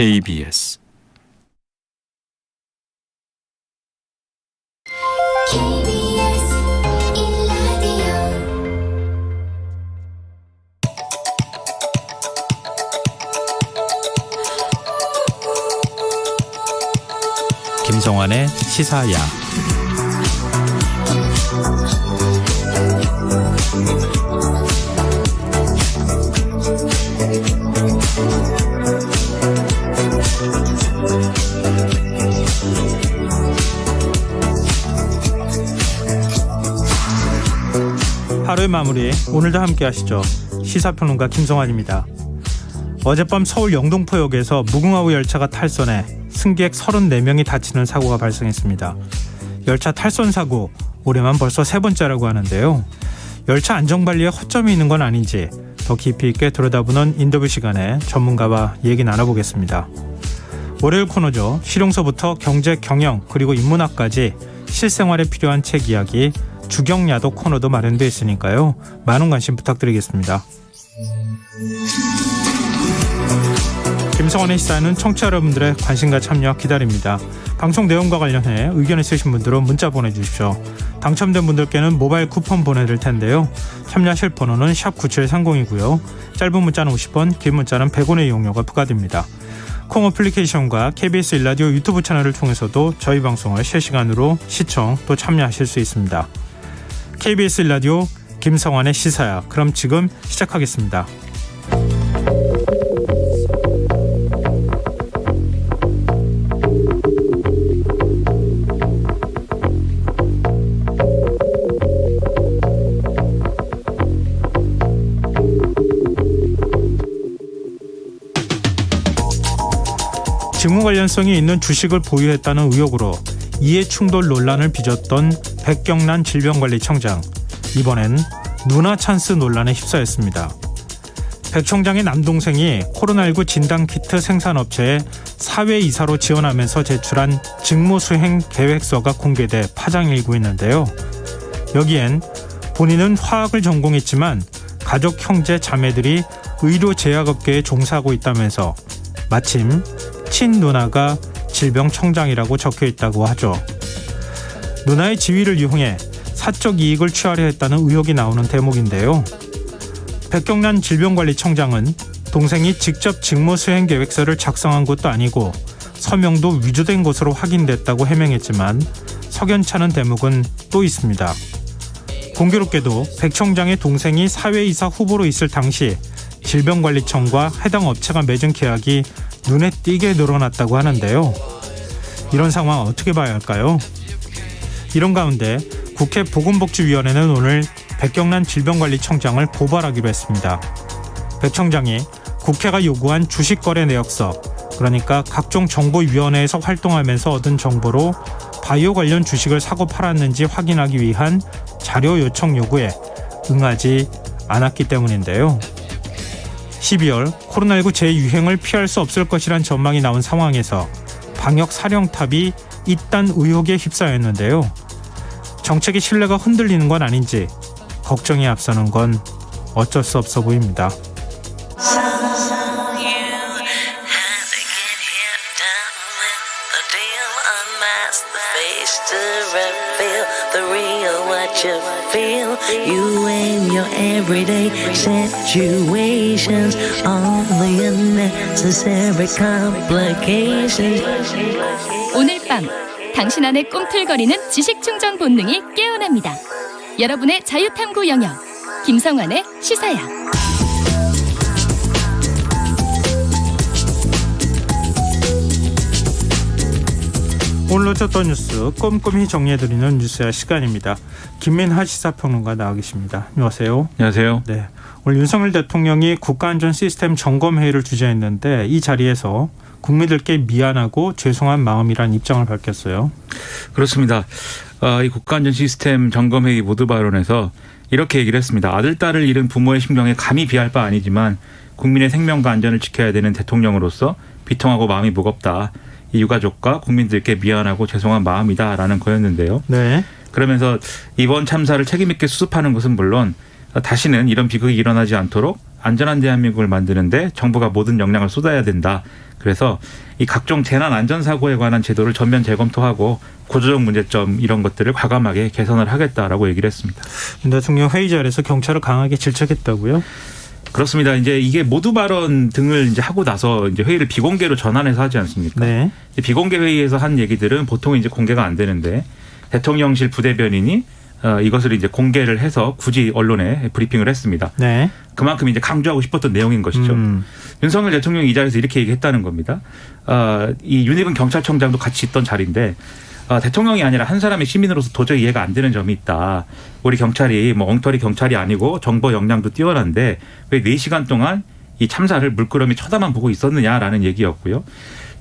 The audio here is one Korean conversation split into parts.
KBS 김성환의 시사야. 하루의 마무리, 오늘도 함께 하시죠. 시사평론가 김성환입니다. 어젯밤 서울 영등포역에서 무궁화호 열차가 탈선해 승객 34명이 다치는 사고가 발생했습니다. 열차 탈선 사고 올해만 벌써 세 번째라고 하는데요. 열차 안전관리에 허점이 있는 건 아닌지 더 깊이 있게 들여다보는 인터뷰 시간에 전문가와 얘기 나눠보겠습니다. 월요일 코너죠. 실용서부터 경제, 경영 그리고 인문학까지 실생활에 필요한 책 이야기 주경야독 코너도 마련되어 있으니까요. 많은 관심 부탁드리겠습니다. 김성환의 시사는 청취자 여러분들의 관심과 참여 기다립니다. 방송 내용과 관련해 의견 있으신 분들은 문자 보내주십시오. 당첨된 분들께는 모바일 쿠폰 보내드릴 텐데요. 참여하실 번호는 샵9730이고요. 짧은 문자는 50원, 긴 문자는 100원의 이용료가 부과됩니다. 콩 어플리케이션과 KBS 일라디오 유튜브 채널을 통해서도 저희 방송을 실시간으로 시청 또 참여하실 수 있습니다. KBS 일라디오 김성환의 시사야. 그럼 지금 시작하겠습니다. 직무 관련성이 있는 주식을 보유했다는 의혹으로 이해충돌 논란을 빚었던 백경란 질병관리청장. 이번엔 누나 찬스 논란에 휩싸였습니다. 백 청장의 남동생이 코로나19 진단키트 생산업체에 사회이사로 지원하면서 제출한 직무수행 계획서가 공개돼 파장이 일고 있는데요. 여기엔 본인은 화학을 전공했지만 가족, 형제, 자매들이 의료제약업계에 종사하고 있다면서 마침 친누나가 질병청장이라고 적혀있다고 하죠. 누나의 지위를 이용해 사적 이익을 취하려 했다는 의혹이 나오는 대목인데요. 백경란 질병관리청장은 동생이 직접 직무수행계획서를 작성한 것도 아니고 서명도 위조된 것으로 확인됐다고 해명했지만 석연찮은 대목은 또 있습니다. 공교롭게도 백 청장의 동생이 사회이사 후보로 있을 당시 질병관리청과 해당 업체가 맺은 계약이 눈에 띄게 늘어났다고 하는데요. 이런 상황 어떻게 봐야 할까요? 이런 가운데 국회 보건복지위원회는 오늘 백경란 질병관리청장을 고발하기로 했습니다. 백 청장이 국회가 요구한 주식거래 내역서, 그러니까 각종 정보위원회에서 활동하면서 얻은 정보로 바이오 관련 주식을 사고 팔았는지 확인하기 위한 자료 요청 요구에 응하지 않았기 때문인데요. 12월 코로나19 재유행을 피할 수 없을 것이란 전망이 나온 상황에서 방역 사령탑이 이딴 의혹에 휩싸였는데요. 정책의 신뢰가 흔들리는 건 아닌지 걱정이 앞서는 건 어쩔 수 없어 보입니다. You and your everyday situations, all the unnecessary complications. 오늘 밤 당신 안에 꿈틀거리는 지식충전 본능이 깨어납니다. 여러분의 자유탐구 영역 김성환의 시사야. 오늘 놓쳤던 뉴스 꼼꼼히 정리해드리는 뉴스야 시간입니다. 김민하 시사평론가 나와 계십니다. 안녕하세요. 안녕하세요. 네, 오늘 윤석열 대통령이 국가안전시스템 점검회의를 주재했는데 이 자리에서 국민들께 미안하고 죄송한 마음이란 입장을 밝혔어요. 그렇습니다. 이 국가안전시스템 점검회의 모두 발언에서 이렇게 얘기를 했습니다. 아들, 딸을 잃은 부모의 심경에 감히 비할 바 아니지만 국민의 생명과 안전을 지켜야 되는 대통령으로서 비통하고 마음이 무겁다. 이 유가족과 국민들께 미안하고 죄송한 마음이다라는 거였는데요. 네. 그러면서 이번 참사를 책임 있게 수습하는 것은 물론 다시는 이런 비극이 일어나지 않도록 안전한 대한민국을 만드는데 정부가 모든 역량을 쏟아야 된다. 그래서 이 각종 재난 안전사고에 관한 제도를 전면 재검토하고 구조적 문제점 이런 것들을 과감하게 개선을 하겠다라고 얘기를 했습니다. 윤 대통령 회의 자리에서 경찰을 강하게 질책했다고요? 그렇습니다. 이제 이게 모두 발언 등을 이제 하고 나서 이제 회의를 비공개로 전환해서 하지 않습니까? 네. 비공개 회의에서 한 얘기들은 보통 이제 공개가 안 되는데 대통령실 부대변인이 이것을 이제 공개를 해서 굳이 언론에 브리핑을 했습니다. 네. 그만큼 이제 강조하고 싶었던 내용인 것이죠. 윤석열 대통령이 이 자리에서 이렇게 얘기했다는 겁니다. 이 윤희근 경찰청장도 같이 있던 자리인데 대통령이 아니라 한 사람의 시민으로서 도저히 이해가 안 되는 점이 있다. 우리 경찰이 뭐 엉터리 경찰이 아니고 정보 역량도 뛰어난데 왜 4시간 동안 이 참사를 물끄러미 쳐다만 보고 있었느냐라는 얘기였고요.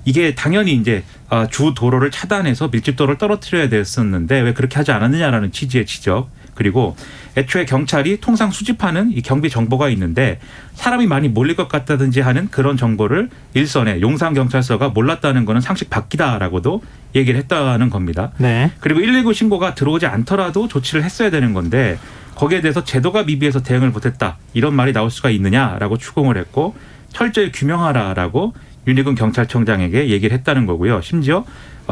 이게 당연히 이제 주 도로를 차단해서 밀집도를 떨어뜨려야 됐었는데 왜 그렇게 하지 않았느냐라는 취지의 지적. 그리고 애초에 경찰이 통상 수집하는 이 경비 정보가 있는데 사람이 많이 몰릴 것 같다든지 하는 그런 정보를 일선에 용산경찰서가 몰랐다는 거는 상식 밖이다라고도 얘기를 했다는 겁니다. 네. 그리고 119 신고가 들어오지 않더라도 조치를 했어야 되는 건데 거기에 대해서 제도가 미비해서 대응을 못했다. 이런 말이 나올 수가 있느냐라고 추궁을 했고 철저히 규명하라라고 윤희근 경찰청장에게 얘기를 했다는 거고요. 심지어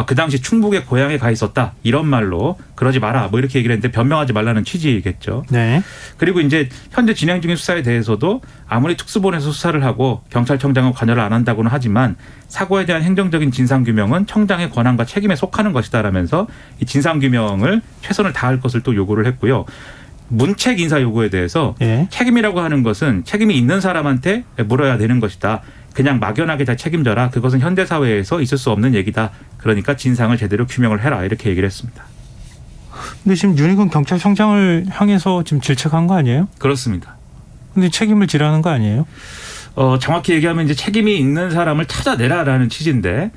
그 당시 충북의 고향에 가 있었다. 이런 말로 그러지 마라. 뭐 이렇게 얘기를 했는데 변명하지 말라는 취지겠죠. 네. 그리고 이제 현재 진행 중인 수사에 대해서도 아무리 특수본에서 수사를 하고 경찰청장은 관여를 안 한다고는 하지만 사고에 대한 행정적인 진상규명은 청장의 권한과 책임에 속하는 것이다라면서 이 진상규명을 최선을 다할 것을 또 요구를 했고요. 문책 인사 요구에 대해서 책임이라고 하는 것은 책임이 있는 사람한테 물어야 되는 것이다. 그냥 막연하게 다 책임져라. 그것은 현대사회에서 있을 수 없는 얘기다. 그러니까 진상을 제대로 규명을 해라. 이렇게 얘기를 했습니다. 근데 지금 윤희근 경찰청장을 향해서 지금 질책한 거 아니에요? 그렇습니다. 근데 책임을 지라는 거 아니에요? 정확히 얘기하면 이제 책임이 있는 사람을 찾아내라라는 취지인데,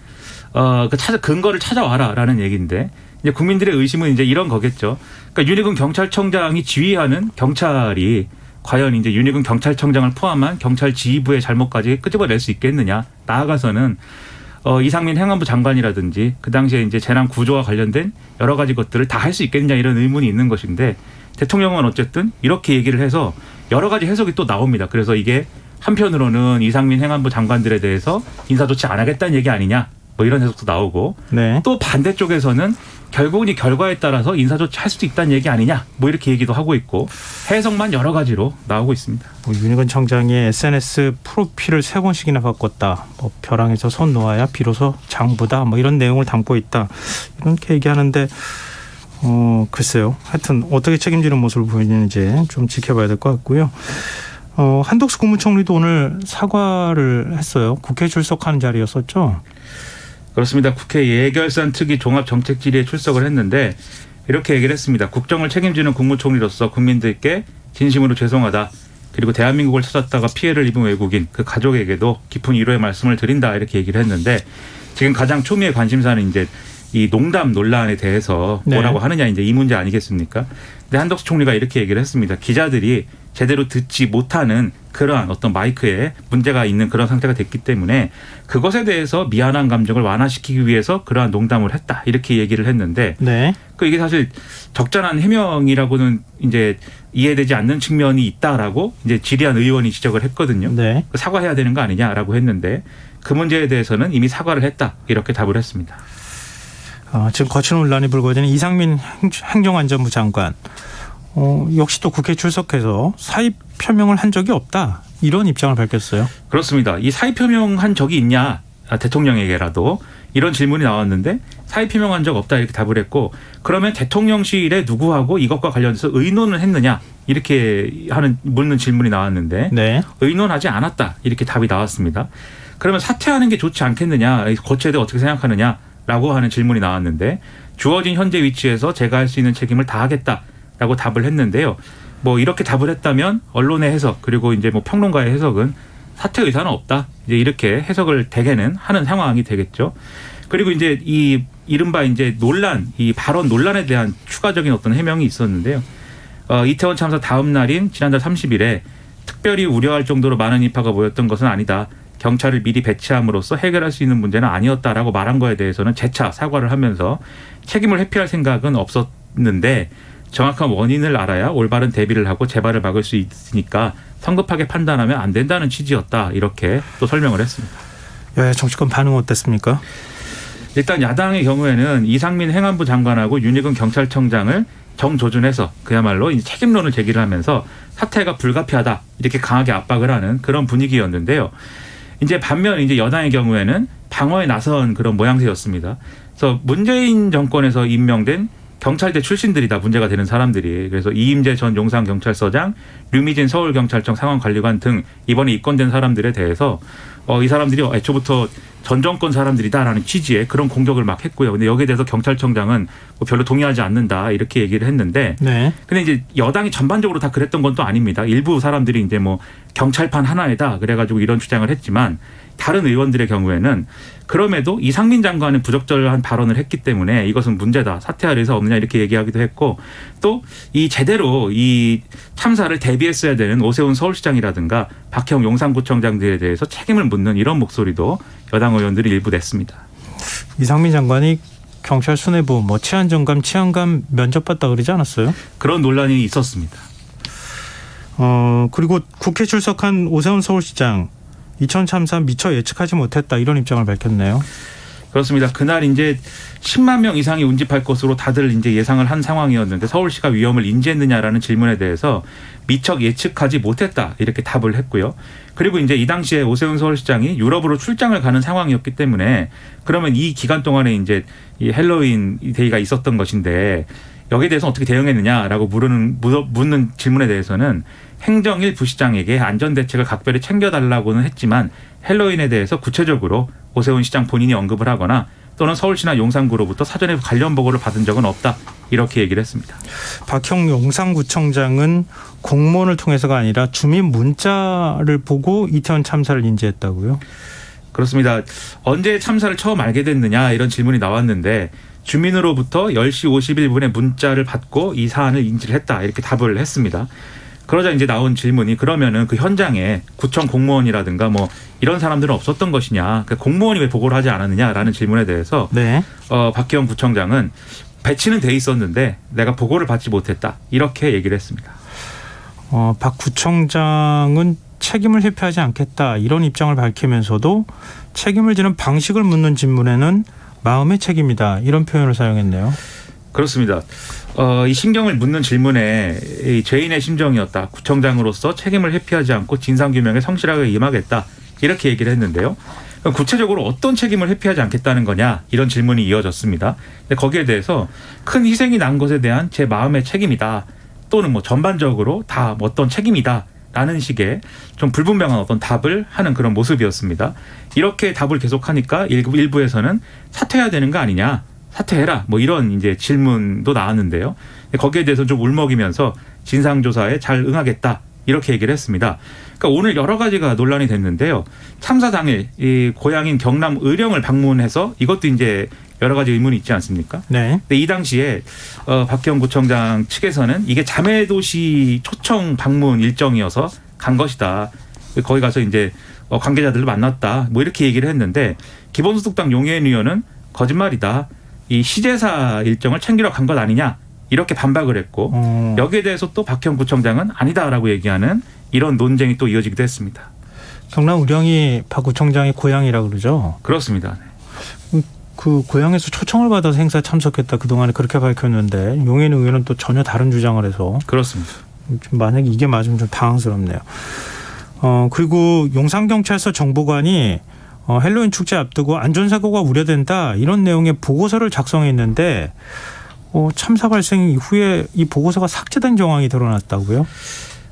근거를 찾아와라라는 얘기인데, 이제 국민들의 의심은 이제 이런 거겠죠. 그러니까 윤희근 경찰청장이 지휘하는 경찰이 과연 이제 윤희근 경찰청장을 포함한 경찰 지휘부의 잘못까지 끄집어낼 수 있겠느냐. 나아가서는 이상민 행안부 장관이라든지 그 당시에 이제 재난 구조와 관련된 여러 가지 것들을 다 할 수 있겠느냐 이런 의문이 있는 것인데 대통령은 어쨌든 이렇게 얘기를 해서 여러 가지 해석이 또 나옵니다. 그래서 이게 한편으로는 이상민 행안부 장관들에 대해서 인사조치 안 하겠다는 얘기 아니냐. 뭐 이런 해석도 나오고 또 반대쪽에서는 결국은 이 결과에 따라서 인사조치 할 수도 있다는 얘기 아니냐 뭐 이렇게 얘기도 하고 있고 해석만 여러 가지로 나오고 있습니다. 윤희근 청장이 SNS 프로필을 3번씩이나 바꿨다. 뭐 벼랑에서 손 놓아야 비로소 장부다. 뭐 이런 내용을 담고 있다. 이렇게 얘기하는데 글쎄요. 하여튼 어떻게 책임지는 모습을 보이는지 좀 지켜봐야 될 것 같고요. 한덕수 국무총리도 오늘 사과를 했어요. 국회 출석하는 자리였었죠. 그렇습니다. 국회 예결산 특위 종합정책질의에 출석을 했는데 이렇게 얘기를 했습니다. 국정을 책임지는 국무총리로서 국민들께 진심으로 죄송하다. 그리고 대한민국을 찾았다가 피해를 입은 외국인 그 가족에게도 깊은 위로의 말씀을 드린다. 이렇게 얘기를 했는데 지금 가장 초미의 관심사는 이제 이 농담 논란에 대해서 뭐라고 하느냐 이제 이 문제 아니겠습니까? 근데 한덕수 총리가 이렇게 얘기를 했습니다. 기자들이 제대로 듣지 못하는 그러한 어떤 마이크에 문제가 있는 그런 상태가 됐기 때문에 그것에 대해서 미안한 감정을 완화시키기 위해서 그러한 농담을 했다. 이렇게 얘기를 했는데 이게 사실 적절한 해명이라고는 이제 이해되지 않는 측면이 있다라고 이제 질의한 의원이 지적을 했거든요. 사과해야 되는 거 아니냐라고 했는데 그 문제에 대해서는 이미 사과를 했다. 이렇게 답을 했습니다. 지금 거친 논란이 불거지는 이상민 행정안전부 장관. 역시 또 국회 출석해서 사의 표명을 한 적이 없다. 이런 입장을 밝혔어요. 그렇습니다. 이 사의 표명한 적이 있냐. 대통령에게라도. 이런 질문이 나왔는데 사의 표명한 적 없다 이렇게 답을 했고 그러면 대통령실에 누구하고 이것과 관련해서 의논을 했느냐. 이렇게 묻는 질문이 나왔는데 의논하지 않았다. 이렇게 답이 나왔습니다. 그러면 사퇴하는 게 좋지 않겠느냐. 거치에 대해 어떻게 생각하느냐. 라고 하는 질문이 나왔는데 주어진 현재 위치에서 제가 할 수 있는 책임을 다하겠다라고 답을 했는데요. 뭐 이렇게 답을 했다면 언론의 해석 그리고 이제 뭐 평론가의 해석은 사퇴 의사는 없다. 이제 이렇게 해석을 대개는 하는 상황이 되겠죠. 그리고 이제 이 이른바 이제 이 발언 논란에 대한 추가적인 어떤 해명이 있었는데요. 이태원 참사 다음 날인 지난달 30일에 특별히 우려할 정도로 많은 인파가 모였던 것은 아니다. 경찰을 미리 배치함으로써 해결할 수 있는 문제는 아니었다라고 말한 거에 대해서는 재차 사과를 하면서 책임을 회피할 생각은 없었는데 정확한 원인을 알아야 올바른 대비를 하고 재발을 막을 수 있으니까 성급하게 판단하면 안 된다는 취지였다. 이렇게 또 설명을 했습니다. 여야 정치권 반응 어땠습니까? 일단 야당의 경우에는 이상민 행안부 장관하고 윤희근 경찰청장을 정조준해서 그야말로 이제 책임론을 제기를 하면서 사퇴가 불가피하다 이렇게 강하게 압박을 하는 그런 분위기였는데요. 이제 반면 이제 여당의 경우에는 방어에 나선 그런 모양새였습니다. 그래서 문재인 정권에서 임명된 경찰대 출신들이다 문제가 되는 사람들이. 그래서 이임재 전 용산경찰서장, 류미진 서울경찰청 상황관리관 등 이번에 입건된 사람들에 대해서 이 사람들이 애초부터 전 정권 사람들이다라는 취지의 그런 공격을 막 했고요. 근데 여기에 대해서 경찰청장은 뭐 별로 동의하지 않는다 이렇게 얘기를 했는데, 네. 근데 이제 여당이 전반적으로 다 그랬던 건 또 아닙니다. 일부 사람들이 이제 뭐 경찰판 하나에다 그래가지고 이런 주장을 했지만 다른 의원들의 경우에는 그럼에도 이상민 장관은 부적절한 발언을 했기 때문에 이것은 문제다. 사퇴할 의사 없느냐 이렇게 얘기하기도 했고, 또 이 제대로 이 참사를 대비했어야 되는 오세훈 서울시장이라든가 박형 용산구청장들에 대해서 책임을 묻는 이런 목소리도 여당 의원들이 일부 냈습니다. 이상민 장관이 경찰 수뇌부 뭐 치안정감, 치안감 면접받다 그러지 않았어요? 그런 논란이 있었습니다. 그리고 국회 출석한 오세훈 서울시장 이천 참사 미처 예측하지 못했다 이런 입장을 밝혔네요. 그렇습니다. 그날 이제 10만 명 이상이 운집할 것으로 다들 이제 예상을 한 상황이었는데 서울시가 위험을 인지했느냐라는 질문에 대해서 미처 예측하지 못했다 이렇게 답을 했고요. 그리고 이제 이 당시에 오세훈 서울시장이 유럽으로 출장을 가는 상황이었기 때문에 그러면 이 기간 동안에 이제 이 헬로윈 데이가 있었던 것인데 여기에 대해서 어떻게 대응했느냐라고 묻는 질문에 대해서는 행정일 부시장에게 안전대책을 각별히 챙겨달라고는 했지만 헬로윈에 대해서 구체적으로 오세훈 시장 본인이 언급을 하거나 또는 서울시나 용산구로부터 사전에 관련 보고를 받은 적은 없다. 이렇게 얘기를 했습니다. 박형 용산구청장은 공무원을 통해서가 아니라 주민 문자를 보고 이태원 참사를 인지했다고요? 그렇습니다. 언제 참사를 처음 알게 됐느냐 이런 질문이 나왔는데 주민으로부터 10시 51분에 문자를 받고 이 사안을 인지를 했다. 이렇게 답을 했습니다. 그러자 이제 나온 질문이 그러면은 그 현장에 구청 공무원이라든가 뭐 이런 사람들은 없었던 것이냐, 그 공무원이 왜 보고를 하지 않았느냐라는 질문에 대해서 네. 박희영 구청장은 배치는 돼 있었는데 내가 보고를 받지 못했다 이렇게 얘기를 했습니다. 박 구청장은 책임을 회피하지 않겠다 이런 입장을 밝히면서도 책임을 지는 방식을 묻는 질문에는 마음의 책임이다 이런 표현을 사용했네요. 그렇습니다. 이 심경을 묻는 질문에 이 죄인의 심정이었다. 구청장으로서 책임을 회피하지 않고 진상규명에 성실하게 임하겠다. 이렇게 얘기를 했는데요. 구체적으로 어떤 책임을 회피하지 않겠다는 거냐 이런 질문이 이어졌습니다. 근데 거기에 대해서 큰 희생이 난 것에 대한 제 마음의 책임이다. 또는 뭐 전반적으로 다 어떤 책임이다. 라는 식의 좀 불분명한 어떤 답을 하는 그런 모습이었습니다. 이렇게 답을 계속하니까 일부에서는 사퇴해야 되는 거 아니냐. 사퇴해라. 뭐 이런 이제 질문도 나왔는데요. 거기에 대해서 좀 울먹이면서 진상조사에 잘 응하겠다. 이렇게 얘기를 했습니다. 그러니까 오늘 여러 가지가 논란이 됐는데요. 참사 당일 이 고향인 경남 의령을 방문해서 이것도 이제 여러 가지 의문이 있지 않습니까? 네. 근데 이 당시에 박형 구청장 측에서는 이게 자매도시 초청 방문 일정이어서 간 것이다. 거기 가서 이제 관계자들을 만났다. 뭐 이렇게 얘기를 했는데 기본소득당 용해인 의원은 거짓말이다. 이 시제사 일정을 챙기러 간 것 아니냐. 이렇게 반박을 했고 여기에 대해서 또 박형 구청장은 아니다라고 얘기하는 이런 논쟁이 또 이어지기도 했습니다. 경남 의령이 박 구청장의 고향이라고 그러죠? 그렇습니다. 그 고향에서 초청을 받아서 행사에 참석했다 그동안에 그렇게 밝혔는데 용해인 의원은 또 전혀 다른 주장을 해서 그렇습니다. 좀 만약에 이게 맞으면 좀 당황스럽네요. 그리고 용산경찰서 정보관이 헬로윈 축제 앞두고 안전사고가 우려된다 이런 내용의 보고서를 작성했는데 참사 발생 이후에 이 보고서가 삭제된 정황이 드러났다고요?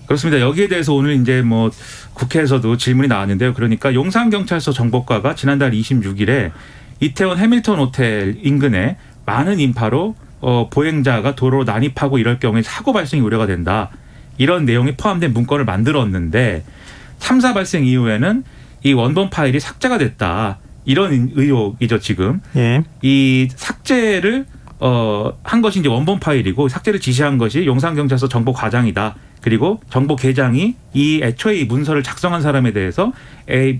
그렇습니다. 여기에 대해서 오늘 이제 뭐 국회에서도 질문이 나왔는데요. 그러니까 용산경찰서 정보과가 지난달 26일에 이태원 해밀턴 호텔 인근에 많은 인파로 보행자가 도로로 난입하고 이럴 경우에 사고 발생이 우려가 된다. 이런 내용이 포함된 문건을 만들었는데 참사 발생 이후에는 이 원본 파일이 삭제가 됐다. 이런 의혹이죠 지금. 예. 이 삭제를 한 것이 이제 원본 파일이고 삭제를 지시한 것이 용산경찰서 정보과장이다. 그리고 정보계장이 이 애초에 이 문서를 작성한 사람에 대해서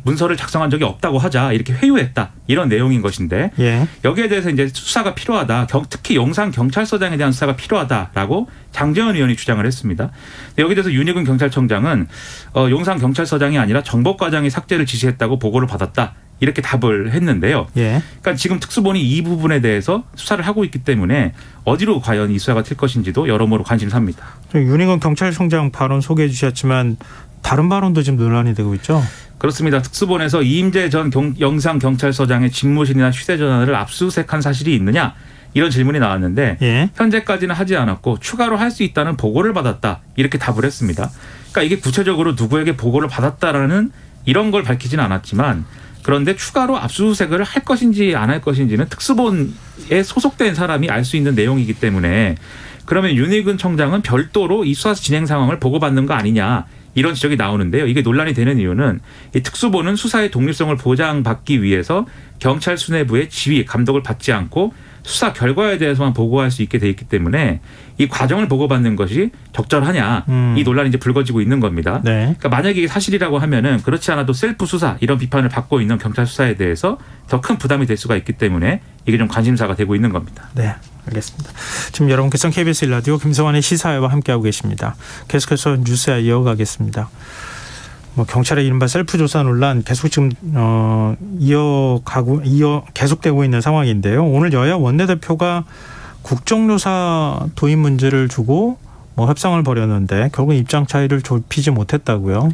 문서를 작성한 적이 없다고 하자 이렇게 회유했다. 이런 내용인 것인데 예. 여기에 대해서 이제 수사가 필요하다. 특히 용산경찰서장에 대한 수사가 필요하다라고 장재원 의원이 주장을 했습니다. 여기에 대해서 윤희근 경찰청장은 용산경찰서장이 아니라 정보과장이 삭제를 지시했다고 보고를 받았다. 이렇게 답을 했는데요. 예. 그러니까 지금 특수본이 이 부분에 대해서 수사를 하고 있기 때문에 어디로 과연 이 수사가 튈 것인지도 여러모로 관심사입니다. 윤희근 경찰청장 발언 소개해 주셨지만 다른 발언도 지금 논란이 되고 있죠. 그렇습니다. 특수본에서 이임재 전 영산경찰서장의 집무실이나 휴대전화를 압수수색한 사실이 있느냐 이런 질문이 나왔는데 예. 현재까지는 하지 않았고 추가로 할 수 있다는 보고를 받았다 이렇게 답을 했습니다. 그러니까 이게 구체적으로 누구에게 보고를 받았다라는 이런 걸 밝히지는 않았지만 그런데 추가로 압수수색을 할 것인지 안 할 것인지는 특수본에 소속된 사람이 알 수 있는 내용이기 때문에 그러면 윤희근 청장은 별도로 이 수사 진행 상황을 보고받는 거 아니냐 이런 지적이 나오는데요. 이게 논란이 되는 이유는 이 특수본은 수사의 독립성을 보장받기 위해서 경찰 수뇌부의 지휘, 감독을 받지 않고 수사 결과에 대해서만 보고할 수 있게 돼 있기 때문에 이 과정을 보고받는 것이 적절하냐 이 논란이 이제 불거지고 있는 겁니다. 네. 그러니까 만약에 이게 사실이라고 하면은 그렇지 않아도 셀프 수사 이런 비판을 받고 있는 경찰 수사에 대해서 더 큰 부담이 될 수가 있기 때문에 이게 좀 관심사가 되고 있는 겁니다. 네, 알겠습니다. 지금 여러분께서는 KBS 1라디오 김성환의 시사회와 함께하고 계십니다. 계속해서 뉴스에 이어가겠습니다. 경찰의 이른바 셀프 조사 논란 계속 지금 계속되고 있는 상황인데요. 오늘 여야 원내대표가 국정조사 도입 문제를 두고 협상을 벌였는데 결국 입장 차이를 좁히지 못했다고요.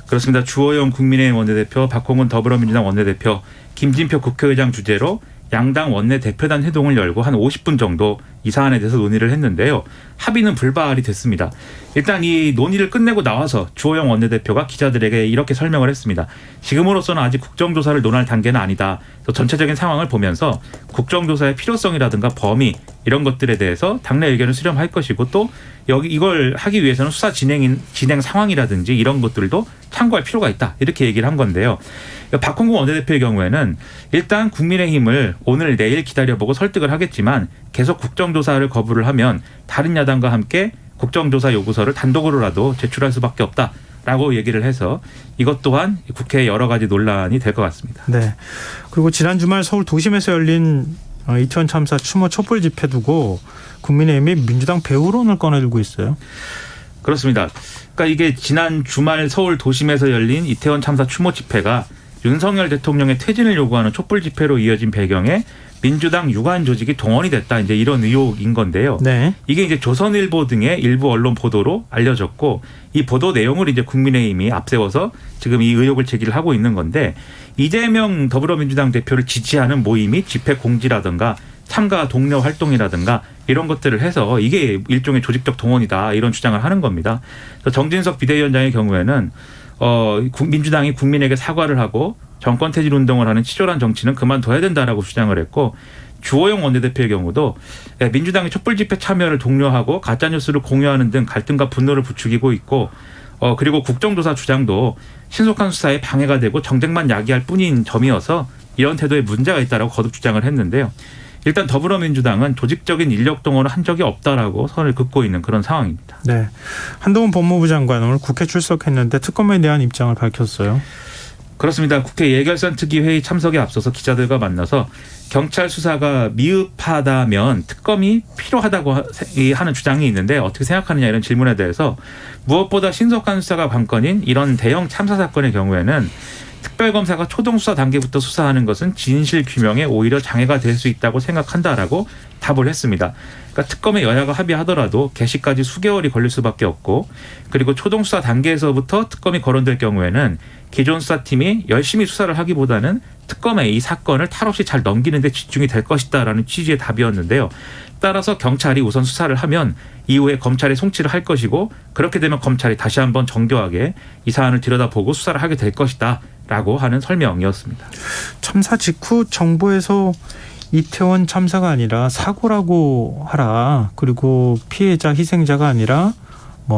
그렇습니다. 주호영 국민의힘 원내대표, 박홍근 더불어민주당 원내대표, 김진표 국회의장 주재로 양당 원내대표단 회동을 열고 한 50분 정도 이 사안에 대해서 논의를 했는데요. 합의는 불발이 됐습니다. 일단 이 논의를 끝내고 나와서 주호영 원내대표가 기자들에게 이렇게 설명을 했습니다. 지금으로서는 아직 국정조사를 논할 단계는 아니다. 전체적인 상황을 보면서 국정조사의 필요성이라든가 범위 이런 것들에 대해서 당내 의견을 수렴할 것이고 또 이걸 하기 위해서는 수사 진행 상황이라든지 이런 것들도 참고할 필요가 있다. 이렇게 얘기를 한 건데요. 박홍근 원내대표의 경우에는 일단 국민의힘을 오늘 내일 기다려보고 설득을 하겠지만 계속 국정조사를 거부를 하면 다른 야당과 함께 국정조사 요구서를 단독으로라도 제출할 수밖에 없다라고 얘기를 해서 이것 또한 국회에 여러 가지 논란이 될 것 같습니다. 네. 그리고 지난 주말 서울 도심에서 열린 이태원 참사 추모 촛불 집회 두고 국민의힘이 민주당 배후론을 꺼내들고 있어요. 그렇습니다. 그러니까 이게 지난 주말 서울 도심에서 열린 이태원 참사 추모 집회가 윤석열 대통령의 퇴진을 요구하는 촛불 집회로 이어진 배경에 민주당 유관 조직이 동원이 됐다. 이제 이런 의혹인 건데요. 네. 이게 이제 조선일보 등의 일부 언론 보도로 알려졌고 이 보도 내용을 이제 국민의힘이 앞세워서 지금 이 의혹을 제기를 하고 있는 건데 이재명 더불어민주당 대표를 지지하는 모임이 집회 공지라든가 참가 독려 활동이라든가 이런 것들을 해서 이게 일종의 조직적 동원이다. 이런 주장을 하는 겁니다. 정진석 비대위원장의 경우에는 민주당이 국민에게 사과를 하고 정권 퇴진 운동을 하는 치졸한 정치는 그만둬야 된다라고 주장을 했고 주호영 원내대표의 경우도 민주당이 촛불 집회 참여를 독려하고 가짜뉴스를 공유하는 등 갈등과 분노를 부추기고 있고 그리고 국정조사 주장도 신속한 수사에 방해가 되고 정쟁만 야기할 뿐인 점이어서 이런 태도에 문제가 있다라고 거듭 주장을 했는데요. 일단 더불어민주당은 조직적인 인력 동원을 한 적이 없다라고 선을 긋고 있는 그런 상황입니다. 네, 한동훈 법무부 장관 오늘 국회 출석했는데 특검에 대한 입장을 밝혔어요. 그렇습니다. 국회 예결산 특위 회의 참석에 앞서서 기자들과 만나서 경찰 수사가 미흡하다면 특검이 필요하다고 하는 주장이 있는데 어떻게 생각하느냐 이런 질문에 대해서 무엇보다 신속한 수사가 관건인 이런 대형 참사 사건의 경우에는 특별검사가 초동수사 단계부터 수사하는 것은 진실 규명에 오히려 장애가 될 수 있다고 생각한다라고 답을 했습니다. 그러니까 특검의 여야가 합의하더라도 개시까지 수개월이 걸릴 수밖에 없고 그리고 초동수사 단계에서부터 특검이 거론될 경우에는 기존 수사팀이 열심히 수사를 하기보다는 특검의 이 사건을 탈없이 잘 넘기는 데 집중이 될 것이다라는 취지의 답이었는데요. 따라서 경찰이 우선 수사를 하면 이후에 검찰이 송치를 할 것이고 그렇게 되면 검찰이 다시 한번 정교하게 이 사안을 들여다보고 수사를 하게 될 것이다 라고 하는 설명이었습니다. 참사 직후 정부에서 이태원 참사가 아니라 사고라고 하라. 그리고 피해자, 희생자가 아니라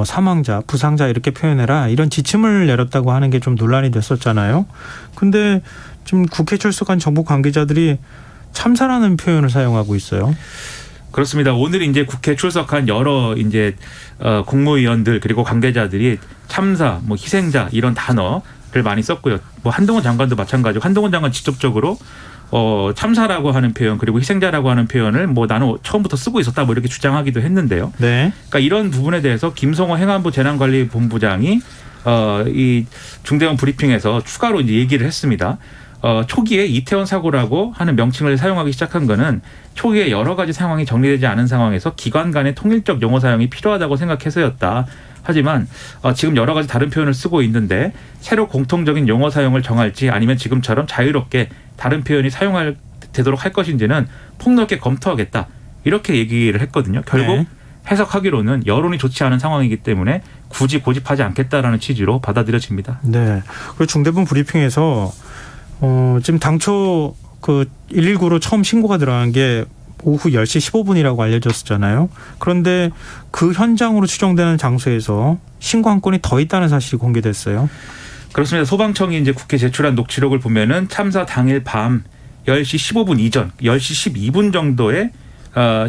사망자, 부상자 이렇게 표현해라. 이런 지침을 내렸다고 하는 게 좀 논란이 됐었잖아요. 근데 지금 국회 출석한 정부 관계자들이 참사라는 표현을 사용하고 있어요. 그렇습니다. 오늘 이제 국회 출석한 여러 이제 국무위원들 그리고 관계자들이 참사, 뭐 희생자 이런 단어를 많이 썼고요. 뭐 한동훈 장관도 마찬가지고 한동훈 장관 직접적으로 참사라고 하는 표현 그리고 희생자라고 하는 표현을 뭐 나는 처음부터 쓰고 있었다 뭐 이렇게 주장하기도 했는데요. 네. 그러니까 이런 부분에 대해서 김성호 행안부 재난관리본부장이 이 중대본 브리핑에서 추가로 이제 얘기를 했습니다. 초기에 이태원 사고라고 하는 명칭을 사용하기 시작한 거는 초기에 여러 가지 상황이 정리되지 않은 상황에서 기관 간의 통일적 용어 사용이 필요하다고 생각해서였다. 하지만 지금 여러 가지 다른 표현을 쓰고 있는데 새로 공통적인 용어 사용을 정할지 아니면 지금처럼 자유롭게 다른 표현이 사용되도록 할 것인지는 폭넓게 검토하겠다. 이렇게 얘기를 했거든요. 결국 네. 해석하기로는 여론이 좋지 않은 상황이기 때문에 굳이 고집하지 않겠다라는 취지로 받아들여집니다. 네. 그리고 중대본 브리핑에서 지금 당초 그 119로 처음 신고가 들어간 게 오후 10시 15분이라고 알려졌었잖아요. 그런데 그 현장으로 추정되는 장소에서 신고 한 건이 더 있다는 사실이 공개됐어요. 그렇습니다. 소방청이 이제 국회 제출한 녹취록을 보면은 참사 당일 밤 10시 15분 이전, 10시 12분 정도에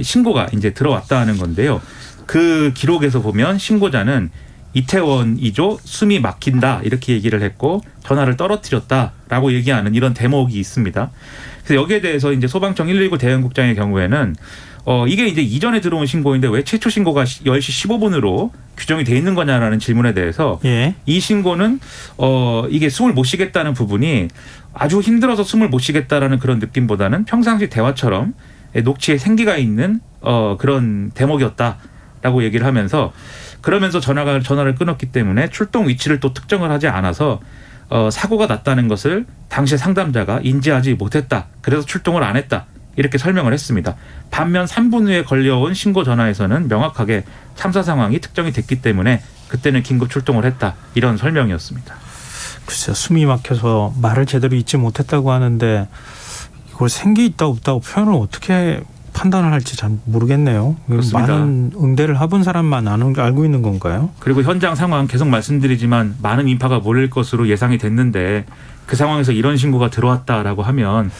신고가 이제 들어왔다 하는 건데요. 그 기록에서 보면 신고자는 이태원이죠. 숨이 막힌다 이렇게 얘기를 했고 전화를 떨어뜨렸다라고 얘기하는 이런 대목이 있습니다. 그래서 여기에 대해서 이제 소방청 119 대응국장의 경우에는 이게 이제 이전에 들어온 신고인데 왜 최초 신고가 10시 15분으로 규정이 돼 있는 거냐라는 질문에 대해서 예. 이 신고는 이게 숨을 못 쉬겠다는 부분이 아주 힘들어서 숨을 못 쉬겠다라는 그런 느낌보다는 평상시 대화처럼 녹취에 생기가 있는 그런 대목이었다라고 얘기를 하면서 그러면서 전화를 끊었기 때문에 출동 위치를 또 특정을 하지 않아서 사고가 났다는 것을 당시에 상담자가 인지하지 못했다. 그래서 출동을 안 했다. 이렇게 설명을 했습니다. 반면 3분 후에 걸려온 신고 전화에서는 명확하게 참사 상황이 특정이 됐기 때문에 그때는 긴급 출동을 했다. 이런 설명이었습니다. 글쎄요. 숨이 막혀서 말을 제대로 잊지 못했다고 하는데 이걸 생기 있다 없다고 표현을 어떻게 판단을 할지 잘 모르겠네요. 그렇습니다. 많은 응대를 해본 사람만 알고 있는 건가요? 그리고 현장 상황 계속 말씀드리지만 많은 인파가 몰릴 것으로 예상이 됐는데 그 상황에서 이런 신고가 들어왔다라고 하면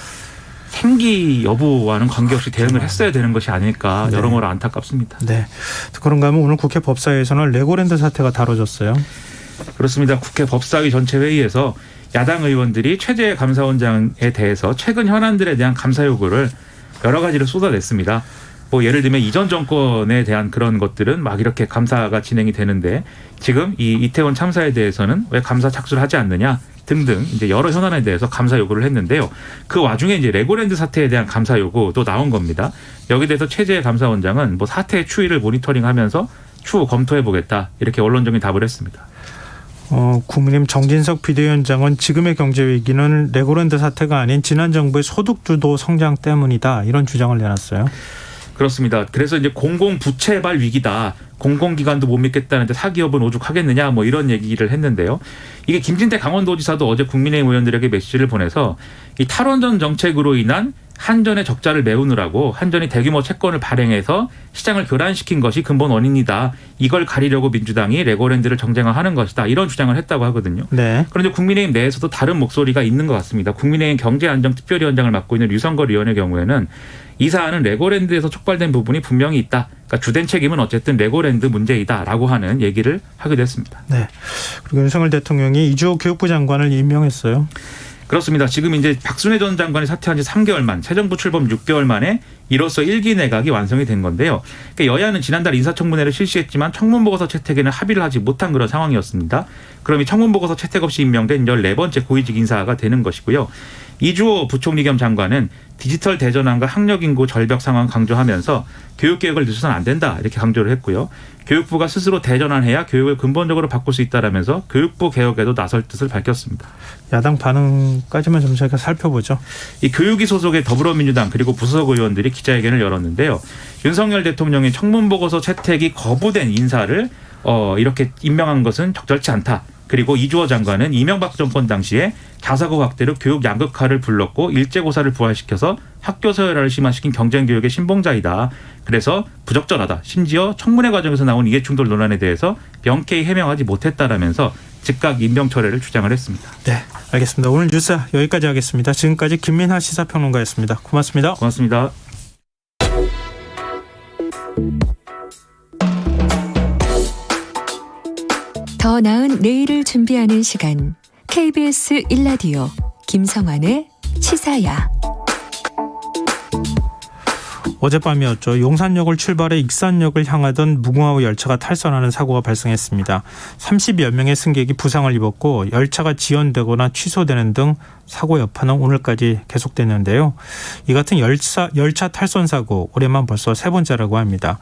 생기 여부와는 관계없이 대응을 했어야 되는 것이 아닐까 네. 여러모로 안타깝습니다. 네. 그런가 하면 오늘 국회 법사위에서는 레고랜드 사태가 다뤄졌어요. 그렇습니다. 국회 법사위 전체 회의에서 야당 의원들이 최재 감사원장에 대해서 최근 현안들에 대한 감사 요구를 여러 가지를 쏟아냈습니다. 뭐 예를 들면 이전 정권에 대한 그런 것들은 막 이렇게 감사가 진행이 되는데 지금 이 이태원 참사에 대해서는 왜 감사 착수를 하지 않느냐 등등 이제 여러 현안에 대해서 감사 요구를 했는데요. 그 와중에 이제 레고랜드 사태에 대한 감사 요구도 나온 겁니다. 여기에 대해서 최재 감사원장은 뭐 사태의 추이를 모니터링하면서 추후 검토해 보겠다 이렇게 원론적인 답을 했습니다. 국민의힘 정진석 비대위원장은 지금의 경제 위기는 레고랜드 사태가 아닌 지난 정부의 소득주도 성장 때문이다 이런 주장을 내놨어요. 그렇습니다. 그래서 이제 공공부채발 위기다. 공공기관도 못 믿겠다는데 사기업은 오죽하겠느냐 뭐 이런 얘기를 했는데요. 이게 김진태 강원도지사도 어제 국민의힘 의원들에게 메시지를 보내서 이 탈원전 정책으로 인한 한전의 적자를 메우느라고 한전이 대규모 채권을 발행해서 시장을 교란시킨 것이 근본 원인이다. 이걸 가리려고 민주당이 레고랜드를 정쟁화하는 것이다. 이런 주장을 했다고 하거든요. 네. 그런데 국민의힘 내에서도 다른 목소리가 있는 것 같습니다. 국민의힘 경제안정특별위원장을 맡고 있는 류성걸 의원의 경우에는 이 사안은 레고랜드에서 촉발된 부분이 분명히 있다. 그러니까 주된 책임은 어쨌든 레고랜드 문제이다라고 하는 얘기를 하기도 했습니다. 네. 그리고 윤석열 대통령이 이주호 교육부 장관을 임명했어요. 그렇습니다. 지금 이제 박순애 전 장관이 사퇴한 지 3개월 만, 새 정부 출범 6개월 만에 이로써 1기 내각이 완성이 된 건데요. 그러니까 여야는 지난달 인사청문회를 실시했지만 청문보고서 채택에는 합의를 하지 못한 그런 상황이었습니다. 그럼 이 청문보고서 채택 없이 임명된 14번째 고위직 인사가 되는 것이고요. 이주호 부총리 겸 장관은 디지털 대전환과 학력인구 절벽 상황 강조하면서 교육개혁을 늦어서는 안 된다 이렇게 강조를 했고요. 교육부가 스스로 대전환해야 교육을 근본적으로 바꿀 수 있다라면서 교육부 개혁에도 나설 뜻을 밝혔습니다. 야당 반응까지만 좀 저희가 살펴보죠. 이 교육위 소속의 더불어민주당 그리고 부소속 의원들이 기자회견을 열었는데요. 윤석열 대통령의 청문보고서 채택이 거부된 인사를 이렇게 임명한 것은 적절치 않다. 그리고 이주호 장관은 이명박 정권 당시에 자사고 확대로 교육 양극화를 불렀고 일제고사를 부활시켜서 학교 서열화를 심화시킨 경쟁교육의 신봉자이다. 그래서 부적절하다. 심지어 청문회 과정에서 나온 이해충돌 논란에 대해서 명쾌히 해명하지 못했다라면서 즉각 임명 철회를 주장을 했습니다. 네, 알겠습니다. 오늘 뉴스 여기까지 하겠습니다. 지금까지 김민하 시사평론가였습니다. 고맙습니다. 고맙습니다. 더 나은 내일을 준비하는 시간 KBS 1라디오 김성환의 시사야. 어젯밤이었죠. 용산역을 출발해 익산역을 향하던 무궁화호 열차가 탈선하는 사고가 발생했습니다. 30여 명의 승객이 부상을 입었고 열차가 지연되거나 취소되는 등 사고 여파는 오늘까지 계속됐는데요. 이 같은 열차 탈선 사고 올해만 벌써 세 번째라고 합니다.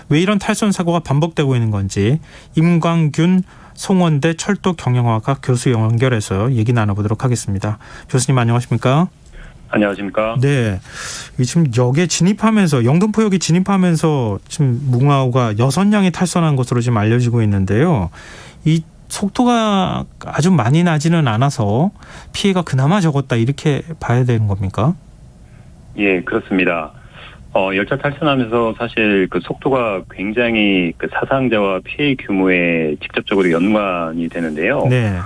왜 이런 탈선 사고가 반복되고 있는 건지 임광균 송원대 철도경영학과 교수 연결해서 얘기 나눠보도록 하겠습니다. 교수님 안녕하십니까? 안녕하십니까? 네, 지금 역에 진입하면서 영등포역에 진입하면서 지금 무궁화호가 6량이 탈선한 것으로 지금 알려지고 있는데요. 이 속도가 아주 많이 나지는 않아서 피해가 그나마 적었다 이렇게 봐야 되는 겁니까? 예, 그렇습니다. 열차 탈선하면서 사실 그 속도가 굉장히 그 사상자와 피해 규모에 직접적으로 연관이 되는데요. 네.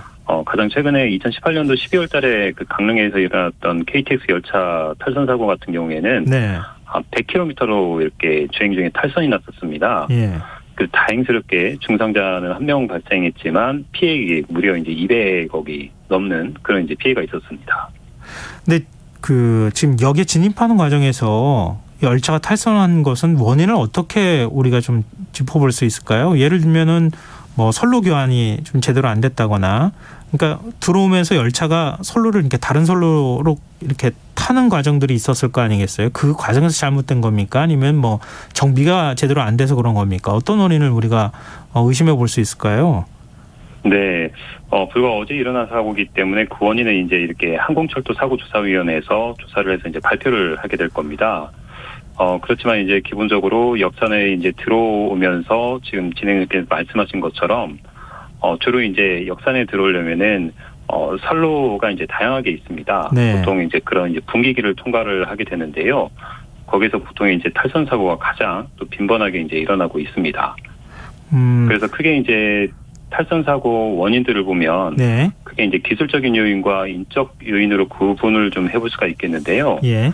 가장 최근에 2018년도 12월 달에 그 강릉에서 일어났던 KTX 열차 탈선 사고 같은 경우에는 네. 100km로 이렇게 주행 중에 탈선이 났었습니다. 예. 그 다행스럽게 중상자는 한 명 발생했지만 피해액이 무려 이제 200억이 넘는 그런 이제 피해가 있었습니다. 근데 그 지금 역에 진입하는 과정에서 열차가 탈선한 것은 원인을 어떻게 우리가 좀 짚어볼 수 있을까요? 예를 들면은 뭐 선로 교환이 좀 제대로 안 됐다거나, 그러니까 들어오면서 열차가 선로를 이렇게 다른 선로로 이렇게 타는 과정들이 있었을 거 아니겠어요? 그 과정에서 잘못된 겁니까? 아니면 뭐 정비가 제대로 안 돼서 그런 겁니까? 어떤 원인을 우리가 의심해 볼 수 있을까요? 네, 불과 어제 일어난 사고이기 때문에 그 원인은 이제 이렇게 항공철도 사고조사위원회에서 조사를 해서 이제 발표를 하게 될 겁니다. 그렇지만 이제 기본적으로 역산에 이제 들어오면서 지금 진행님께서 말씀하신 것처럼, 주로 이제 역산에 들어오려면은, 선로가 이제 다양하게 있습니다. 네. 보통 이제 그런 이제 분기기를 통과를 하게 되는데요. 거기서 보통 이제 탈선 사고가 가장 또 빈번하게 이제 일어나고 있습니다. 그래서 크게 이제 탈선 사고 원인들을 보면, 네. 크게 이제 기술적인 요인과 인적 요인으로 구분을 좀 해볼 수가 있겠는데요. 예.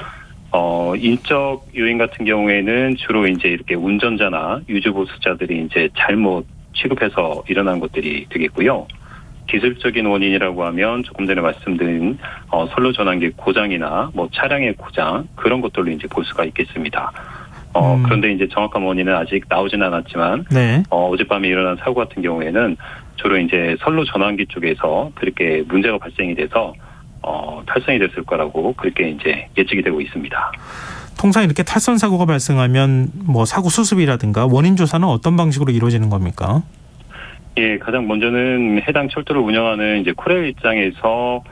인적 요인 같은 경우에는 주로 이제 이렇게 운전자나 유주보수자들이 이제 잘못 취급해서 일어난 것들이 되겠고요. 기술적인 원인이라고 하면 조금 전에 말씀드린 선로 전환기 고장이나 뭐 차량의 고장 그런 것들로 이제 볼 수가 있겠습니다. 그런데 이제 정확한 원인은 아직 나오지는 않았지만, 네. 어젯밤에 일어난 사고 같은 경우에는 주로 이제 선로 전환기 쪽에서 그렇게 문제가 발생이 돼서 탈선이 됐을 거라고 그렇게 이제 예측이 되고 있습니다. 통상 이렇게 탈선 사고가 발생하면 뭐 사고 수습이라든가 원인 조사는 어떤 방식으로 이루어지는 겁니까? 예, 가장 먼저는 해당 철도를 운영하는 이제 코레일 입장에서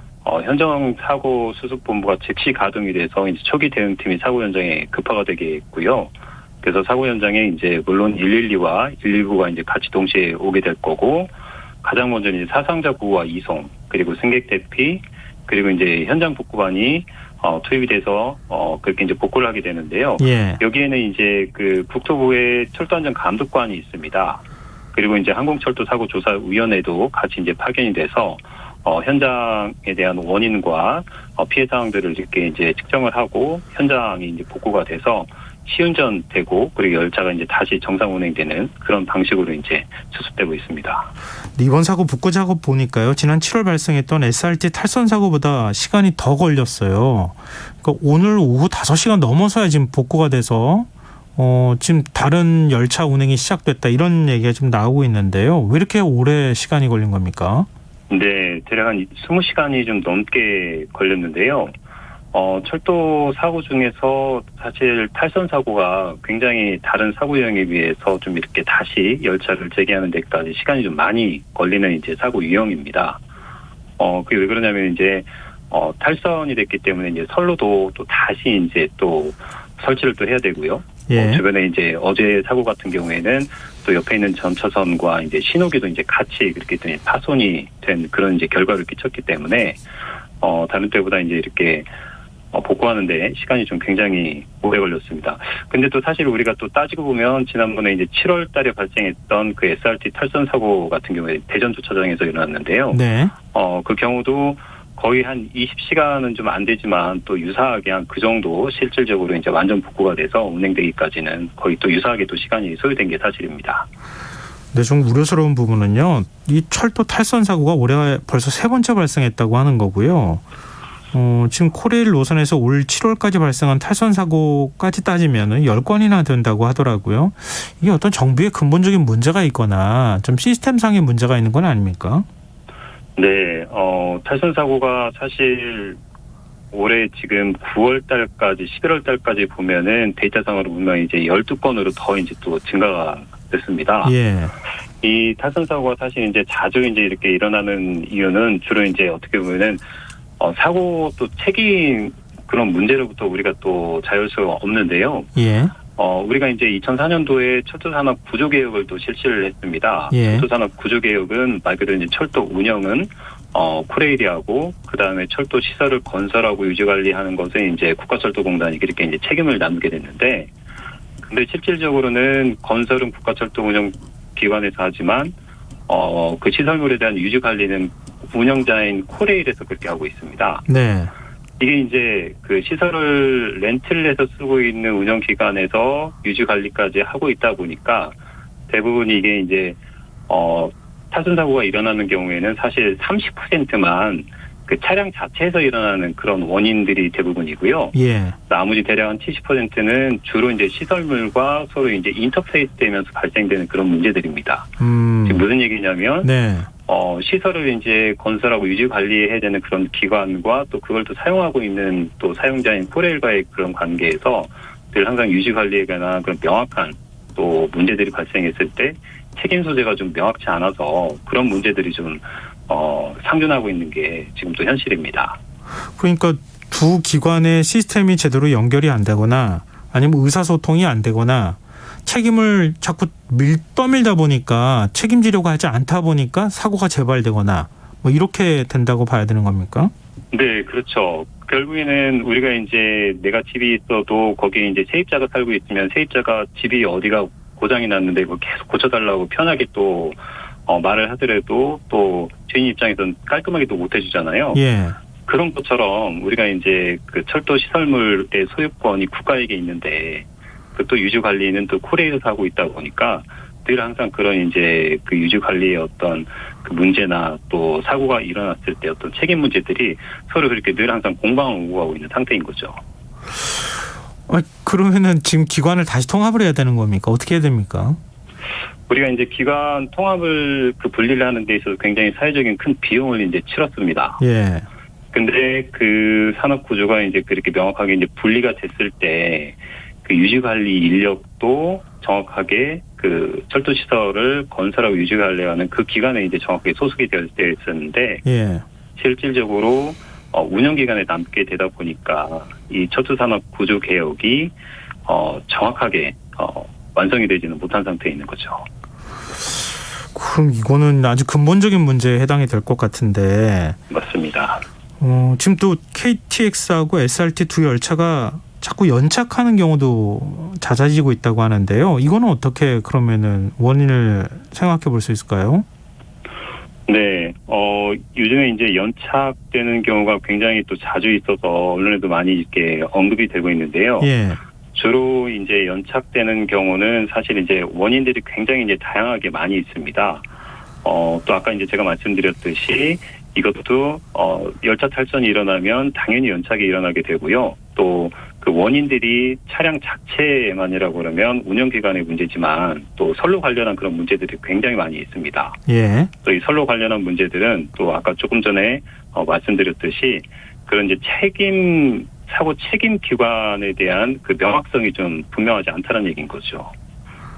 현장 사고 수습 본부가 즉시 가동이 돼서 이제 초기 대응팀이 사고 현장에 급파가 되겠고요. 그래서 사고 현장에 이제 물론 112와 119가 이제 같이 동시에 오게 될 거고, 가장 먼저 이제 사상자 구호와 이송, 그리고 승객 대피, 그리고 이제 현장 복구반이 투입이 돼서 그렇게 이제 복구를 하게 되는데요. 예. 여기에는 이제 그 국토부의 철도안전 감독관이 있습니다. 그리고 이제 항공철도사고조사위원회도 같이 이제 파견이 돼서 현장에 대한 원인과 피해 사항들을 이렇게 이제 측정을 하고 현장이 이제 복구가 돼서 시운전되고 그리고 열차가 이제 다시 정상 운행되는 그런 방식으로 이제 수습되고 있습니다. 이번 사고 복구 작업 보니까요. 지난 7월 발생했던 SRT 탈선 사고보다 시간이 더 걸렸어요. 그러니까 오늘 오후 5시간 넘어서야 지금 복구가 돼서 지금 다른 열차 운행이 시작됐다 이런 얘기가 좀 나오고 있는데요. 왜 이렇게 오래 시간이 걸린 겁니까? 네, 대략 한 20시간이 좀 넘게 걸렸는데요. 철도 사고 중에서 사실 탈선 사고가 굉장히 다른 사고 유형에 비해서 좀 이렇게 다시 열차를 재개하는 데까지 시간이 좀 많이 걸리는 이제 사고 유형입니다. 그게 왜 그러냐면 이제 탈선이 됐기 때문에 이제 선로도 또 다시 이제 또 설치를 또 해야 되고요. 예. 주변에 이제 어제 사고 같은 경우에는 또 옆에 있는 전차선과 이제 신호기도 이제 같이 그렇게 파손이 된 그런 이제 결과를 끼쳤기 때문에 다른 때보다 이제 이렇게 복구하는데 시간이 좀 굉장히 오래 걸렸습니다. 근데 또 사실 우리가 또 따지고 보면 지난번에 이제 7월 달에 발생했던 그 SRT 탈선 사고 같은 경우에 대전 주차장에서 일어났는데요. 네. 그 경우도 거의 한 20시간은 좀 안 되지만 또 유사하게 한 그 정도 실질적으로 이제 완전 복구가 돼서 운행되기까지는 거의 또 유사하게 또 시간이 소요된 게 사실입니다. 네, 좀 우려스러운 부분은요. 이 철도 탈선 사고가 올해 벌써 3번째 발생했다고 하는 거고요. 지금 코레일 노선에서 올 7월까지 발생한 탈선 사고까지 따지면 10건이나 된다고 하더라고요. 이게 어떤 정비에 근본적인 문제가 있거나 좀 시스템상의 문제가 있는 건 아닙니까? 네, 탈선 사고가 사실 올해 지금 9월 달까지 11월 달까지 보면은 데이터상으로 보면 이제 12건으로 더 이제 또 증가가 됐습니다. 예. 이 탈선 사고가 사실 이제 자주 이제 이렇게 일어나는 이유는 주로 이제 어떻게 보면은 사고 또 책임 그런 문제로부터 우리가 또 자유할 수가 없는데요. 예. 우리가 이제 2004년도에 철도산업 구조개혁을 또 실시를 했습니다. 예. 철도산업 구조개혁은 말 그대로 이제 철도 운영은 코레일이 하고 그다음에 철도 시설을 건설하고 유지관리하는 것은 이제 국가철도공단이 이렇게 이제 책임을 나누게 됐는데, 근데 실질적으로는 건설은 국가철도운영기관에서 하지만 그 시설물에 대한 유지관리는 운영자인 코레일에서 그렇게 하고 있습니다. 네. 이게 이제 그 시설을 렌트를 해서 쓰고 있는 운영기관에서 유지관리까지 하고 있다 보니까 대부분 이게 이제 탈선 사고가 일어나는 경우에는 사실 30%만 그 차량 자체에서 일어나는 그런 원인들이 대부분이고요. 예. 나머지 대략 한 70%는 주로 이제 시설물과 서로 이제 인터페이스 되면서 발생되는 그런 문제들입니다. 지금 무슨 얘기냐면 네. 시설을 이제 건설하고 유지 관리해야 되는 그런 기관과 또 그걸 또 사용하고 있는 또 사용자인 코레일과의 그런 관계에서 늘 항상 유지 관리에 관한 그런 명확한 또 문제들이 발생했을 때 책임 소재가 좀 명확치 않아서 그런 문제들이 좀 상존하고 있는 게 지금 또 현실입니다. 그러니까 두 기관의 시스템이 제대로 연결이 안 되거나 아니면 의사소통이 안 되거나 책임을 자꾸 떠밀다 보니까 책임지려고 하지 않다 보니까 사고가 재발되거나 뭐 이렇게 된다고 봐야 되는 겁니까? 네, 그렇죠. 결국에는 우리가 이제 내가 집이 있어도 거기에 이제 세입자가 살고 있으면 세입자가 집이 어디가 고장이 났는데 이거 계속 고쳐달라고 편하게 또 말을 하더라도 또 주인 입장에서는 깔끔하게 또 못 해주잖아요. 예. 그런 것처럼 우리가 이제 그 철도 시설물의 소유권이 국가에게 있는데 그 또 유지 관리는 또 코레일에서 하고 있다 보니까 늘 항상 그런 이제 그 유지 관리의 어떤 그 문제나 또 사고가 일어났을 때 어떤 책임 문제들이 서로 그렇게 늘 항상 공방을 오고 가고 있는 상태인 거죠. 그러면은 지금 기관을 다시 통합을 해야 되는 겁니까? 어떻게 해야 됩니까? 우리가 이제 기관 통합을 그 분리를 하는 데 있어서 굉장히 사회적인 큰 비용을 이제 치렀습니다. 예. 근데 그 산업 구조가 이제 그렇게 명확하게 이제 분리가 됐을 때 그 유지 관리 인력도 정확하게 그 철도 시설을 건설하고 유지 관리하는 그 기관에 이제 정확하게 소속이 되어 있었는데 예. 실질적으로 운영 기간에 남게 되다 보니까 이 철도 산업 구조 개혁이 정확하게 완성이 되지는 못한 상태에 있는 거죠. 그럼 이거는 아주 근본적인 문제에 해당이 될 것 같은데. 맞습니다. 지금 또 KTX하고 SRT 두 열차가 자꾸 연착하는 경우도 잦아지고 있다고 하는데요. 이거는 어떻게 그러면은 원인을 생각해 볼 수 있을까요? 네, 요즘에 이제 연착되는 경우가 굉장히 또 자주 있어서 언론에도 많이 이렇게 언급이 되고 있는데요. 예. 주로 이제 연착되는 경우는 사실 이제 원인들이 굉장히 이제 다양하게 많이 있습니다. 또 아까 이제 제가 말씀드렸듯이 이것도 열차 탈선이 일어나면 당연히 연착이 일어나게 되고요. 또 그 원인들이 차량 자체만이라고 그러면 운영기관의 문제지만 또 선로 관련한 그런 문제들이 굉장히 많이 있습니다. 예. 또 이 선로 관련한 문제들은 또 아까 조금 전에 말씀드렸듯이 그런 이제 사고 책임 기관에 대한 그 명확성이 좀 분명하지 않다는 얘기인 거죠.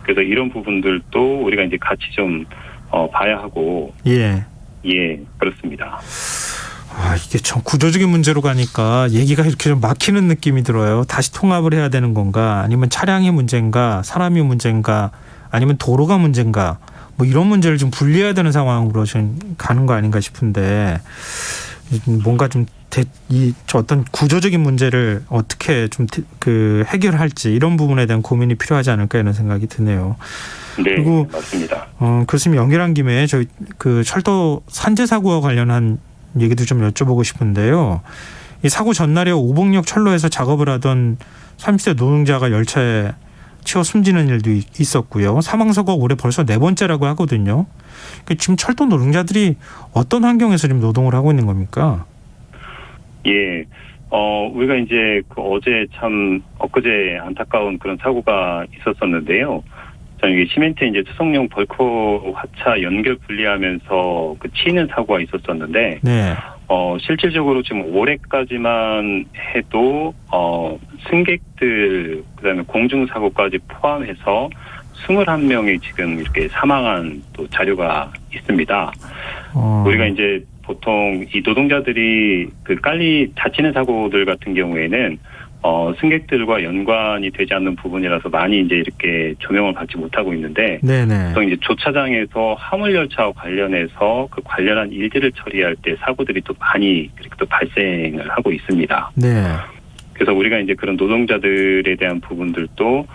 그래서 이런 부분들도 우리가 이제 같이 좀 봐야 하고. 예. 예, 그렇습니다. 이게 참 구조적인 문제로 가니까 얘기가 이렇게 좀 막히는 느낌이 들어요. 다시 통합을 해야 되는 건가? 아니면 차량의 문제인가? 사람이 문제인가? 아니면 도로가 문제인가? 뭐 이런 문제를 좀 분리해야 되는 상황으로 좀 가는 거 아닌가 싶은데 뭔가 좀 어떤 구조적인 문제를 어떻게 좀 해결할지 이런 부분에 대한 고민이 필요하지 않을까 이런 생각이 드네요. 네, 그리고 맞습니다. 교수님 연결한 김에 저희 그 철도 산재 사고와 관련한 얘기도 좀 여쭤보고 싶은데요. 이 사고 전날에 오봉역 철로에서 작업을 하던 30대 노동자가 열차에 치여 숨지는 일도 있었고요. 사망사고가 올해 벌써 4번째라고 하거든요. 지금 철도 노동자들이 어떤 환경에서 지금 노동을 하고 있는 겁니까? 예. 우리가 이제 어제 참 엊그제 안타까운 그런 사고가 있었었는데요. 이게 시멘트 이제 투석용 벌코 화차 연결 분리하면서 치이는 사고가 있었었는데, 네. 실질적으로 지금 올해까지만 해도 승객들 그다음에 공중 사고까지 포함해서 21명이 지금 이렇게 사망한 또 자료가 있습니다. 우리가 이제 보통 이 노동자들이 깔리 다치는 사고들 같은 경우에는 승객들과 연관이 되지 않는 부분이라서 많이 이제 이렇게 조명을 받지 못하고 있는데, 네네. 또 이제 조차장에서 화물열차와 관련해서 그 관련한 일들을 처리할 때 사고들이 또 많이 그렇게 또 발생을 하고 있습니다. 네. 그래서 우리가 이제 그런 노동자들에 대한 부분들도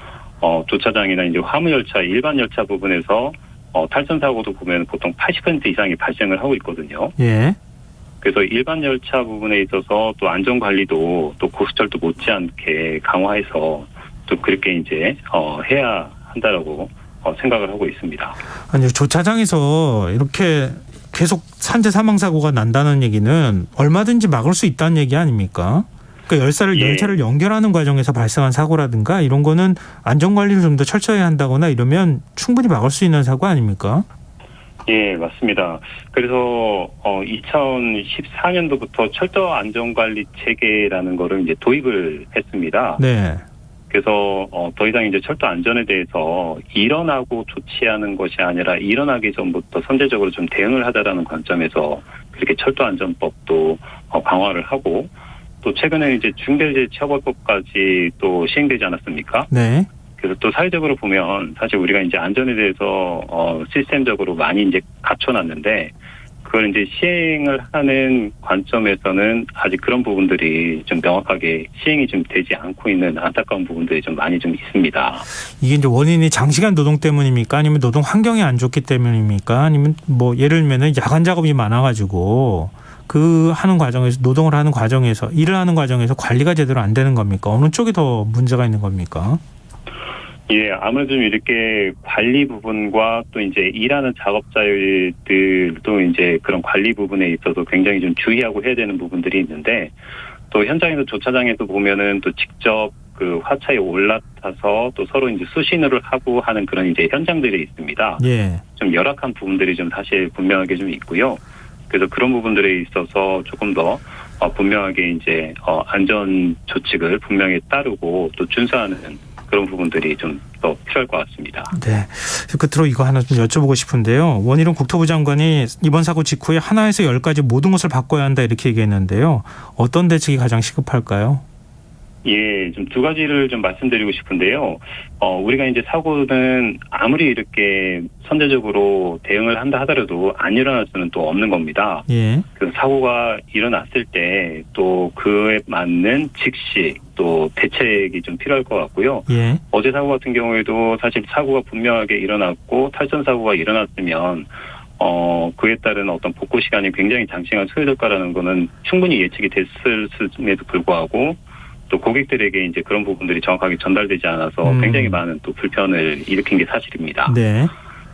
조차장이나 이제 화물열차, 일반 열차 부분에서 탈선 사고도 보면 보통 80% 이상이 발생을 하고 있거든요. 예. 그래서 일반 열차 부분에 있어서 또 안전 관리도 또 고속철도 못지않게 강화해서 또 그렇게 이제 해야 한다라고 생각을 하고 있습니다. 아니, 조차장에서 이렇게 계속 산재 사망 사고가 난다는 얘기는 얼마든지 막을 수 있다는 얘기 아닙니까? 그러니까 열차를 연결하는 과정에서 발생한 사고라든가 이런 거는 안전 관리를 좀 더 철저히 한다거나 이러면 충분히 막을 수 있는 사고 아닙니까? 예, 맞습니다. 그래서 2014년도부터 철도 안전관리 체계라는 거를 이제 도입을 했습니다. 네. 그래서 더 이상 이제 철도 안전에 대해서 일어나고 조치하는 것이 아니라 일어나기 전부터 선제적으로 좀 대응을 하자라는 관점에서 그렇게 철도 안전법도 강화를 하고, 또 최근에 이제 중대재해처벌법까지 또 시행되지 않았습니까? 네. 그래서 또 사회적으로 보면 사실 우리가 이제 안전에 대해서 시스템적으로 많이 이제 갖춰놨는데, 그걸 이제 시행을 하는 관점에서는 아직 그런 부분들이 좀 명확하게 시행이 좀 되지 않고 있는 안타까운 부분들이 좀 많이 좀 있습니다. 이게 이제 원인이 장시간 노동 때문입니까? 아니면 노동 환경이 안 좋기 때문입니까? 아니면 뭐 예를 들면 야간 작업이 많아가지고 하는 과정에서 노동을 하는 과정에서 일을 하는 과정에서 관리가 제대로 안 되는 겁니까? 어느 쪽이 더 문제가 있는 겁니까? 예, 아무래도 좀 이렇게 관리 부분과 또 이제 일하는 작업자들도 이제 그런 관리 부분에 있어서 굉장히 좀 주의하고 해야 되는 부분들이 있는데, 또 현장에서 조차장에서 보면은 또 직접 그 화차에 올라타서 또 서로 이제 수신호를 하고 하는 그런 이제 현장들이 있습니다. 예. 좀 열악한 부분들이 좀 사실 분명하게 좀 있고요. 그래서 그런 부분들에 있어서 조금 더 분명하게 이제 안전 조칙을 분명히 따르고 또 준수하는 그런 부분들이 좀 더 필요할 것 같습니다. 네. 끝으로 이거 하나 좀 여쭤보고 싶은데요. 원희룡 국토부 장관이 이번 사고 직후에 하나에서 10까지 모든 것을 바꿔야 한다 이렇게 얘기했는데요. 어떤 대책이 가장 시급할까요? 예, 좀 두 가지를 좀 말씀드리고 싶은데요. 우리가 이제 사고는 아무리 이렇게 선제적으로 대응을 한다 하더라도 안 일어날 수는 또 없는 겁니다. 예. 그 사고가 일어났을 때 또 그에 맞는 즉시 또 대책이 좀 필요할 것 같고요. 예. 어제 사고 같은 경우에도 사실 사고가 분명하게 일어났고 탈선 사고가 일어났으면 그에 따른 어떤 복구 시간이 굉장히 장시간 소요될 거라는 거는 충분히 예측이 됐음에도 불구하고, 또 고객들에게 이제 그런 부분들이 정확하게 전달되지 않아서 굉장히 많은 또 불편을 일으킨 게 사실입니다. 네.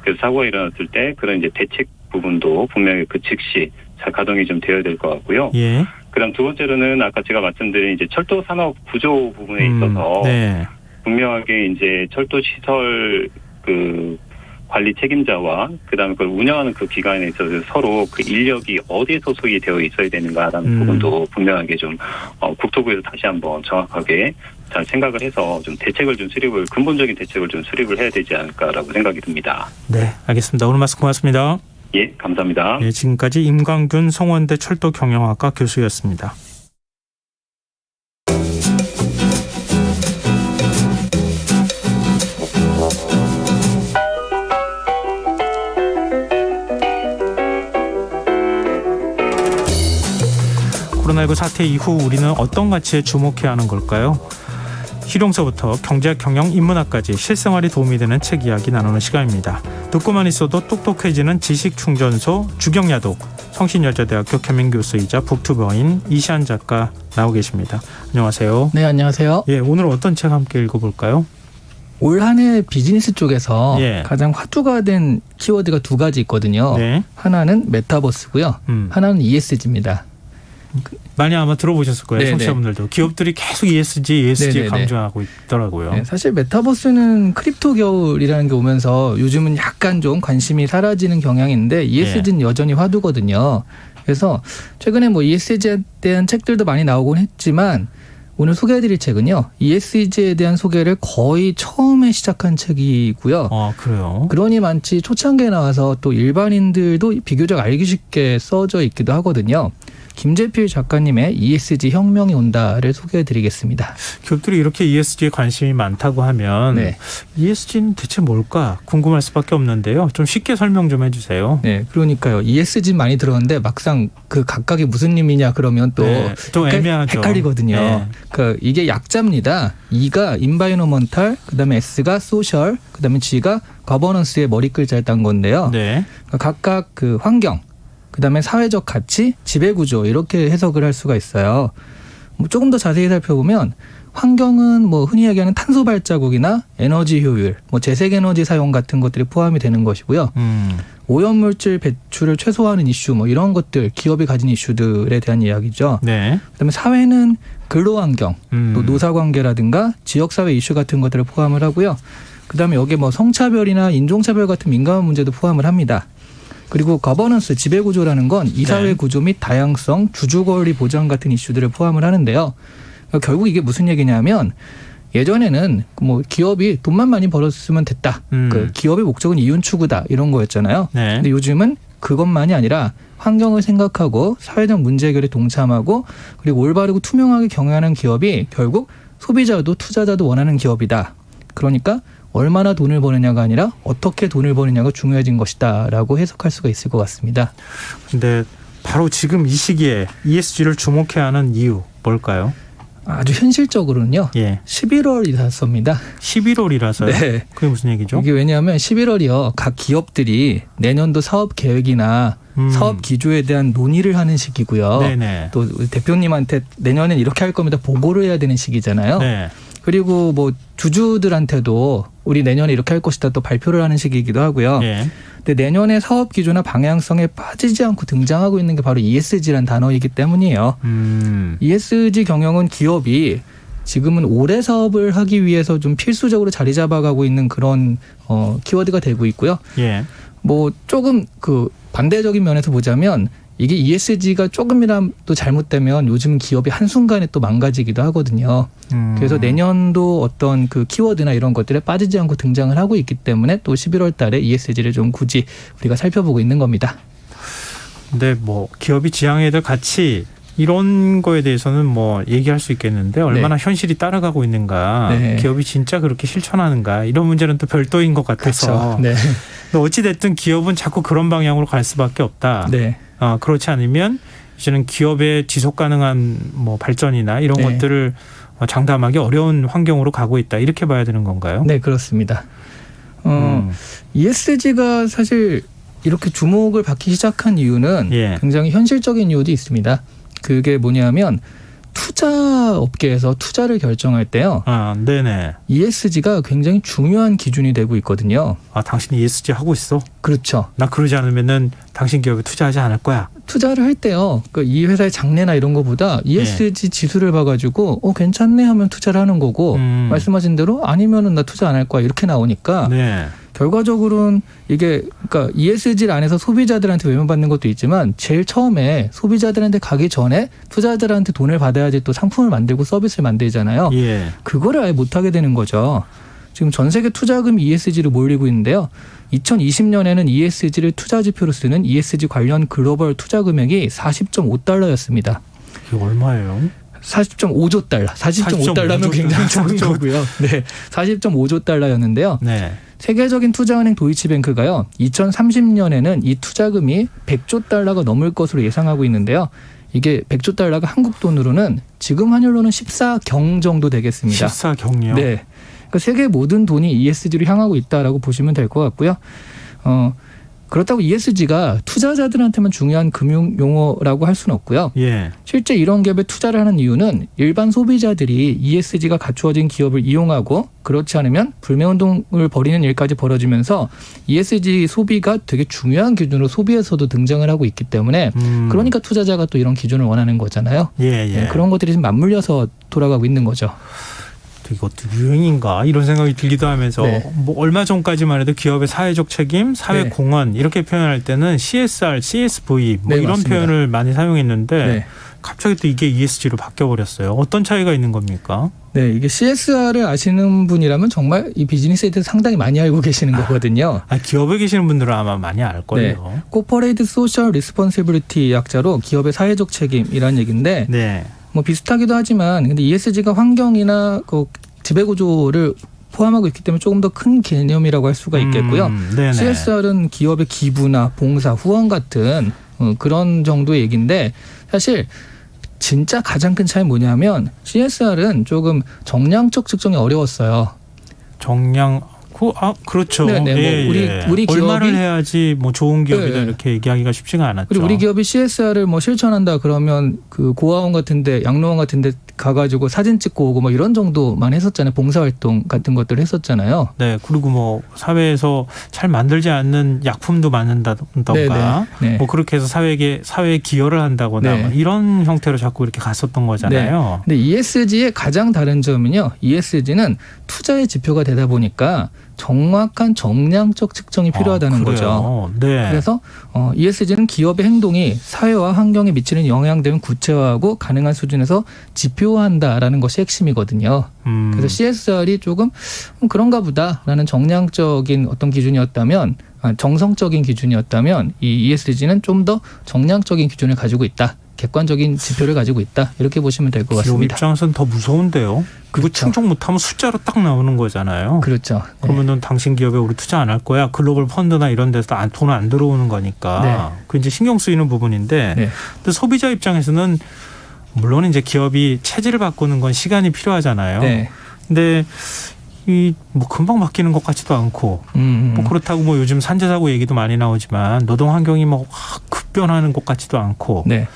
그래서 사고가 일어났을 때 그런 이제 대책 부분도 분명히 그 즉시 잘 가동이 좀 되어야 될 것 같고요. 예. 그다음 두 번째로는 아까 제가 말씀드린 이제 철도 산업 구조 부분에 있어서 네. 분명하게 이제 철도 시설 그 관리 책임자와 그다음에 그걸 운영하는 그 기관에 있어서 서로 그 인력이 어디에 소속이 되어 있어야 되는가라는 부분도 분명하게 좀 국토부에서 다시 한번 정확하게 잘 생각을 해서 좀 대책을 좀 근본적인 대책을 좀 수립을 해야 되지 않을까라고 생각이 듭니다. 네, 알겠습니다. 오늘 말씀 고맙습니다. 예, 감사합니다. 네, 지금까지 임광균 성원대 철도경영학과 교수였습니다. 코로나19 사태 이후 우리는 어떤 가치에 주목해야 하는 걸까요? 실용서부터 경제학, 경영, 인문학까지 실생활에 도움이 되는 책 이야기 나누는 시간입니다. 듣고만 있어도 똑똑해지는 지식충전소 주경야독 성신여자대학교 겸임교수이자 북튜버인 이시안 작가 나오 계십니다. 안녕하세요. 네, 안녕하세요. 예, 오늘 어떤 책 함께 읽어볼까요? 올 한 해 비즈니스 쪽에서 예. 가장 화두가 된 키워드가 두 가지 있거든요. 네. 하나는 메타버스고요. 하나는 ESG입니다. 많이 아마 들어보셨을 거예요. 네네. 청취자분들도. 기업들이 계속 ESG 네네네. 강조하고 있더라고요. 네, 사실 메타버스는 크립토 겨울이라는 게 오면서 요즘은 약간 좀 관심이 사라지는 경향인데 ESG는 여전히 화두거든요. 그래서 최근에 뭐 ESG에 대한 책들도 많이 나오곤 했지만 오늘 소개해드릴 책은요. ESG에 대한 소개를 거의 처음에 시작한 책이고요. 그래요? 그러니 많지 초창기에 나와서 또 일반인들도 비교적 알기 쉽게 써져 있기도 하거든요. 김재필 작가님의 ESG 혁명이 온다를 소개해드리겠습니다. 기업들이 이렇게 ESG에 관심이 많다고 하면 네. ESG는 대체 뭘까 궁금할 수밖에 없는데요. 좀 쉽게 설명 좀 해주세요. 네, 그러니까요. ESG 많이 들었는데 막상 그 각각이 무슨 의미냐 그러면 또 네, 좀 애매하죠. 헷갈리거든요. 네. 그러니까 이게 약자입니다. E가 environmental, 그다음에 S가 social, 그다음에 G가 governance의 머리 글자를 딴 건데요. 네. 그러니까 각각 그 환경, 그다음에 사회적 가치, 지배구조 이렇게 해석을 할 수가 있어요. 뭐 조금 더 자세히 살펴보면 환경은 뭐 흔히 얘기하는 탄소 발자국이나 에너지 효율, 뭐 재생에너지 사용 같은 것들이 포함이 되는 것이고요. 오염물질 배출을 최소화하는 이슈, 뭐 이런 것들 기업이 가진 이슈들에 대한 이야기죠. 네. 그다음에 사회는 근로환경, 또 노사관계라든가 지역사회 이슈 같은 것들을 포함을 하고요. 그다음에 여기에 뭐 성차별이나 인종차별 같은 민감한 문제도 포함을 합니다. 그리고 거버넌스, 지배구조라는 건 이사회 네. 구조 및 다양성, 주주권리 보장 같은 이슈들을 포함을 하는데요. 그러니까 결국 이게 무슨 얘기냐면 예전에는 뭐 기업이 돈만 많이 벌었으면 됐다. 그 기업의 목적은 이윤 추구다 이런 거였잖아요. 네. 근데 요즘은 그것만이 아니라 환경을 생각하고 사회적 문제 해결에 동참하고 그리고 올바르고 투명하게 경영하는 기업이 결국 소비자도 투자자도 원하는 기업이다. 그러니까 얼마나 돈을 버느냐가 아니라 어떻게 돈을 버느냐가 중요해진 것이다라고 해석할 수가 있을 것 같습니다. 근데 바로 지금 이 시기에 ESG를 주목해야 하는 이유 뭘까요? 아주 현실적으로는요. 예. 11월이라서입니다. 11월이라서요? 네. 그게 무슨 얘기죠? 이게 왜냐하면 11월이요. 각 기업들이 내년도 사업 계획이나 사업 기조에 대한 논의를 하는 시기고요. 네네. 또 대표님한테 내년엔 이렇게 할 겁니다. 보고를 해야 되는 시기잖아요. 네. 그리고 뭐 주주들한테도 우리 내년에 이렇게 할 것이다 또 발표를 하는 시기이기도 하고요. 예. 근데 내년에 사업 기조나 방향성에 빠지지 않고 등장하고 있는 게 바로 ESG라는 단어이기 때문이에요. ESG 경영은 기업이 지금은 올해 사업을 하기 위해서 좀 필수적으로 자리 잡아가고 있는 그런 키워드가 되고 있고요. 예. 뭐 조금 그 반대적인 면에서 보자면 이게 ESG가 조금이라도 잘못되면 요즘 기업이 한순간에 또 망가지기도 하거든요. 그래서 내년도 어떤 그 키워드나 이런 것들에 빠지지 않고 등장을 하고 있기 때문에 또 11월 달에 ESG를 좀 굳이 우리가 살펴보고 있는 겁니다. 근데 뭐 기업이 지향해야 될 가치 이런 거에 대해서는 뭐 얘기할 수 있겠는데 얼마나 현실이 따라가고 있는가, 네. 기업이 진짜 그렇게 실천하는가 이런 문제는 또 별도인 것 같아서. 그렇죠. 네. 근데 어찌 됐든 기업은 자꾸 그런 방향으로 갈 수밖에 없다. 네. 그렇지 않으면 이제는 기업의 지속 가능한 뭐 발전이나 이런 네. 것들을 장담하기 어려운 환경으로 가고 있다. 이렇게 봐야 되는 건가요? 네, 그렇습니다. ESG가 사실 이렇게 주목을 받기 시작한 이유는 예. 굉장히 현실적인 이유도 있습니다. 그게 뭐냐면 투자 업계에서 투자를 결정할 때요. 네네. ESG가 굉장히 중요한 기준이 되고 있거든요. 당신이 ESG 하고 있어? 그렇죠. 나 그러지 않으면은 당신 기업에 투자하지 않을 거야. 투자를 할 때요. 이 회사의 장래나 이런 거보다 ESG 지수를 봐가지고 괜찮네 하면 투자를 하는 거고 말씀하신 대로 아니면은 나 투자 안 할 거야 이렇게 나오니까 네. 결과적으로는 이게 그러니까 ESG 안에서 소비자들한테 외면받는 것도 있지만 제일 처음에 소비자들한테 가기 전에 투자자들한테 돈을 받아야지 또 상품을 만들고 서비스를 만들잖아요. 예. 그거를 아예 못하게 되는 거죠. 지금 전 세계 투자금이 ESG로 몰리고 있는데요. 2020년에는 ESG를 투자 지표로 쓰는 ESG 관련 글로벌 투자 금액이 40.5달러였습니다. 이게 얼마예요? 40.5조 달러. 40.5달러면 굉장히 적은 거고요. 네, 40.5조 달러였는데요. 네. 세계적인 투자은행 도이치뱅크가요. 2030년에는 이 투자금이 100조 달러가 넘을 것으로 예상하고 있는데요. 이게 100조 달러가 한국 돈으로는 지금 환율로는 14경 정도 되겠습니다. 14경이요? 네. 그러니까 세계 모든 돈이 ESG로 향하고 있다라고 보시면 될 것 같고요. 그렇다고 ESG가 투자자들한테만 중요한 금융 용어라고 할 수는 없고요. 예. 실제 이런 기업에 투자를 하는 이유는 일반 소비자들이 ESG가 갖추어진 기업을 이용하고 그렇지 않으면 불매운동을 벌이는 일까지 벌어지면서 ESG 소비가 되게 중요한 기준으로 소비에서도 등장을 하고 있기 때문에 그러니까 투자자가 또 이런 기준을 원하는 거잖아요. 예, 예. 네, 그런 것들이 좀 맞물려서 돌아가고 있는 거죠. 이것도 유행인가 이런 생각이 들기도 하면서 네. 뭐 얼마 전까지만 해도 기업의 사회적 책임, 사회 네. 공헌 이렇게 표현할 때는 CSR, CSV 뭐 네, 이런 맞습니다. 표현을 많이 사용했는데 네. 갑자기 또 이게 ESG로 바뀌어버렸어요. 어떤 차이가 있는 겁니까? 네, 이게 CSR을 아시는 분이라면 정말 이 비즈니스에 대해서 상당히 많이 알고 계시는 거거든요. 기업에 계시는 분들은 아마 많이 알걸요. Corporate Social Responsibility 약자로 기업의 사회적 책임이라는 얘기인데 네. 뭐 비슷하기도 하지만 근데 ESG가 환경이나 그 지배구조를 포함하고 있기 때문에 조금 더 큰 개념이라고 할 수가 있겠고요. 네네. CSR은 기업의 기부나 봉사, 후원 같은 그런 정도의 얘기인데 사실 진짜 가장 큰 차이는 뭐냐면 CSR은 조금 정량적 측정이 어려웠어요. 그렇죠. 네네, 뭐 우리 기업이 얼마를 해야지 뭐 좋은 기업이다 네. 이렇게 얘기하기가 쉽지가 않았죠. 그리고 우리 기업이 CSR을 뭐 실천한다 그러면 그 고아원 같은데 양로원 같은데 가가지고 사진 찍고 오고 뭐 이런 정도만 했었잖아요. 봉사활동 같은 것들을 했었잖아요. 네, 그리고 뭐 사회에서 잘 만들지 않는 약품도 만든다던가, 네. 뭐 그렇게 해서 사회에 기여를 한다거나 네. 뭐 이런 형태로 자꾸 이렇게 갔었던 거잖아요. 근데 ESG의 가장 다른 점은요. ESG는 투자의 지표가 되다 보니까 정확한 정량적 측정이 필요하다는 거죠. 네. 그래서 ESG는 기업의 행동이 사회와 환경에 미치는 영향 등을 구체화하고 가능한 수준에서 지표화한다라는 것이 핵심이거든요. 그래서 CSR이 조금 그런가 보다라는 정량적인 어떤 기준이었다면 정성적인 기준이었다면 이 ESG는 좀 더 정량적인 기준을 가지고 있다. 객관적인 지표를 가지고 있다. 이렇게 보시면 될 것 기업 같습니다. 입장에서는 더 무서운데요. 그거 그렇죠. 충족 못하면 숫자로 딱 나오는 거잖아요. 그렇죠. 그러면은 당신 기업에 우리 투자 안 할 거야. 글로벌 펀드나 이런 데서 돈 안 들어오는 거니까. 네. 그 이제 신경 쓰이는 부분인데 네. 근데 소비자 입장에서는 물론 이제 기업이 체질을 바꾸는 건 시간이 필요하잖아요. 네. 근데 이 뭐 금방 바뀌는 것 같지도 않고 뭐 그렇다고 뭐 요즘 산재 사고 얘기도 많이 나오지만 노동 환경이 뭐 급변하는 것 같지도 않고 네.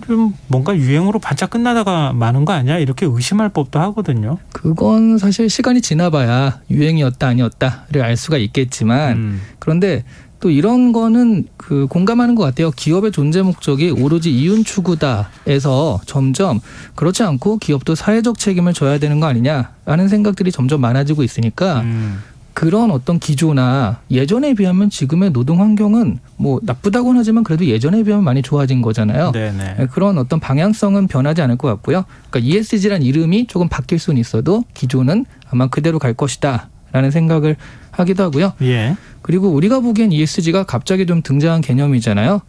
좀 뭔가 유행으로 반짝 끝나다가 마는 거 아니야? 이렇게 의심할 법도 하거든요. 그건 사실 시간이 지나봐야 유행이었다 아니었다를 알 수가 있겠지만 그런데 또 이런 거는 그 공감하는 것 같아요. 기업의 존재 목적이 오로지 이윤 추구다에서 점점 그렇지 않고 기업도 사회적 책임을 져야 되는 거 아니냐라는 생각들이 점점 많아지고 있으니까 그런 어떤 기조나 예전에 비하면 지금의 노동 환경은 뭐 나쁘다고는 하지만 그래도 예전에 비하면 많이 좋아진 거잖아요. 네네. 그런 어떤 방향성은 변하지 않을 것 같고요. 그러니까 ESG란 이름이 조금 바뀔 수는 있어도 기조는 아마 그대로 갈 것이다라는 생각을 하기도 하고요. 예. 그리고 우리가 보기엔 ESG가 갑자기 좀 등장한 개념이잖아요.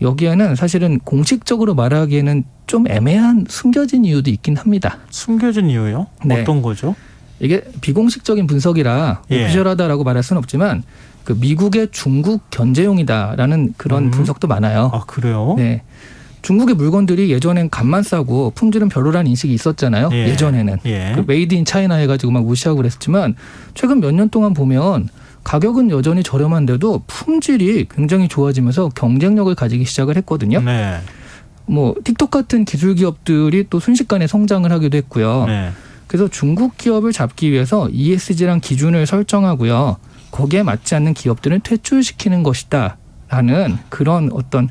여기에는 사실은 공식적으로 말하기에는 좀 애매한 숨겨진 이유도 있긴 합니다. 숨겨진 이유요? 네. 어떤 거죠? 이게 비공식적인 분석이라 예. 오피셜하다라고 말할 수는 없지만 그 미국의 중국 견제용이다라는 그런 분석도 많아요. 아, 그래요? 네. 중국의 물건들이 예전엔 값만 싸고 품질은 별로라는 인식이 있었잖아요. 예. 예전에는. 예. 그 메이드 인 차이나 해가지고 막 무시하고 그랬지만 최근 몇 년 동안 보면 가격은 여전히 저렴한데도 품질이 굉장히 좋아지면서 경쟁력을 가지기 시작을 했거든요. 네. 뭐 틱톡 같은 기술 기업들이 또 순식간에 성장을 하기도 했고요. 네. 그래서 중국 기업을 잡기 위해서 ESG란 기준을 설정하고요. 거기에 맞지 않는 기업들은 퇴출시키는 것이다. 라는 그런 어떤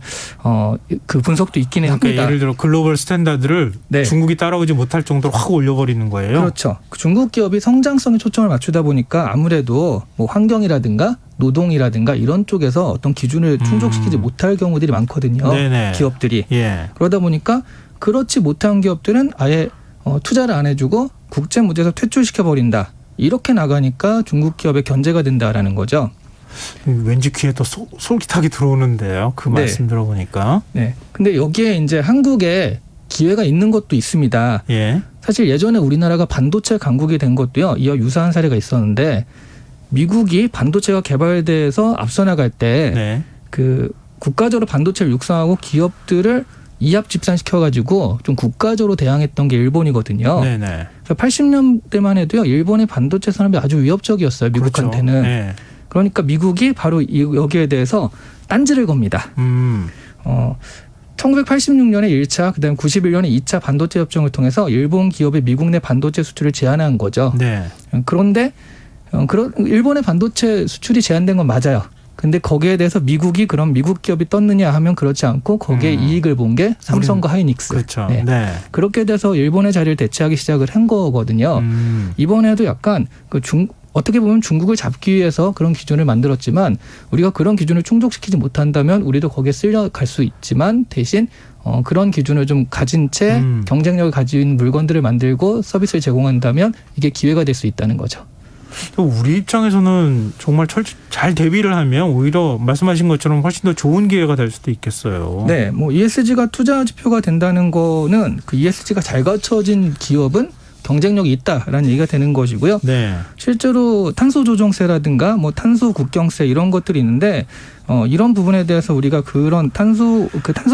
그 분석도 있기는 그러니까 합니다. 예를 들어 글로벌 스탠다드를 네. 중국이 따라오지 못할 정도로 확 올려버리는 거예요. 그렇죠. 그 중국 기업이 성장성에 초점을 맞추다 보니까 아무래도 뭐 환경이라든가 노동이라든가 이런 쪽에서 어떤 기준을 충족시키지 못할 경우들이 많거든요. 네네. 기업들이. 예. 그러다 보니까 그렇지 못한 기업들은 아예 투자를 안 해주고 국제 무대에서 퇴출시켜버린다. 이렇게 나가니까 중국 기업의 견제가 된다라는 거죠. 왠지 귀에 또 솔깃하게 들어오는데요. 그 네. 말씀 들어보니까. 네. 근데 여기에 이제 한국에 기회가 있는 것도 있습니다. 예. 사실 예전에 우리나라가 반도체 강국이 된 것도요. 이와 유사한 사례가 있었는데 미국이 반도체가 개발돼서 앞서 나갈 때 그 네. 국가적으로 반도체를 육성하고 기업들을 이합 집산시켜가지고 좀 국가적으로 대항했던 게 일본이거든요. 네네. 그래서 80년대만 해도요. 일본의 반도체 산업이 아주 위협적이었어요. 미국한테는. 그렇죠. 네. 그러니까 미국이 바로 여기에 대해서 딴지를 겁니다. 1986년에 1차, 그다음 91년에 2차 반도체 협정을 통해서 일본 기업의 미국 내 반도체 수출을 제한한 거죠. 네. 그런데 일본의 반도체 수출이 제한된 건 맞아요. 근데 거기에 대해서 미국이 그럼 미국 기업이 떴느냐 하면 그렇지 않고 거기에 이익을 본 게 삼성과 하이닉스. 그렇죠. 네. 네. 그렇게 돼서 일본의 자리를 대체하기 시작을 한 거거든요. 이번에도 약간 어떻게 보면 중국을 잡기 위해서 그런 기준을 만들었지만 우리가 그런 기준을 충족시키지 못한다면 우리도 거기에 쓸려갈 수 있지만 대신 그런 기준을 좀 가진 채 경쟁력을 가진 물건들을 만들고 서비스를 제공한다면 이게 기회가 될 수 있다는 거죠. 또 우리 입장에서는 정말 잘 대비를 하면 오히려 말씀하신 것처럼 훨씬 더 좋은 기회가 될 수도 있겠어요. 네, 뭐 ESG가 투자 지표가 된다는 거는 그 ESG가 잘 갖춰진 기업은 경쟁력이 있다라는 얘기가 되는 것이고요. 네. 실제로 탄소 조정세라든가 뭐 탄소 국경세 이런 것들이 있는데 이런 부분에 대해서 우리가 그런 탄소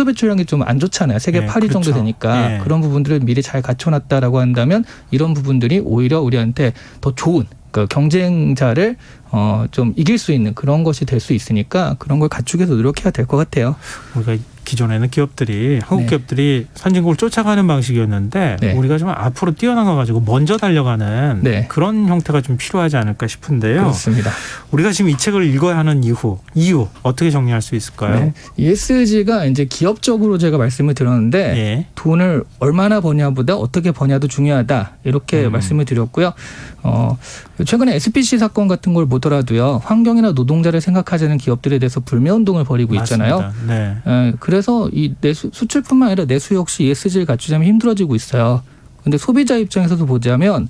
배출량이 좀 안 좋잖아요. 세계 네, 8위 그렇죠. 정도 되니까 네. 그런 부분들을 미리 잘 갖춰놨다라고 한다면 이런 부분들이 오히려 우리한테 더 좋은 경쟁자를 좀 이길 수 있는 그런 것이 될 수 있으니까 그런 걸 갖추기 위해서 노력해야 될 것 같아요. 우리가 기존에는 기업들이 한국 네. 기업들이 선진국을 쫓아가는 방식이었는데 네. 우리가 좀 앞으로 뛰어나가가지고 먼저 달려가는 네. 그런 형태가 좀 필요하지 않을까 싶은데요. 그렇습니다. 우리가 지금 이 책을 읽어야 하는 이유 어떻게 정리할 수 있을까요? 네. ESG가 이제 기업적으로 제가 말씀을 드렸는데 예. 돈을 얼마나 버냐보다 어떻게 버냐도 중요하다 이렇게 말씀을 드렸고요. 최근에 SPC 사건 같은 걸 보더라도요. 환경이나 노동자를 생각하지 않는 기업들에 대해서 불매운동을 벌이고 있잖아요. 맞습니다. 네. 그래서 이 수출뿐만 아니라 내수 역시 ESG를 갖추자면 힘들어지고 있어요. 근데 소비자 입장에서도 보자면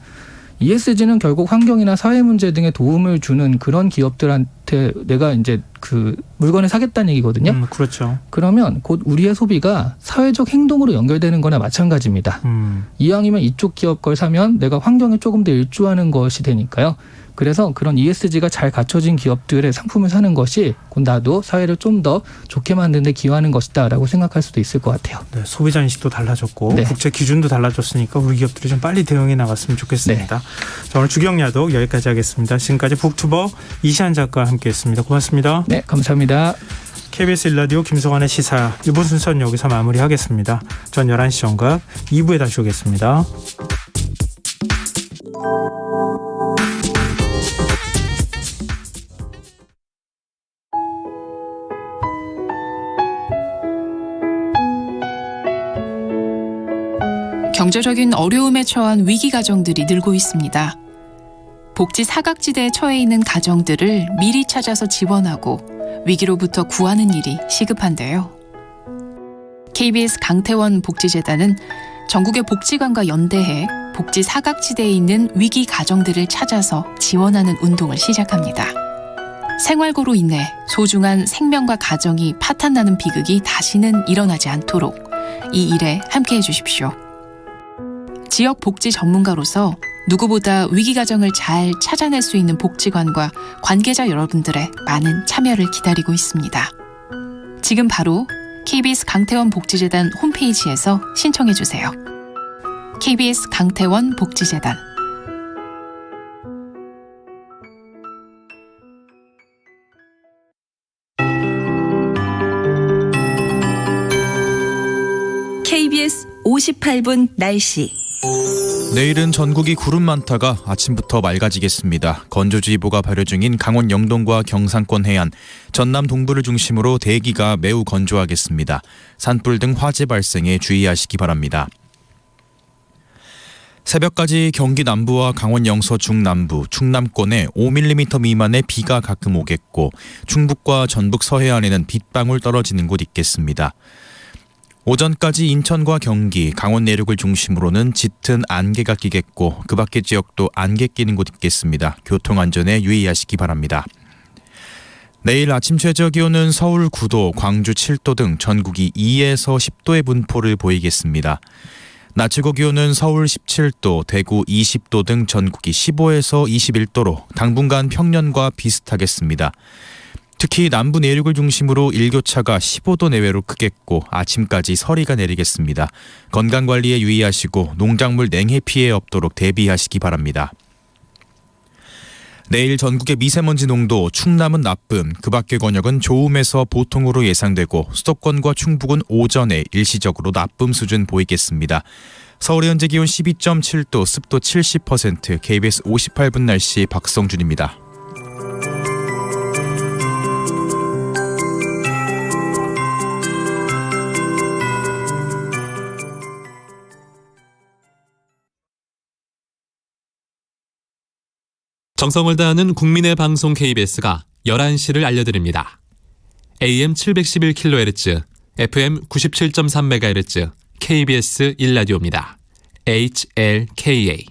ESG는 결국 환경이나 사회 문제 등에 도움을 주는 그런 기업들한테 내가 이제 그 물건을 사겠다는 얘기거든요. 그렇죠. 그러면 곧 우리의 소비가 사회적 행동으로 연결되는 거나 마찬가지입니다. 이왕이면 이쪽 기업 걸 사면 내가 환경에 조금 더 일조하는 것이 되니까요. 그래서 그런 ESG가 잘 갖춰진 기업들의 상품을 사는 것이 곧 나도 사회를 좀 더 좋게 만드는 데 기여하는 것이다라고 생각할 수도 있을 것 같아요. 네, 소비자 인식도 달라졌고 네. 국제 기준도 달라졌으니까 우리 기업들이 좀 빨리 대응해 나갔으면 좋겠습니다. 네. 자, 오늘 주경야독 여기까지 하겠습니다. 지금까지 북튜버 이시안 작가와 함께했습니다. 고맙습니다. 네, 감사합니다. KBS 1라디오 김성환의 시사 이번 순서는 여기서 마무리하겠습니다. 전 11시 정각 2부에 다시 오겠습니다. 경제적인 어려움에 처한 위기 가정들이 늘고 있습니다. 복지 사각지대에 처해 있는 가정들을 미리 찾아서 지원하고 위기로부터 구하는 일이 시급한데요. KBS 강태원 복지재단은 전국의 복지관과 연대해 복지 사각지대에 있는 위기 가정들을 찾아서 지원하는 운동을 시작합니다. 생활고로 인해 소중한 생명과 가정이 파탄나는 비극이 다시는 일어나지 않도록 이 일에 함께해 주십시오. 지역 복지 전문가로서 누구보다 위기 가정을 잘 찾아낼 수 있는 복지관과 관계자 여러분들의 많은 참여를 기다리고 있습니다. 지금 바로 KBS 강태원 복지재단 홈페이지에서 신청해 주세요. KBS 강태원 복지재단. KBS 58분 날씨. 내일은 전국이 구름 많다가 아침부터 맑아지겠습니다. 건조주의보가 발효 중인 강원 영동과 경상권 해안, 전남 동부를 중심으로 대기가 매우 건조하겠습니다. 산불 등 화재 발생에 주의하시기 바랍니다. 새벽까지 경기 남부와 강원 영서 중남부, 충남권에 5mm 미만의 비가 가끔 오겠고 충북과 전북 서해안에는 빗방울 떨어지는 곳 있겠습니다. 오전까지 인천과 경기, 강원 내륙을 중심으로는 짙은 안개가 끼겠고 그 밖의 지역도 안개 끼는 곳 있겠습니다. 교통안전에 유의하시기 바랍니다. 내일 아침 최저기온은 서울 9도, 광주 7도 등 전국이 2에서 10도의 분포를 보이겠습니다. 낮 최고 기온은 서울 17도, 대구 20도 등 전국이 15에서 21도로 당분간 평년과 비슷하겠습니다. 특히 남부 내륙을 중심으로 일교차가 15도 내외로 크겠고 아침까지 서리가 내리겠습니다. 건강관리에 유의하시고 농작물 냉해 피해 없도록 대비하시기 바랍니다. 내일 전국의 미세먼지 농도 충남은 나쁨, 그 밖의 권역은 좋음에서 보통으로 예상되고 수도권과 충북은 오전에 일시적으로 나쁨 수준 보이겠습니다. 서울의 현재 기온 12.7도, 습도 70%, KBS 58분 날씨 박성준입니다. 정성을 다하는 국민의 방송 KBS가 11시를 알려드립니다. AM 711kHz, FM 97.3MHz, KBS 1라디오입니다. HLKA.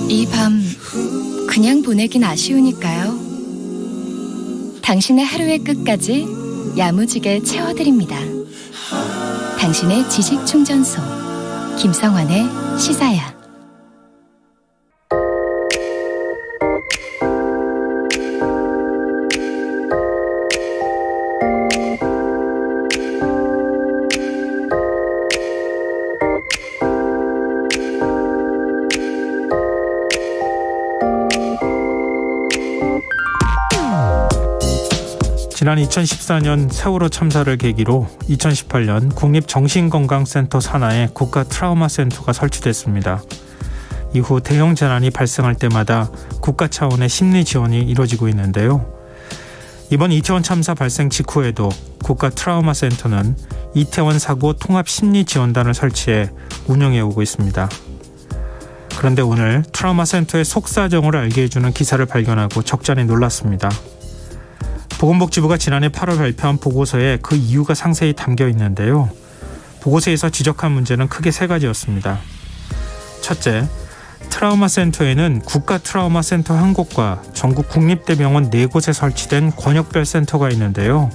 이 밤 그냥 보내긴 아쉬우니까요. 당신의 하루의 끝까지 야무지게 채워드립니다. 당신의 지식 충전소 김성환의 시사야. 지난 2014년 세월호 참사를 계기로 2018년 국립정신건강센터 산하에 국가 트라우마 센터가 설치됐습니다. 이후 대형 재난이 발생할 때마다 국가 차원의 심리 지원이 이루어지고 있는데요. 이번 이태원 참사 발생 직후에도 국가 트라우마 센터는 이태원 사고 통합 심리 지원단을 설치해 운영해 오고 있습니다. 그런데 오늘 트라우마 센터의 속사정을 알게 해주는 기사를 발견하고 적잖이 놀랐습니다. 보건복지부가 지난해 8월 발표한 보고서에 그 이유가 상세히 담겨 있는데요. 보고서에서 지적한 문제는 크게 세 가지였습니다. 첫째, 트라우마 센터에는 국가 트라우마 센터 1곳과 전국 국립대병원 4곳에 설치된 권역별 센터가 있는데요.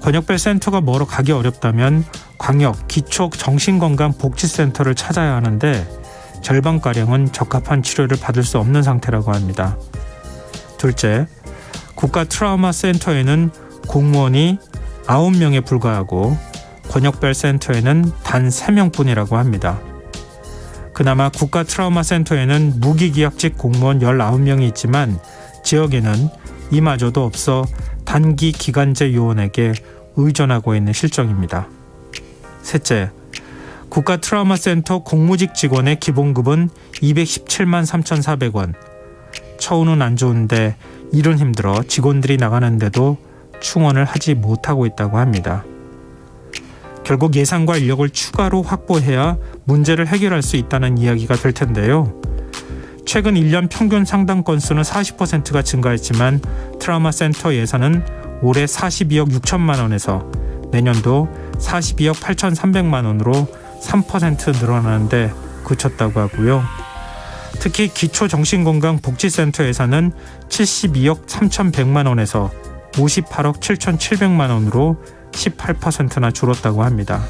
권역별 센터가 멀어 가기 어렵다면 광역 기초 정신건강복지센터를 찾아야 하는데 절반가량은 적합한 치료를 받을 수 없는 상태라고 합니다. 둘째, 국가 트라우마 센터에는 공무원이 9명에 불과하고 권역별 센터에는 단 3명뿐이라고 합니다. 그나마 국가 트라우마 센터에는 무기계약직 공무원 19명이 있지만 지역에는 이마저도 없어 단기 기간제 요원에게 의존하고 있는 실정입니다. 셋째, 국가 트라우마 센터 공무직 직원의 기본급은 217만 3,400원. 처우는 안 좋은데 일은 힘들어 직원들이 나가는데도 충원을 하지 못하고 있다고 합니다. 결국 예산과 인력을 추가로 확보해야 문제를 해결할 수 있다는 이야기가 될 텐데요. 최근 1년 평균 상담 건수는 40%가 증가했지만 트라우마 센터 예산은 올해 42억 6천만 원에서 내년도 42억 8,300만 원으로 3% 늘어나는데 그쳤다고 하고요. 특히 기초정신건강복지센터 예산은 72억 3,100만 원에서 58억 7,700만 원으로 18%나 줄었다고 합니다.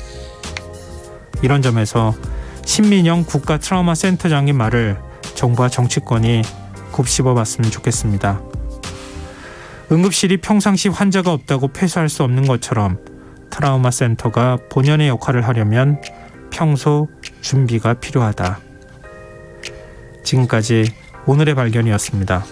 이런 점에서 신민영 국가 트라우마 센터장의 말을 정부와 정치권이 곱씹어봤으면 좋겠습니다. 응급실이 평상시 환자가 없다고 폐쇄할 수 없는 것처럼 트라우마 센터가 본연의 역할을 하려면 평소 준비가 필요하다. 지금까지 오늘의 발견이었습니다.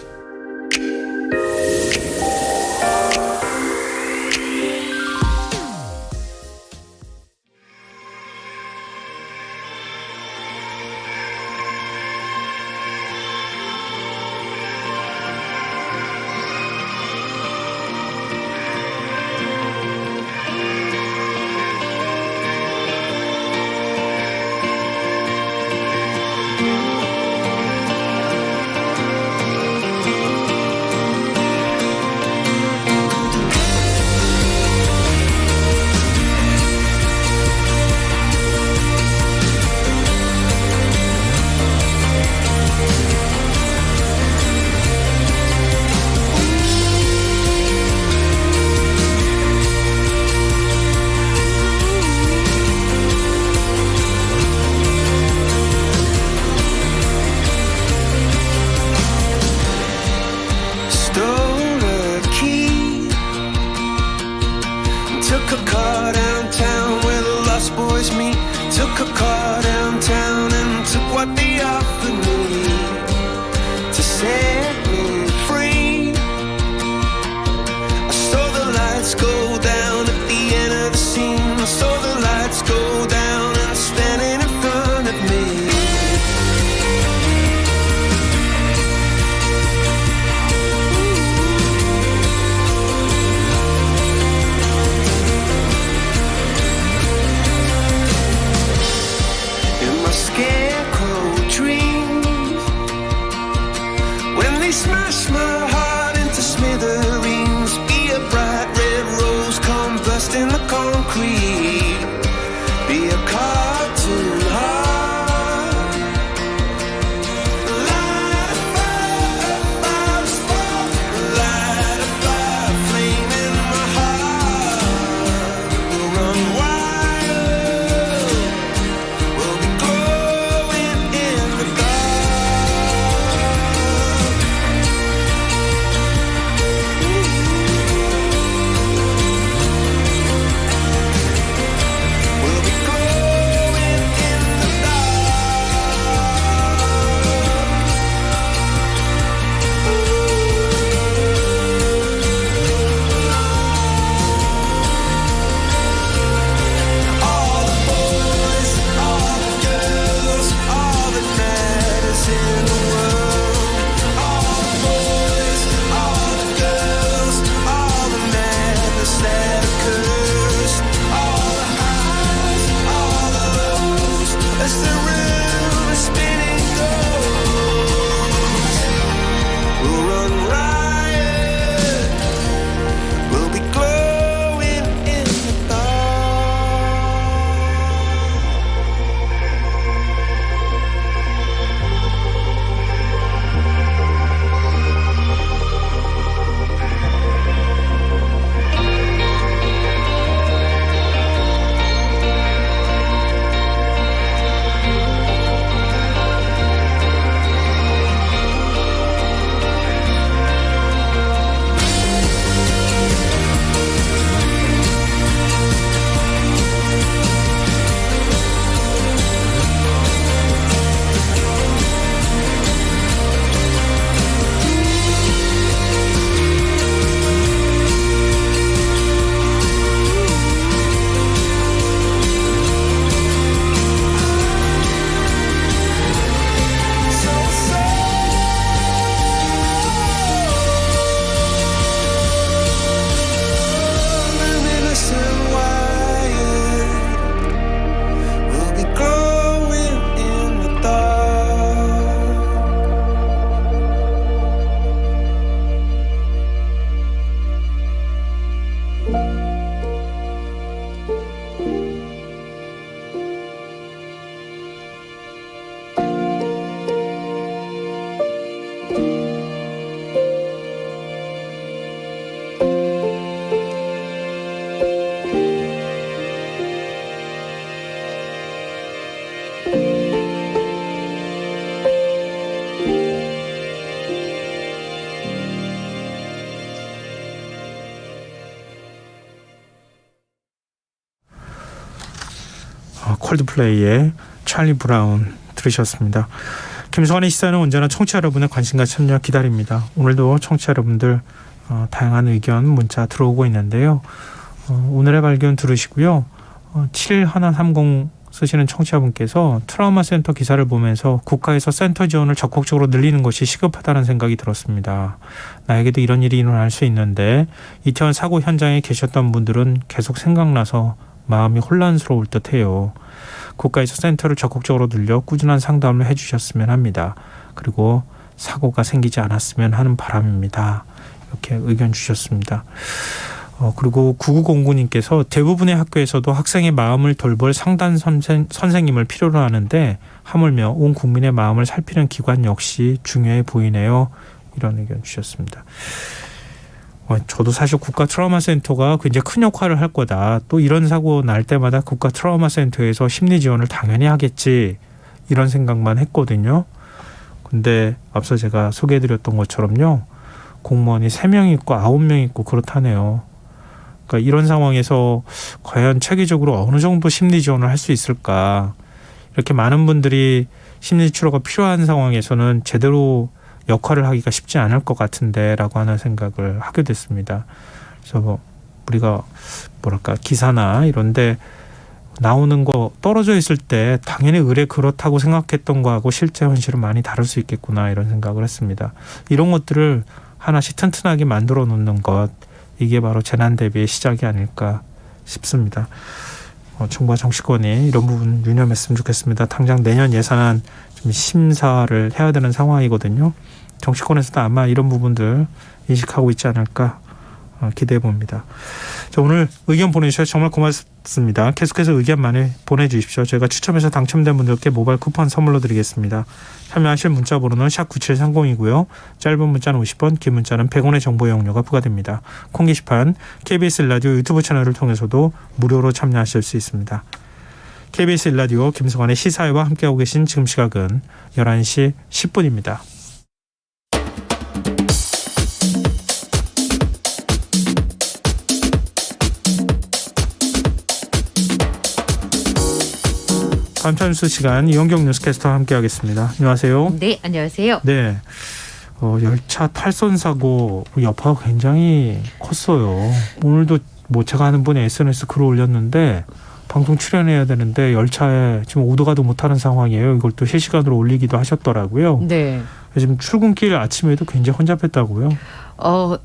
a car downtown and took what they offered me to set me free. I saw the lights go down at the end of the scene. I saw the lights go down and standing in front of me. Scarecrow dreams, when they smash my heart into smithereens, be a bright red rose come bursting the concrete, be a cartoon heart, light a fire, spark, light a fire, flame in my heart, we'll run wild, we'll be glowing in the dark. We'll be glowing in the dark. All the boys, all the girls, all that matters in the world. All the boys, all the girls, all the madness that occurs. All the highs, all the lows, as the room is spinning goes. We'll run riot, we'll be glowing in the dark. Luminous and wired, we'll be glowing in the dark. 콜드플레이의 찰리 브라운 들으셨습니다. 김성환의 시사는 언제나 청취자 여러분의 관심과 참여 기다립니다. 오늘도 청취자 여러분들 다양한 의견 문자 들어오고 있는데요. 오늘의 발견 들으시고요. 7130 쓰시는 청취자분께서 트라우마 센터 기사를 보면서 국가에서 센터 지원을 적극적으로 늘리는 것이 시급하다는 생각이 들었습니다. 나에게도 이런 일이 일어날 수 있는데 이태원 사고 현장에 계셨던 분들은 계속 생각나서 마음이 혼란스러울 듯해요. 국가에서 센터를 적극적으로 늘려 꾸준한 상담을 해주셨으면 합니다. 그리고 사고가 생기지 않았으면 하는 바람입니다. 이렇게 의견 주셨습니다. 그리고 9909님께서 대부분의 학교에서도 학생의 마음을 돌볼 상담 선생님을 필요로 하는데 하물며 온 국민의 마음을 살피는 기관 역시 중요해 보이네요. 이런 의견 주셨습니다. 저도 사실 국가 트라우마 센터가 굉장히 큰 역할을 할 거다. 또 이런 사고 날 때마다 국가 트라우마 센터에서 심리 지원을 당연히 하겠지. 이런 생각만 했거든요. 근데 앞서 제가 소개해드렸던 것처럼요. 공무원이 3명 있고 9명 있고 그렇다네요. 그러니까 이런 상황에서 과연 체계적으로 어느 정도 심리 지원을 할 수 있을까. 이렇게 많은 분들이 심리 치료가 필요한 상황에서는 제대로 역할을 하기가 쉽지 않을 것 같은데라고 하는 생각을 하게 됐습니다. 그래서 뭐 우리가 뭐랄까 기사나 이런데 나오는 거 떨어져 있을 때 당연히 의뢰 그렇다고 생각했던 거하고 실제 현실은 많이 다를 수 있겠구나 이런 생각을 했습니다. 이런 것들을 하나씩 튼튼하게 만들어 놓는 것, 이게 바로 재난 대비의 시작이 아닐까 싶습니다. 정부와 정치권이 이런 부분 유념했으면 좋겠습니다. 당장 내년 예산안 좀 심사를 해야 되는 상황이거든요. 정치권에서도 아마 이런 부분들 인식하고 있지 않을까 기대해 봅니다. 자, 오늘 의견 보내주셔서 정말 고맙습니다. 계속해서 의견 많이 보내주십시오. 저희가 추첨해서 당첨된 분들께 모바일 쿠폰 선물로 드리겠습니다. 참여하실 문자 번호는 샵 9730이고요. 짧은 문자는 50원, 긴 문자는 100원의 정보 이용료가 부과됩니다. 콩 게시판, KBS 라디오 유튜브 채널을 통해서도 무료로 참여하실 수 있습니다. KBS 라디오 김성환의 시사회와 함께하고 계신 지금 시각은 11시 10분입니다. 밤참수 시간 이원경 뉴스캐스터와 함께하겠습니다. 안녕하세요. 네, 안녕하세요. 네, 열차 탈선 사고 여파가 굉장히 컸어요. 오늘도 뭐 제가 아는 분이 SNS 글을 올렸는데 방송 출연해야 되는데 열차에 지금 오도 가도 못하는 상황이에요. 이걸 또 실시간으로 올리기도 하셨더라고요. 네. 지금 출근길 아침에도 굉장히 혼잡했다고요.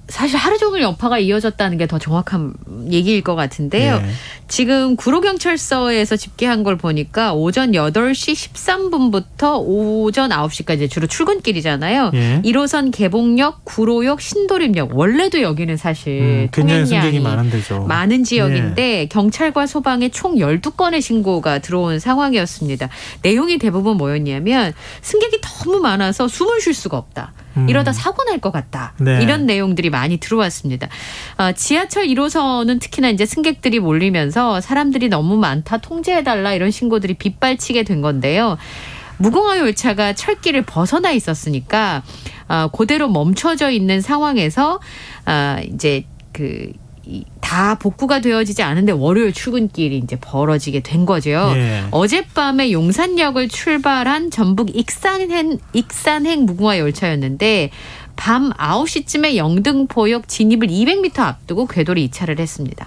사실 하루 종일 여파가 이어졌다는 게 더 정확한 얘기일 것 같은데요. 네. 지금 구로경찰서에서 집계한 걸 보니까 오전 8시 13분부터 오전 9시까지 주로 출근길이잖아요. 예. 1호선 개봉역, 구로역, 신도림역. 원래도 여기는 사실 굉장히 승객이 통행량이 많은 데죠. 많은 지역인데 경찰과 소방에 총 12건의 신고가 들어온 상황이었습니다. 내용이 대부분 뭐였냐면 승객이 너무 많아서 숨을 쉴 수가 없다. 이러다 사고 날 것 같다. 네. 이런 내용들이 많이 들어왔습니다. 지하철 1호선은 특히나 이제 승객들이 몰리면서 사람들이 너무 많다, 통제해달라 이런 신고들이 빗발치게 된 건데요. 무궁화 열차가 철길을 벗어나 있었으니까 그대로 멈춰져 있는 상황에서 이제 다 복구가 되어지지 않은데 월요일 출근길이 이제 벌어지게 된 거죠. 예. 어젯밤에 용산역을 출발한 전북 익산행 무궁화 열차였는데 밤 9시쯤에 영등포역 진입을 200m 앞두고 궤도를 이차를 했습니다.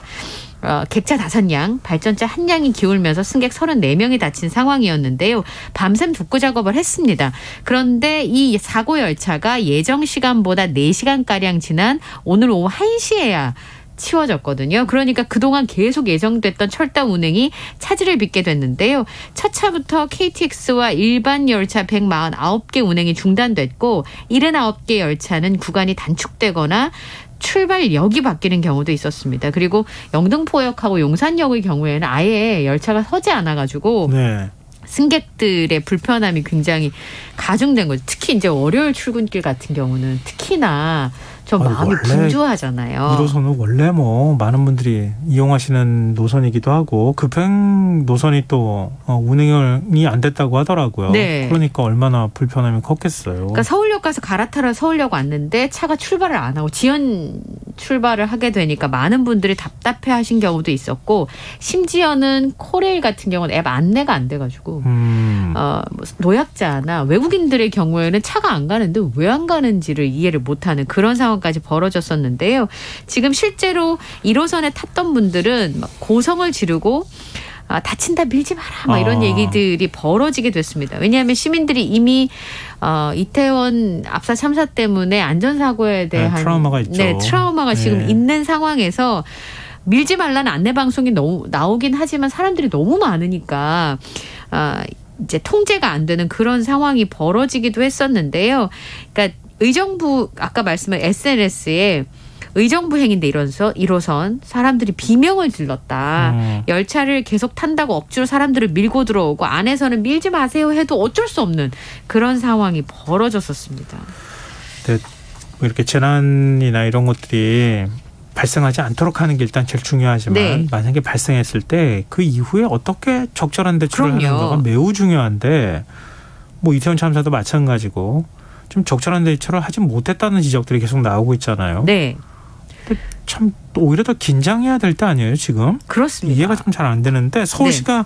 객차 5량, 발전차 1량이 기울면서 승객 34명이 다친 상황이었는데요. 밤샘 복구 작업을 했습니다. 그런데 이 사고 열차가 예정 시간보다 4시간가량 지난 오늘 오후 1시에야 치워졌거든요. 그러니까 그동안 계속 예정됐던 철도 운행이 차질을 빚게 됐는데요. 첫 차부터 KTX와 일반 열차 149개 운행이 중단됐고 79개 열차는 구간이 단축되거나 출발역이 바뀌는 경우도 있었습니다. 그리고 영등포역하고 용산역의 경우에는 아예 열차가 서지 않아가지고 네. 승객들의 불편함이 굉장히 가중된 거죠. 특히 이제 월요일 출근길 같은 경우는 특히나 좀 마음이 분주하잖아요. 1호선은 원래 뭐 많은 분들이 이용하시는 노선이기도 하고 급행 노선이 또 운행이 안 됐다고 하더라고요. 네. 그러니까 얼마나 불편함이 컸겠어요. 그러니까 서울역 가서 갈아타러 서울역 왔는데 차가 출발을 안 하고 지연 출발을 하게 되니까 많은 분들이 답답해하신 경우도 있었고 심지어는 코레일 같은 경우는 앱 안내가 안 돼가지고 노약자나 외국인들의 경우에는 차가 안 가는데 왜 안 가는지를 이해를 못하는 그런 상황까지 벌어졌었는데요. 지금 실제로 1호선에 탔던 분들은 막 고성을 지르고 다친다 밀지 마라 막 이런 얘기들이 벌어지게 됐습니다. 왜냐하면 시민들이 이미 이태원 압사 참사 때문에 안전사고에 대한 트라우마가 있죠. 네, 트라우마가 지금 있는 상황에서 밀지 말라는 안내 방송이 나오긴 하지만 사람들이 너무 많으니까 이제 통제가 안 되는 그런 상황이 벌어지기도 했었는데요. 그러니까 의정부 아까 말씀한 SNS에 의정부 행인데 1호선 사람들이 비명을 질렀다. 열차를 계속 탄다고 억지로 사람들을 밀고 들어오고 안에서는 밀지 마세요 해도 어쩔 수 없는 그런 상황이 벌어졌었습니다. 네, 뭐 이렇게 재난이나 이런 것들이 발생하지 않도록 하는 게 일단 제일 중요하지만 네. 만약에 발생했을 때 그 이후에 어떻게 적절한 대처를 그럼요. 하는가가 매우 중요한데 뭐 이태원 참사도 마찬가지고 좀 적절한 대처를 하지 못했다는 지적들이 계속 나오고 있잖아요. 네. 참 오히려 더 긴장해야 될 때 아니에요 지금? 그렇습니다. 이해가 좀 잘 안 되는데 서울시가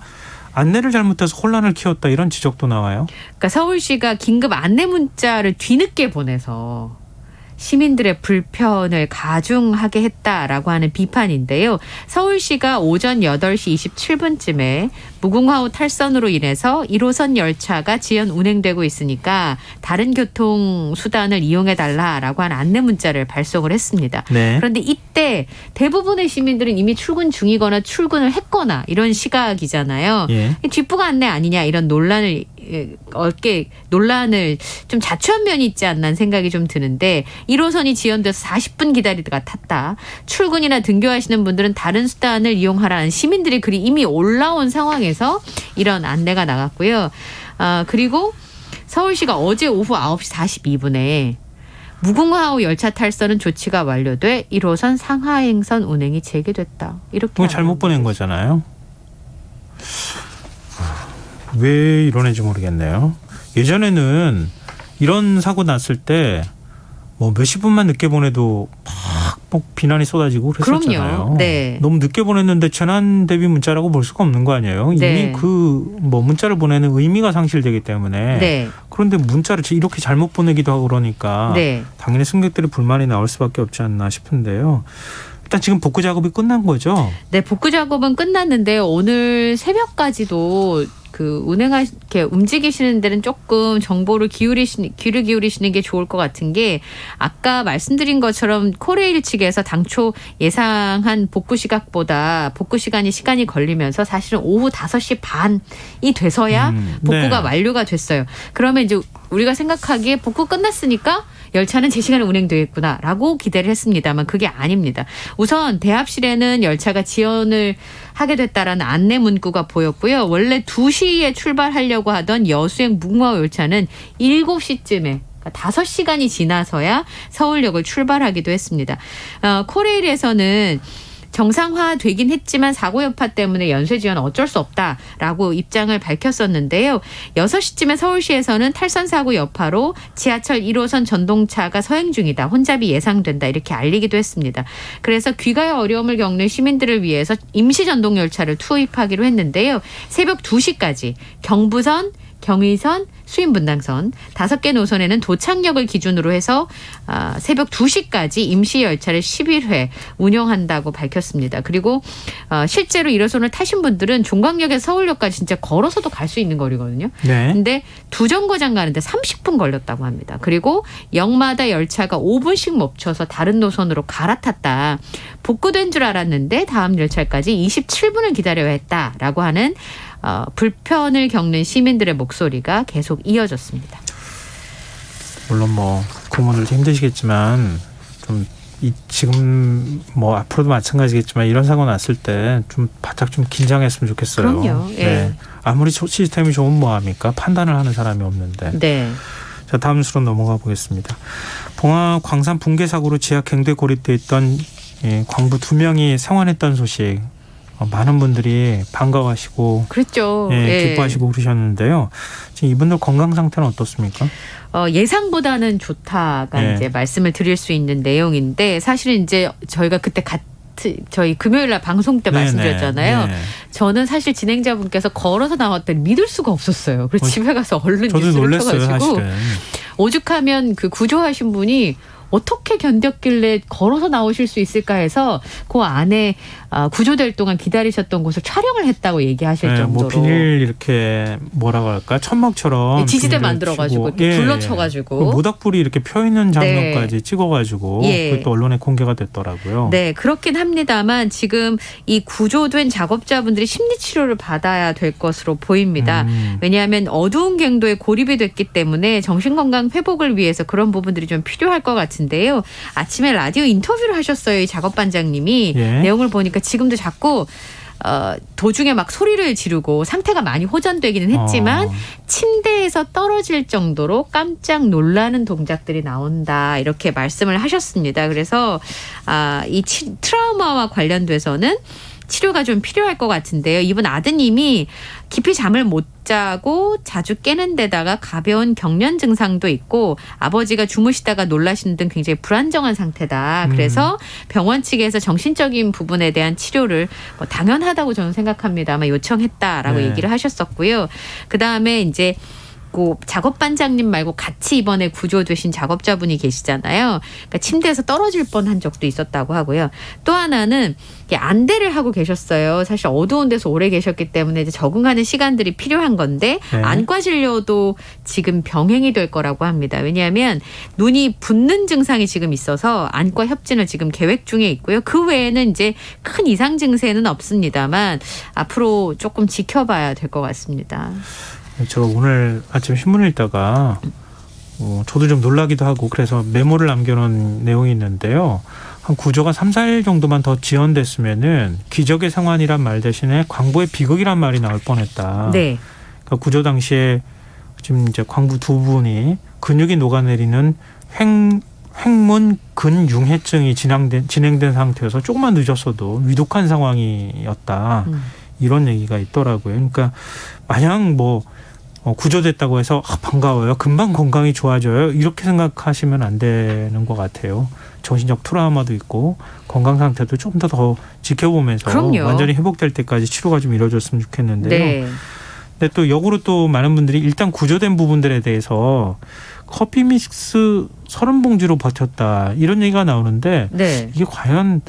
안내를 잘못해서 혼란을 키웠다 이런 지적도 나와요. 그러니까 서울시가 긴급 안내 문자를 뒤늦게 보내서 시민들의 불편을 가중하게 했다라고 하는 비판인데요. 서울시가 오전 8시 27분쯤에 무궁화호 탈선으로 인해서 1호선 열차가 지연 운행되고 있으니까 다른 교통수단을 이용해달라라고 하는 안내 문자를 발송을 했습니다. 네. 그런데 이때 대부분의 시민들은 이미 출근 중이거나 출근을 했거나 이런 시각이잖아요. 예. 뒷부가 안내 아니냐 이런 논란을 좀 자초한 면이 있지 않나 생각이 좀 드는데 1호선이 지연돼서 40분 기다리다가 탔다. 출근이나 등교하시는 분들은 다른 수단을 이용하라는 시민들의 글이 이미 올라온 상황에서 이런 안내가 나갔고요. 그리고 서울시가 어제 오후 9시 42분에 무궁화호 열차 탈선은 조치가 완료돼 1호선 상하행선 운행이 재개됐다. 이렇게 그거 잘못 보낸 거잖아요. 왜 이러는지 모르겠네요. 예전에는 이런 사고 났을 때 뭐 몇십 분만 늦게 보내도 막 비난이 쏟아지고 그랬었잖아요. 그럼요. 네. 너무 늦게 보냈는데 재난 대비 문자라고 볼 수가 없는 거 아니에요. 네. 이미 그 뭐 문자를 보내는 의미가 상실되기 때문에. 네. 그런데 문자를 이렇게 잘못 보내기도 하고 그러니까 네. 당연히 승객들의 불만이 나올 수밖에 없지 않나 싶은데요. 일단 지금 복구 작업이 끝난 거죠? 네, 복구 작업은 끝났는데 오늘 새벽까지도 이렇게 움직이시는 데는 조금 정보를 귀를 기울이시는 게 좋을 것 같은 게 아까 말씀드린 것처럼 코레일 측에서 당초 예상한 복구 시각보다 복구 시간이 걸리면서 사실은 오후 5시 반이 돼서야 복구가 네. 완료가 됐어요. 그러면 이제 우리가 생각하기에 복구 끝났으니까 열차는 제 시간에 운행되겠구나라고 기대를 했습니다만 그게 아닙니다. 우선 대합실에는 열차가 지연을 하게 됐다라는 안내 문구가 보였고요. 원래 2시에 출발하려고 하던 여수행 무궁화호 열차는 7시쯤에 5시간이 지나서야 서울역을 출발하기도 했습니다. 코레일에서는 정상화되긴 했지만 사고 여파 때문에 연쇄 지연은 어쩔 수 없다라고 입장을 밝혔었는데요. 6시쯤에 서울시에서는 탈선 사고 여파로 지하철 1호선 전동차가 서행 중이다. 혼잡이 예상된다. 이렇게 알리기도 했습니다. 그래서 귀가에 어려움을 겪는 시민들을 위해서 임시 전동열차를 투입하기로 했는데요. 새벽 2시까지 경부선, 경의선, 수인분당선 5개 노선에는 도착역을 기준으로 해서 새벽 2시까지 임시 열차를 11회 운영한다고 밝혔습니다. 그리고 실제로 1호선을 타신 분들은 종강역에서 서울역까지 진짜 걸어서도 갈 수 있는 거리거든요. 네. 근데 두 정거장 가는데 30분 걸렸다고 합니다. 그리고 역마다 열차가 5분씩 멈춰서 다른 노선으로 갈아탔다. 복구된 줄 알았는데 다음 열차까지 27분을 기다려야 했다라고 하는 불편을 겪는 시민들의 목소리가 계속 이어졌습니다. 물론 뭐 고문들 힘드시겠지만 좀 지금 뭐 앞으로도 마찬가지겠지만 이런 사고 났을 때 좀 바짝 좀 긴장했으면 좋겠어요. 그럼요. 예. 네. 아무리 시스템이 좋으면 뭐합니까? 판단을 하는 사람이 없는데. 네. 자, 다음 수로 넘어가 보겠습니다. 봉화 광산 붕괴 사고로 지하 갱도에 고립돼 있던 광부 2명이 생환했던 소식. 많은 분들이 반가워하시고 그렇죠. 기뻐하시고 그러셨는데요. 지금 이분들 건강 상태는 어떻습니까? 예상보다는 좋다가 이제 말씀을 드릴 수 있는 내용인데 사실은 이제 저희가 그때 저희 금요일 날 방송 때 말씀드렸잖아요. 네. 저는 사실 진행자분께서 걸어서 나왔더니 믿을 수가 없었어요. 그래서 집에 가서 얼른 저도 뉴스를 놀랐어요, 켜가지고 사실은. 오죽하면 그 구조하신 분이 어떻게 견뎠길래 걸어서 나오실 수 있을까 해서 그 안에 구조될 동안 기다리셨던 곳을 촬영을 했다고 얘기하실 정도로. 뭐 비닐 이렇게 뭐라고 할까 천막처럼 지지대 만들어가지고 둘러쳐가지고 모닥불이 이렇게 펴 있는 장면까지 찍어가지고 그게 또 언론에 공개가 됐더라고요. 네, 그렇긴 합니다만 지금 이 구조된 작업자분들이 심리 치료를 받아야 될 것으로 보입니다. 왜냐하면 어두운 갱도에 고립이 됐기 때문에 정신건강 회복을 위해서 그런 부분들이 좀 필요할 것 같은데요. 아침에 라디오 인터뷰를 하셨어요. 이 작업반장님이. 내용을 보니까 지금도 자꾸 도중에 막 소리를 지르고 상태가 많이 호전되기는 했지만 침대에서 떨어질 정도로 깜짝 놀라는 동작들이 나온다. 이렇게 말씀을 하셨습니다. 그래서 이 트라우마와 관련돼서는 치료가 좀 필요할 것 같은데요. 이분 아드님이 깊이 잠을 못 자고 자주 깨는 데다가 가벼운 경련 증상도 있고 아버지가 주무시다가 놀라시는 등 굉장히 불안정한 상태다. 그래서 병원 측에서 정신적인 부분에 대한 치료를 뭐 당연하다고 저는 생각합니다만 요청했다라고 네. 얘기를 하셨었고요. 그다음에 이제 작업 반장님 말고 같이 이번에 구조되신 작업자분이 계시잖아요. 그러니까 침대에서 떨어질 뻔한 적도 있었다고 하고요. 또 하나는 안대를 하고 계셨어요. 사실 어두운 데서 오래 계셨기 때문에 이제 적응하는 시간들이 필요한 건데 네. 안과 진료도 지금 병행이 될 거라고 합니다. 왜냐하면 눈이 붓는 증상이 지금 있어서 안과 협진을 지금 계획 중에 있고요. 그 외에는 이제 큰 이상 증세는 없습니다만 앞으로 조금 지켜봐야 될 것 같습니다. 제가 오늘 아침 신문을 읽다가 저도 좀 놀라기도 하고 그래서 메모를 남겨놓은 내용이 있는데요. 한 구조가 3, 4일 정도만 더 지연됐으면은 기적의 상황이란 말 대신에 광부의 비극이란 말이 나올 뻔했다. 네. 그러니까 구조 당시에 지금 이제 광부 두 분이 근육이 녹아내리는 횡문 근융해증이 진행된 상태여서 조금만 늦었어도 위독한 상황이었다. 이런 얘기가 있더라고요. 그러니까 마냥 구조됐다고 해서 반가워요. 금방 건강이 좋아져요. 이렇게 생각하시면 안 되는 것 같아요. 정신적 트라우마도 있고 건강 상태도 좀 더 지켜보면서 그럼요. 완전히 회복될 때까지 치료가 좀 이루어졌으면 좋겠는데요. 네. 근데 또 역으로 또 많은 분들이 일단 구조된 부분들에 대해서 커피 믹스 30봉지로 버텼다 이런 얘기가 나오는데 네. 이게 과연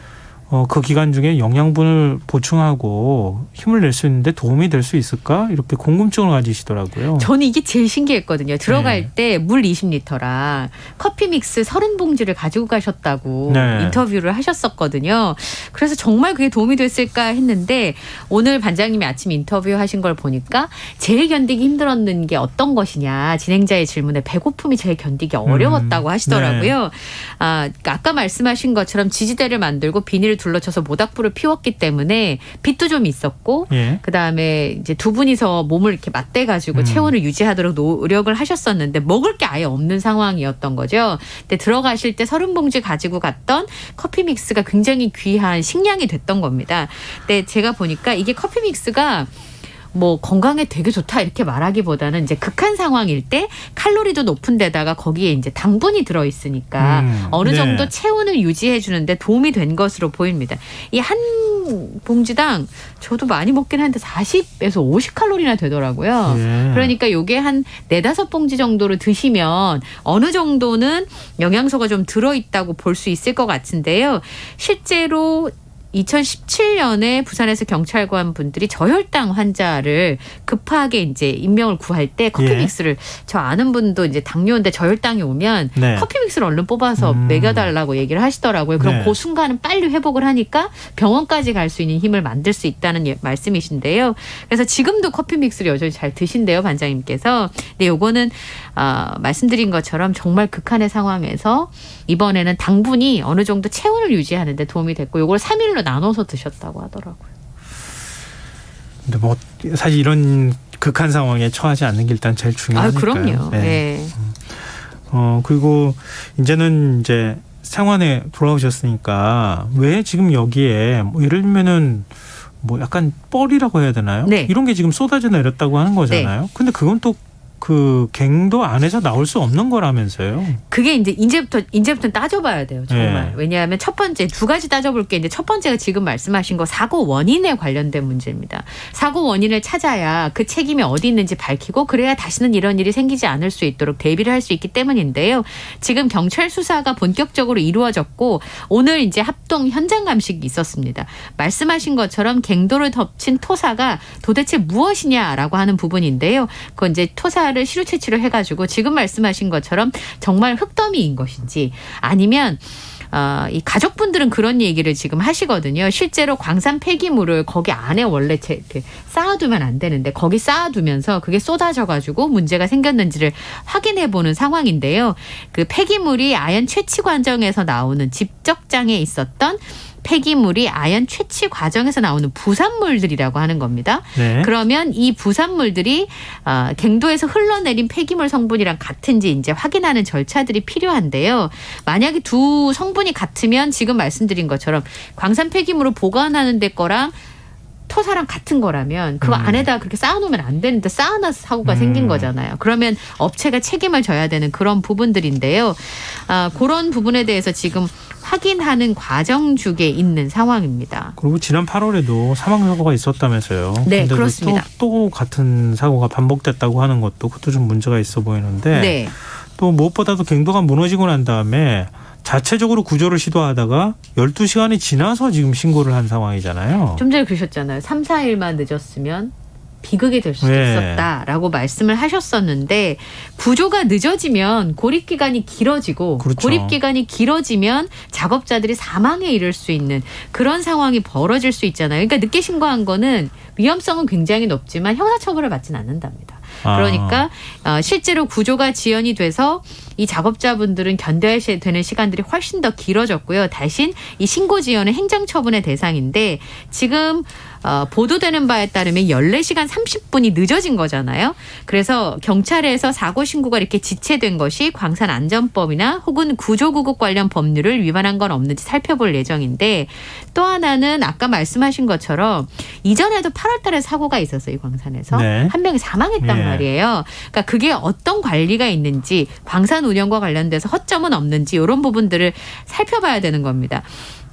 그 기간 중에 영양분을 보충하고 힘을 낼 수 있는데 도움이 될 수 있을까? 이렇게 궁금증을 가지시더라고요. 저는 이게 제일 신기했거든요. 들어갈 네. 때 물 20리터랑 커피 믹스 30봉지를 가지고 가셨다고 네. 인터뷰를 하셨었거든요. 그래서 정말 그게 도움이 됐을까 했는데 오늘 반장님이 아침 인터뷰하신 걸 보니까 제일 견디기 힘들었는 게 어떤 것이냐. 진행자의 질문에 배고픔이 제일 견디기 어려웠다고 하시더라고요. 네. 아까 말씀하신 것처럼 지지대를 만들고 비닐을 둘러쳐서 모닥불을 피웠기 때문에 빛도 좀 있었고 예. 그다음에 이제 두 분이서 몸을 이렇게 맞대 가지고 체온을 유지하도록 노력을 하셨었는데 먹을 게 아예 없는 상황이었던 거죠. 근데 들어가실 때 30봉지 가지고 갔던 커피 믹스가 굉장히 귀한 식량이 됐던 겁니다. 근데 제가 보니까 이게 커피 믹스가 건강에 되게 좋다 이렇게 말하기보다는 이제 극한 상황일 때 칼로리도 높은 데다가 거기에 이제 당분이 들어있으니까 어느 네. 정도 체온을 유지해 주는데 도움이 된 것으로 보입니다. 이 한 봉지당 저도 많이 먹긴 하는데 40에서 50칼로리나 되더라고요. 예. 그러니까 요게 한 4-5봉지 정도로 드시면 어느 정도는 영양소가 좀 들어있다고 볼 수 있을 것 같은데요. 실제로 2017년에 부산에서 경찰관 분들이 저혈당 환자를 급하게 이제 임명을 구할 때 커피 예. 믹스를 저 아는 분도 이제 당뇨인데 저혈당이 오면 네. 커피 믹스를 얼른 뽑아서 먹여달라고 얘기를 하시더라고요. 그럼 네. 그 순간은 빨리 회복을 하니까 병원까지 갈 수 있는 힘을 만들 수 있다는 말씀이신데요. 그래서 지금도 커피 믹스를 여전히 잘 드신대요, 반장님께서. 근데 요거는 말씀드린 것처럼 정말 극한의 상황에서 이번에는 당분이 어느 정도 체온을 유지하는 데 도움이 됐고 요걸 3일로 나눠서 드셨다고 하더라고요. 근데 사실 이런 극한 상황에 처하지 않는 게 일단 제일 중요하니까요. 그럼요. 네. 네. 그리고 이제는 이제 생활에 돌아오셨으니까 왜 지금 여기에 예를 들면은 약간 뻘이라고 해야 되나요? 네. 이런 게 지금 쏟아져 내렸다고 하는 거잖아요. 근데 그건 또 그 갱도 안에서 나올 수 없는 거라면서요. 그게 이제부터 따져봐야 돼요. 정말. 네. 왜냐하면 첫 번째 2가지 따져볼 게 이제 첫 번째가 지금 말씀하신 거 사고 원인에 관련된 문제입니다. 사고 원인을 찾아야 그 책임이 어디 있는지 밝히고 그래야 다시는 이런 일이 생기지 않을 수 있도록 대비를 할 수 있기 때문인데요. 지금 경찰 수사가 본격적으로 이루어졌고 오늘 이제 합동 현장 감식이 있었습니다. 말씀하신 것처럼 갱도를 덮친 토사가 도대체 무엇이냐라고 하는 부분인데요. 그건 이제 토사를 시료 채취를 해가지고 지금 말씀하신 것처럼 정말 흙더미인 것인지 아니면 이 가족분들은 그런 얘기를 지금 하시거든요. 실제로 광산 폐기물을 거기 안에 원래 쌓아두면 안 되는데 거기 쌓아두면서 그게 쏟아져가지고 문제가 생겼는지를 확인해보는 상황인데요. 그 폐기물이 아연 채취 과정에서 나오는 집적장에 있었던 폐기물이 아연 채취 과정에서 나오는 부산물들이라고 하는 겁니다. 네. 그러면 이 부산물들이 갱도에서 흘러내린 폐기물 성분이랑 같은지 이제 확인하는 절차들이 필요한데요. 만약에 두 성분 성분이 같으면 지금 말씀드린 것처럼 광산 폐기물을 보관하는 데 거랑 토사랑 같은 거라면 그거 안에다 그렇게 쌓아놓으면 안 되는데 쌓아놔서 사고가 생긴 거잖아요. 그러면 업체가 책임을 져야 되는 그런 부분들인데요. 그런 부분에 대해서 지금 확인하는 과정 중에 있는 상황입니다. 그리고 지난 8월에도 사망사고가 있었다면서요. 네, 근데 그렇습니다. 또 같은 사고가 반복됐다고 하는 것도 그것도 좀 문제가 있어 보이는데 네. 또 무엇보다도 경도가 무너지고 난 다음에 자체적으로 구조를 시도하다가 12시간이 지나서 지금 신고를 한 상황이잖아요. 좀 전에 그러셨잖아요. 3, 4일만 늦었으면 비극이 될 수도 네. 있었다라고 말씀을 하셨었는데 구조가 늦어지면 고립기간이 길어지고 그렇죠. 고립기간이 길어지면 작업자들이 사망에 이를 수 있는 그런 상황이 벌어질 수 있잖아요. 그러니까 늦게 신고한 거는 위험성은 굉장히 높지만 형사처벌을 받지는 않는답니다. 그러니까 실제로 구조가 지연이 돼서 이 작업자분들은 견뎌야 되는 시간들이 훨씬 더 길어졌고요. 대신 이 신고 지연은 행정처분의 대상인데 지금 보도되는 바에 따르면 14시간 30분이 늦어진 거잖아요. 그래서 경찰에서 사고 신고가 이렇게 지체된 것이 광산안전법이나 혹은 구조구급 관련 법률을 위반한 건 없는지 살펴볼 예정인데 또 하나는 아까 말씀하신 것처럼 이전에도 8월 달에 사고가 있었어요. 이 광산에서. 네. 한 명이 사망했단 네. 말이에요. 그러니까 그게 어떤 관리가 있는지 광산 운영과 관련돼서 허점은 없는지 이런 부분들을 살펴봐야 되는 겁니다.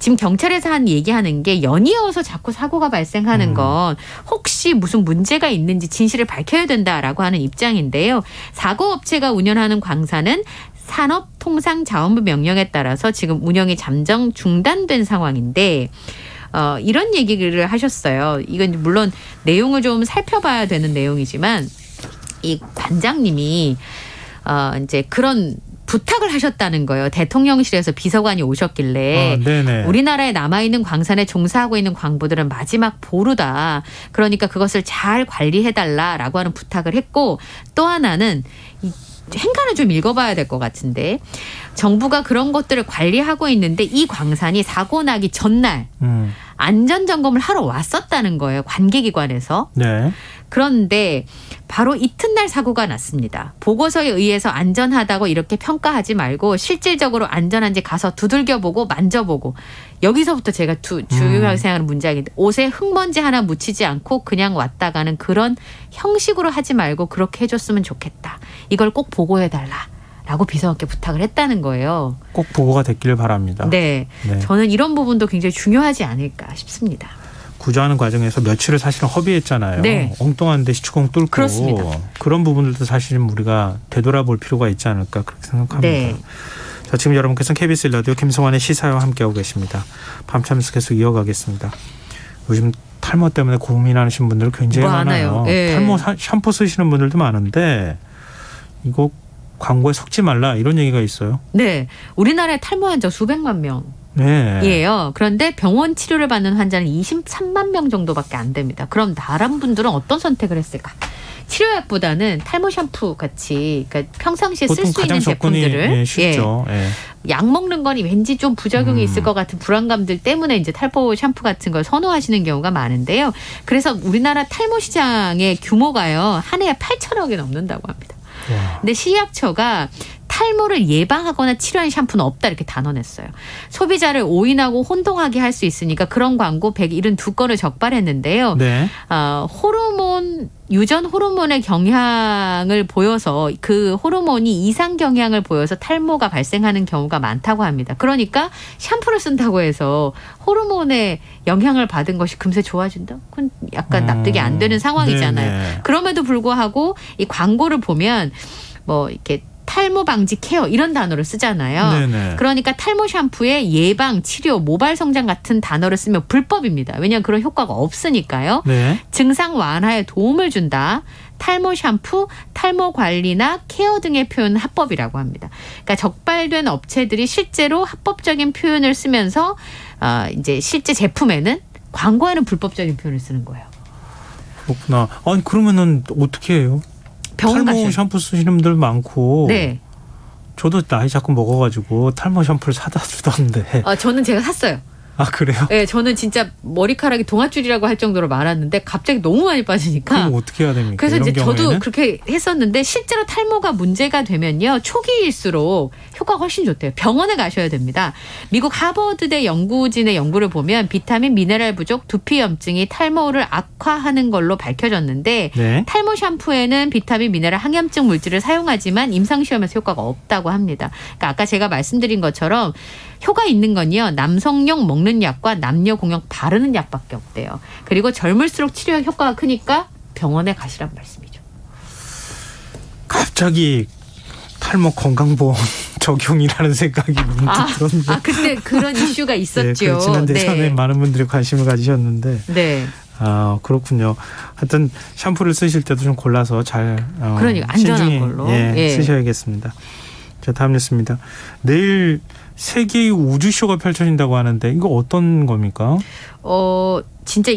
지금 경찰에서 한 얘기하는 게 연이어서 자꾸 사고가 발생하는 건 혹시 무슨 문제가 있는지 진실을 밝혀야 된다라고 하는 입장인데요. 사고업체가 운영하는 광산은 산업통상자원부 명령에 따라서 지금 운영이 잠정 중단된 상황인데 이런 얘기를 하셨어요. 이건 물론 내용을 좀 살펴봐야 되는 내용이지만 이 관장님이 이제 그런 부탁을 하셨다는 거예요. 대통령실에서 비서관이 오셨길래 우리나라에 남아있는 광산에 종사하고 있는 광부들은 마지막 보루다. 그러니까 그것을 잘 관리해달라라고 하는 부탁을 했고 또 하나는 행간을 좀 읽어봐야 될 것 같은데 정부가 그런 것들을 관리하고 있는데 이 광산이 사고 나기 전날 안전점검을 하러 왔었다는 거예요. 관계기관에서. 네. 그런데 바로 이튿날 사고가 났습니다. 보고서에 의해서 안전하다고 이렇게 평가하지 말고 실질적으로 안전한지 가서 두들겨보고 만져보고 여기서부터 제가 중요하게 생각하는 문장인데 옷에 흙먼지 하나 묻히지 않고 그냥 왔다 가는 그런 형식으로 하지 말고 그렇게 해줬으면 좋겠다. 이걸 꼭 보고해달라. 라고 비서관께 부탁을 했다는 거예요. 꼭 보고가 됐기를 바랍니다. 네. 저는 이런 부분도 굉장히 중요하지 않을까 싶습니다. 구조하는 과정에서 며칠을 사실은 허비했잖아요. 네. 엉뚱한데 시추공 뚫고. 그렇습니다. 그런 부분들도 사실은 우리가 되돌아볼 필요가 있지 않을까 그렇게 생각합니다. 네. 자, 지금 여러분께서는 KBS 라디오 김성환의 시사와 함께하고 계십니다. 밤참에서 계속 이어가겠습니다. 요즘 탈모 때문에 고민하시는 분들 굉장히 많아요. 네. 탈모 샴푸 쓰시는 분들도 많은데 이거 광고에 속지 말라 이런 얘기가 있어요. 네. 우리나라에 탈모 환자 수백만 명. 네. 이에요. 그런데 병원 치료를 받는 환자는 23만 명 정도밖에 안 됩니다. 그럼 다른 분들은 어떤 선택을 했을까? 치료약보다는 탈모 샴푸 같이 그러니까 평상시에 쓸 수 있는 제품들을 쉽죠. 약 먹는 거니 왠지 좀 부작용이 있을 것 같은 불안감들 때문에 이제 탈모 샴푸 같은 걸 선호하시는 경우가 많은데요. 그래서 우리나라 탈모 시장의 규모가요. 한 해에 8천억이 넘는다고 합니다. 근데 식약처가 탈모를 예방하거나 치료하는 샴푸는 없다 이렇게 단언했어요. 소비자를 오인하고 혼동하게 할 수 있으니까 그런 광고 172건을 적발했는데요. 네. 유전 호르몬의 경향을 보여서 그 호르몬이 이상 경향을 보여서 탈모가 발생하는 경우가 많다고 합니다. 그러니까 샴푸를 쓴다고 해서 호르몬의 영향을 받은 것이 금세 좋아진다? 그건 약간 납득이 안 되는 상황이잖아요. 네네. 그럼에도 불구하고 이 광고를 보면 뭐 이렇게 탈모 방지 케어 이런 단어를 쓰잖아요. 네네. 그러니까 탈모 샴푸에 예방, 치료, 모발 성장 같은 단어를 쓰면 불법입니다. 왜냐하면 그런 효과가 없으니까요. 네. 증상 완화에 도움을 준다. 탈모 샴푸, 탈모 관리나 케어 등의 표현은 합법이라고 합니다. 그러니까 적발된 업체들이 실제로 합법적인 표현을 쓰면서 이제 실제 제품에는 광고에는 불법적인 표현을 쓰는 거예요. 그렇구나. 아니 그러면은 어떻게 해요? 병원 탈모 가셔야 샴푸 쓰시는 분들 많고. 네. 저도 나이 자꾸 먹어가지고 탈모 샴푸를 사다 주던데. 저는 제가 샀어요. 아 그래요? 네, 저는 진짜 머리카락이 동아줄이라고 할 정도로 많았는데 갑자기 너무 많이 빠지니까. 그럼 어떻게 해야 됩니까? 그래서 이런 이제 저도 경우에는? 그렇게 했었는데 실제로 탈모가 문제가 되면요. 초기일수록 효과가 훨씬 좋대요. 병원에 가셔야 됩니다. 미국 하버드대 연구진의 연구를 보면 비타민, 미네랄 부족, 두피염증이 탈모를 악화하는 걸로 밝혀졌는데 네. 탈모 샴푸에는 비타민, 미네랄, 항염증 물질을 사용하지만 임상시험에서 효과가 없다고 합니다. 그러니까 아까 제가 말씀드린 것처럼 효과 있는 건요. 남성용 먹는 약과 남녀 공용 바르는 약밖에 없대요. 그리고 젊을수록 치료 효과가 크니까 병원에 가시란 말씀이죠. 갑자기 탈모 건강보험 적용이라는 생각이 문득 들었는데. 그때 그런 이슈가 있었죠. 네, 지난 대선에 많은 분들이 관심을 가지셨는데. 네. 아 그렇군요. 하여튼 샴푸를 쓰실 때도 좀 골라서 잘 그러니까 안전한 신중히 걸로 쓰셔야겠습니다. 자 다음 뉴스입니다. 내일 세계의 우주쇼가 펼쳐진다고 하는데 이거 어떤 겁니까? 진짜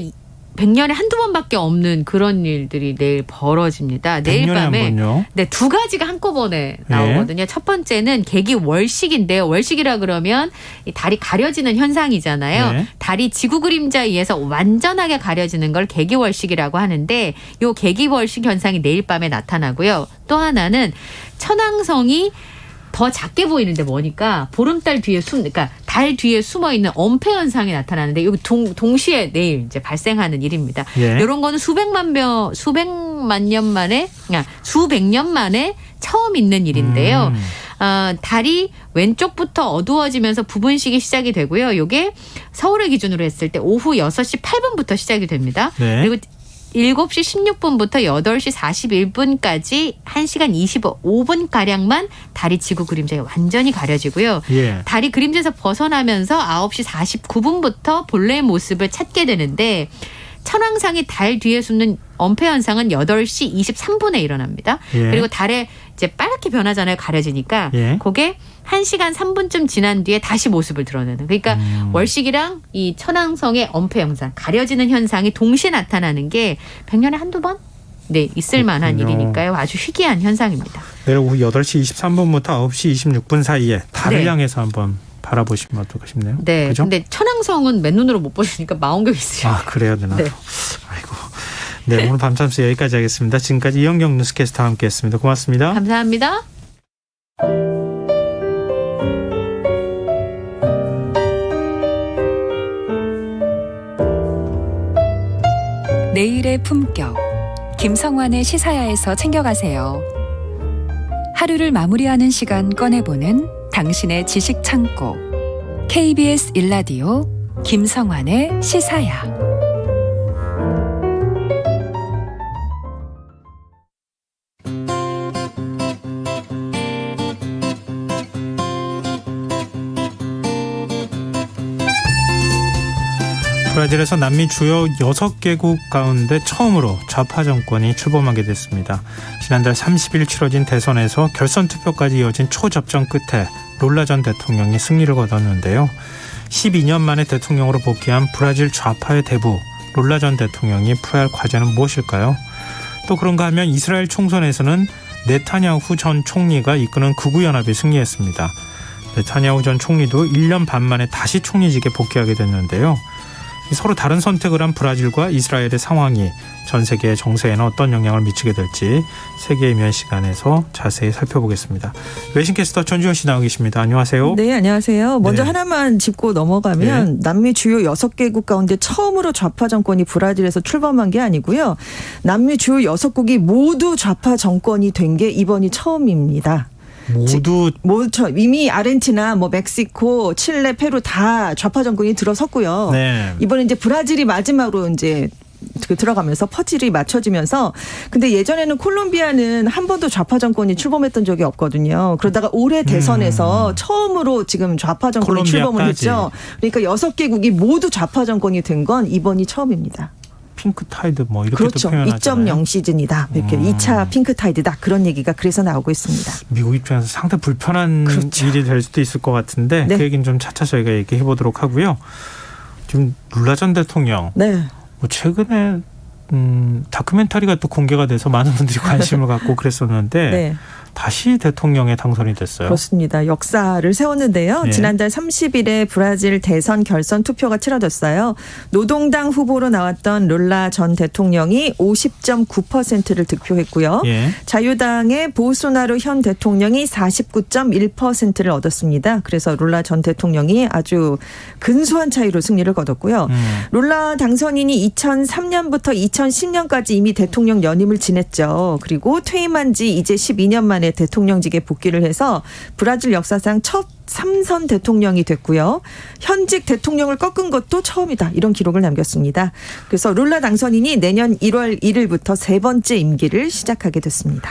100년에 한두 번밖에 없는 그런 일들이 내일 벌어집니다. 내일 밤에 네, 두 가지가 한꺼번에 나오거든요. 첫 번째는 개기 월식인데요. 월식이라 그러면 이 달이 가려지는 현상이잖아요. 네. 달이 지구 그림자에 의해서 완전하게 가려지는 걸 개기 월식이라고 하는데 요 개기 월식 현상이 내일 밤에 나타나고요. 또 하나는 천왕성이 더 작게 보이는데 뭐니까 보름달 뒤에 그러니까 달 뒤에 숨어 있는 엄폐 현상이 나타나는데 여기 동시에 내일 이제 발생하는 일입니다. 예. 이런 거는 수백 년 만에 처음 있는 일인데요. 달이 왼쪽부터 어두워지면서 부분식이 시작이 되고요. 이게 서울을 기준으로 했을 때 오후 6시 8분부터 시작이 됩니다. 네. 그리고 7시 16분부터 8시 41분까지 1시간 25분가량만 달이 지구 그림자에 완전히 가려지고요. 예. 달이 그림자에서 벗어나면서 9시 49분부터 본래의 모습을 찾게 되는데 천왕상이 달 뒤에 숨는 엄폐 현상은 8시 23분에 일어납니다. 예. 그리고 달에 이제 빨갛게 변하잖아요. 가려지니까. 예. 그게 1시간 3분쯤 지난 뒤에 다시 모습을 드러내는. 그러니까 월식이랑 이 천왕성의 엄폐 현상, 가려지는 현상이 동시에 나타나는 게 100년에 한두 번? 네, 있을 만한 일이니까요. 아주 희귀한 현상입니다. 내일 오후 8시 23분부터 9시 26분 사이에 달을 네. 향해서 한번 바라보시면 어떨까 싶네요. 네. 그죠? 근데 천왕성은 맨눈으로 못 보시니까 망원경 있으셔요. 아 그래야 되나? 네. 아이고. 네 오늘 밤참수 여기까지 하겠습니다. 지금까지 이영경 뉴스캐스터와 함께했습니다. 고맙습니다. 감사합니다. 내일의 품격. 김성환의 시사야에서 챙겨가세요. 하루를 마무리하는 시간 꺼내보는 당신의 지식 창고. KBS 1라디오 김성환의 시사야. 브라질에서 남미 주요 6개국 가운데 처음으로 좌파 정권이 출범하게 됐습니다. 지난달 30일 치러진 대선에서 결선 투표까지 이어진 초접전 끝에 룰라 전 대통령이 승리를 거뒀는데요. 12년 만에 대통령으로 복귀한 브라질 좌파의 대부 룰라 전 대통령이 풀어야 할 과제는 무엇일까요? 또 그런가 하면 이스라엘 총선에서는 네타냐후 전 총리가 이끄는 극우연합이 승리했습니다. 네타냐후 전 총리도 1년 반 만에 다시 총리직에 복귀하게 됐는데요. 서로 다른 선택을 한 브라질과 이스라엘의 상황이 전 세계 정세에는 어떤 영향을 미치게 될지 세계의 면 시간에서 자세히 살펴보겠습니다. 외신캐스터 전주현 씨 나와 계십니다. 안녕하세요. 네, 안녕하세요. 먼저 네. 하나만 짚고 넘어가면 남미 주요 6개국 가운데 처음으로 좌파 정권이 브라질에서 출범한 게 아니고요. 남미 주요 6국이 모두 좌파 정권이 된 게 이번이 처음입니다. 모두 이미 아르헨티나, 멕시코, 칠레, 페루 다 좌파 정권이 들어섰고요. 네. 이번에 이제 브라질이 마지막으로 이제 들어가면서 퍼즐이 맞춰지면서 근데 예전에는 콜롬비아는 한 번도 좌파 정권이 출범했던 적이 없거든요. 그러다가 올해 대선에서 처음으로 지금 좌파 정권이 출범을 했죠. 그러니까 6개국이 모두 좌파 정권이 된 건 이번이 처음입니다. 핑크타이드 이렇게도 그렇죠. 표현하잖아요. 2.0 시즌이다. 이렇게 2차 핑크타이드다. 그런 얘기가 그래서 나오고 있습니다. 미국 입장에서 상당히 불편한 일이 될 수도 있을 것 같은데 네. 그 얘기는 좀 차차 저희가 얘기해 보도록 하고요. 지금 룰라 전 대통령 최근에 다큐멘터리가 또 공개가 돼서 많은 분들이 관심을 갖고 그랬었는데 네. 다시 대통령에 당선이 됐어요. 그렇습니다. 역사를 세웠는데요. 예. 지난달 30일에 브라질 대선 결선 투표가 치러졌어요. 노동당 후보로 나왔던 룰라 전 대통령이 50.9%를 득표했고요. 예. 자유당의 보소나루 현 대통령이 49.1%를 얻었습니다. 그래서 룰라 전 대통령이 아주 근소한 차이로 승리를 거뒀고요. 룰라 당선인이 2003년부터 2010년까지 이미 대통령 연임을 지냈죠. 그리고 퇴임한 지 이제 12년 만에 대통령직에 복귀를 해서 브라질 역사상 첫 3선 대통령이 됐고요. 현직 대통령을 꺾은 것도 처음이다. 이런 기록을 남겼습니다. 그래서 룰라 당선인이 내년 1월 1일부터 세 번째 임기를 시작하게 됐습니다.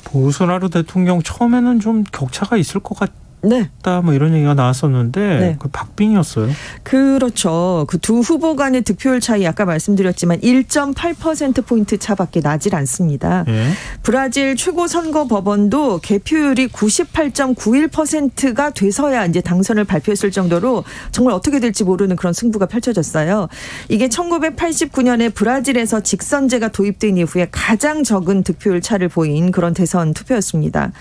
보소나루 대통령 처음에는 좀 격차가 있을 것 같다. 네. 뭐 이런 얘기가 나왔었는데 네. 그 박빙이었어요. 그렇죠. 그 두 후보 간의 득표율 차이 아까 말씀드렸지만 1.8%포인트 차밖에 나질 않습니다. 예. 브라질 최고선거법원도 개표율이 98.91%가 돼서야 이제 당선을 발표했을 정도로 정말 어떻게 될지 모르는 그런 승부가 펼쳐졌어요. 이게 1989년에 브라질에서 직선제가 도입된 이후에 가장 적은 득표율 차를 보인 그런 대선 투표였습니다.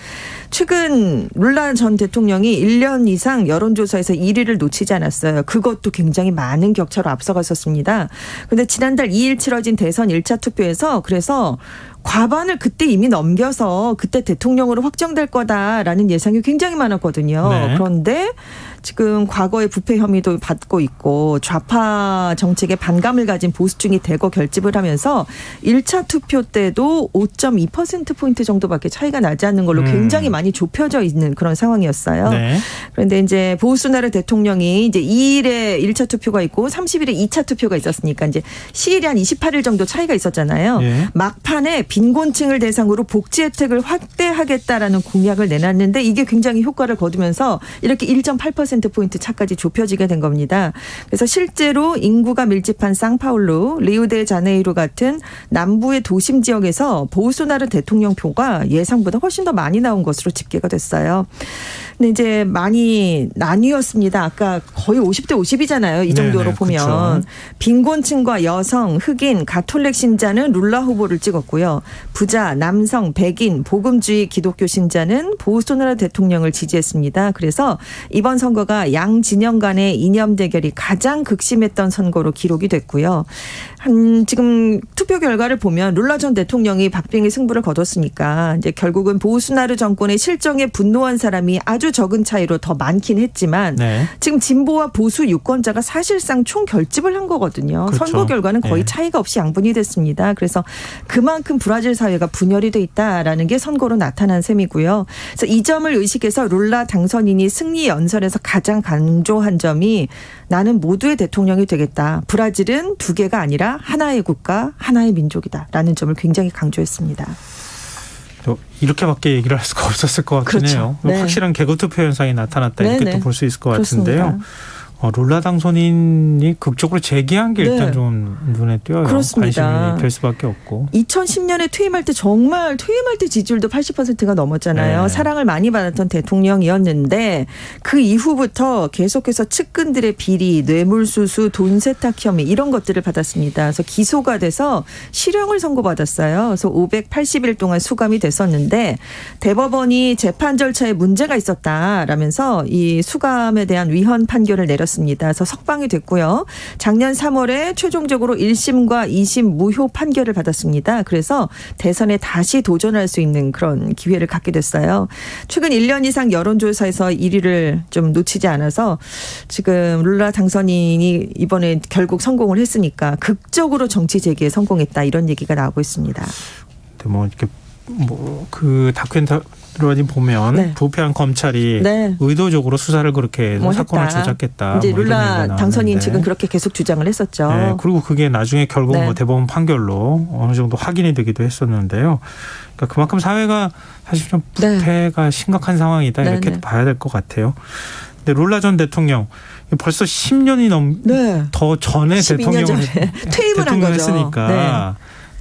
최근 룰라 전 대통령이 1년 이상 여론조사에서 1위를 놓치지 않았어요. 그것도 굉장히 많은 격차로 앞서갔었습니다. 그런데 지난달 2일 치러진 대선 1차 투표에서 그래서 과반을 그때 이미 넘겨서 그때 대통령으로 확정될 거다라는 예상이 굉장히 많았거든요. 네. 그런데 지금 과거의 부패 혐의도 받고 있고 좌파 정책에 반감을 가진 보수층이 대거 결집을 하면서 1차 투표 때도 5.2%포인트 정도밖에 차이가 나지 않는 걸로 굉장히 많이 좁혀져 있는 그런 상황이었어요. 네. 그런데 이제 보우소나루 대통령이 이제 2일에 1차 투표가 있고 30일에 2차 투표가 있었으니까 이제 시일이 한 28일 정도 차이가 있었잖아요. 예. 막판에 빈곤층을 대상으로 복지 혜택을 확대하겠다라는 공약을 내놨는데 이게 굉장히 효과를 거두면서 이렇게 1.8%포인트 차까지 좁혀지게 된 겁니다. 그래서 실제로 인구가 밀집한 상파울루, 리우데자네이루 같은 남부의 도심 지역에서 보우소나루 대통령 표가 예상보다 훨씬 더 많이 나온 것으로 집계가 됐어요. 근데 이제 많이 나뉘었습니다. 아까 거의 50대 50이잖아요. 이 정도로 네네, 보면. 그쵸. 빈곤층과 여성, 흑인, 가톨릭 신자는 룰라 후보를 찍었고요. 부자, 남성, 백인, 복음주의 기독교 신자는 보우소나루 대통령을 지지했습니다. 그래서 이번 선거가 양 진영 간의 이념 대결이 가장 극심했던 선거로 기록이 됐고요. 지금 투표 결과를 보면 룰라 전 대통령이 박빙의 승부를 거뒀으니까 이제 결국은 보우소나루 정권의 실정에 분노한 사람이 아주 적은 차이로 더 많긴 했지만 네. 지금 진보와 보수 유권자가 사실상 총 결집을 한 거거든요. 그렇죠. 선거 결과는 거의 네. 차이가 없이 양분이 됐습니다. 그래서 그만큼 브라질 사회가 분열이 돼 있다라는 게 선거로 나타난 셈이고요. 그래서 이 점을 의식해서 룰라 당선인이 승리 연설에서 가장 강조한 점이 나는 모두의 대통령이 되겠다. 브라질은 두 개가 아니라 하나의 국가, 하나의 민족이다라는 점을 굉장히 강조했습니다. 이렇게밖에 얘기를 할 수가 없었을 것 같긴 그렇죠. 해요. 네. 확실한 개거 투표 현상이 나타났다 이렇게 네네. 또 볼 수 있을 것 그렇습니다. 같은데요. 룰라 당선인이 극적으로 재기한 게 일단 네. 좀 눈에 띄어요. 그렇습니다. 관심이 될 수밖에 없고. 2010년에 퇴임할 때 정말 퇴임할 때 지지율도 80%가 넘었잖아요. 네. 사랑을 많이 받았던 대통령이었는데 그 이후부터 계속해서 측근들의 비리, 뇌물수수, 돈 세탁 혐의 이런 것들을 받았습니다. 그래서 기소가 돼서 실형을 선고받았어요. 그래서 580일 동안 수감이 됐었는데 대법원이 재판 절차에 문제가 있었다라면서 이 수감에 대한 위헌 판결을 내렸습니다. 그래서 석방이 됐고요. 작년 3월에 최종적으로 1심과 2심 무효 판결을 받았습니다. 그래서 대선에 다시 도전할 수 있는 그런 기회를 갖게 됐어요. 최근 1년 이상 여론조사에서 1위를 좀 놓치지 않아서 지금 룰라 당선인이 이번에 결국 성공을 했으니까 극적으로 정치 재기에 성공했다 이런 얘기가 나오고 있습니다. 근데 이렇게 그 다큐멘터리 보면 네. 부패한 검찰이 네. 의도적으로 수사를 그렇게 해서 사건을 했다. 조작했다. 이제 이런 룰라 얘기가 당선인 나왔는데. 측은 그렇게 계속 주장을 했었죠. 네, 그리고 그게 나중에 결국 네. 대법원 판결로 어느 정도 확인이 되기도 했었는데요. 그러니까 그만큼 사회가 사실 좀 부패가 심각한 상황이다 이렇게 네. 봐야 될 것 같아요. 근데 룰라 전 대통령 벌써 10년이 더 전에 12년 전에 퇴임을 한 거죠. 했으니까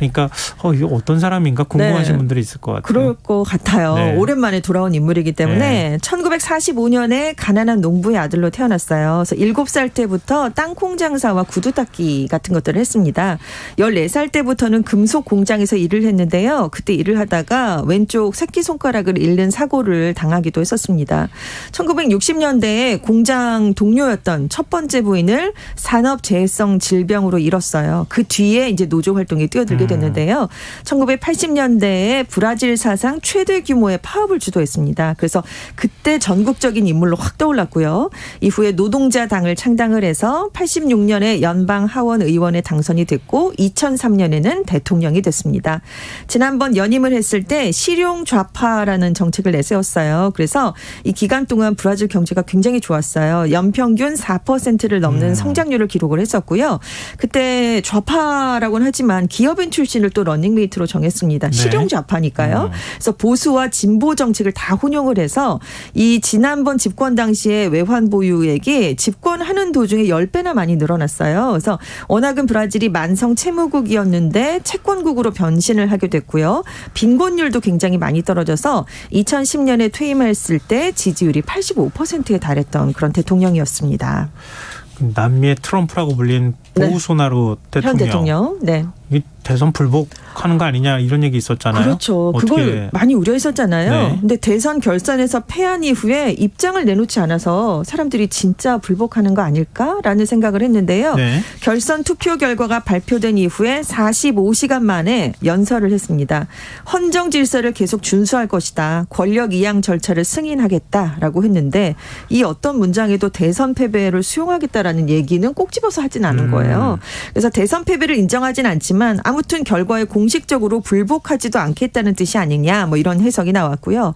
그러니까 이게 어떤 사람인가 궁금하신 네. 분들이 있을 것 같아요. 그럴 것 같아요. 네. 오랜만에 돌아온 인물이기 때문에 네. 1945년에 가난한 농부의 아들로 태어났어요. 그래서 7살 때부터 땅콩 장사와 구두 닦기 같은 것들을 했습니다. 14살 때부터는 금속 공장에서 일을 했는데요. 그때 일을 하다가 왼쪽 새끼손가락을 잃는 사고를 당하기도 했었습니다. 1960년대에 공장 동료였던 첫 번째 부인을 산업재해성 질병으로 잃었어요. 그 뒤에 이제 노조 활동에 뛰어들게 됐는데요. 1980년대에 브라질 사상 최대 규모의 파업을 주도했습니다. 그래서 그때 전국적인 인물로 확 떠올랐고요. 이후에 노동자당을 창당을 해서 86년에 연방 하원 의원에 당선이 됐고 2003년에는 대통령이 됐습니다. 지난번 연임을 했을 때 실용 좌파라는 정책을 내세웠어요. 그래서 이 기간 동안 브라질 경제가 굉장히 좋았어요. 연평균 4%를 넘는 성장률을 기록을 했었고요. 그때 좌파라고는 하지만 기업인 출신을 또 러닝메이트로 정했습니다. 네. 실용 좌파니까요. 그래서 보수와 진보 정책을 다 혼용을 해서 이 지난번 집권 당시에 외환 보유액이 집권하는 도중에 10배나 많이 늘어났어요. 그래서 워낙은 브라질이 만성 채무국이었는데 채권국으로 변신을 하게 됐고요. 빈곤율도 굉장히 많이 떨어져서 2010년에 퇴임했을 때 지지율이 85%에 달했던 그런 대통령이었습니다. 남미의 트럼프라고 불린 보우소나루 현 대통령. 네. 이 대선 불복하는 거 아니냐 이런 얘기 있었잖아요. 그렇죠. 그걸 많이 우려했었잖아요. 네. 근데 대선 결선에서 패한 이후에 입장을 내놓지 않아서 사람들이 진짜 불복하는 거 아닐까라는 생각을 했는데요. 네. 결선 투표 결과가 발표된 이후에 45시간 만에 연설을 했습니다. 헌정 질서를 계속 준수할 것이다. 권력 이양 절차를 승인하겠다라고 했는데 이 어떤 문장에도 대선 패배를 수용하겠다라는 얘기는 꼭 집어서 하진 않은 거예요. 그래서 대선 패배를 인정하진 않지만 아무튼 결과에 공식적으로 불복하지도 않겠다는 뜻이 아니냐 뭐 이런 해석이 나왔고요.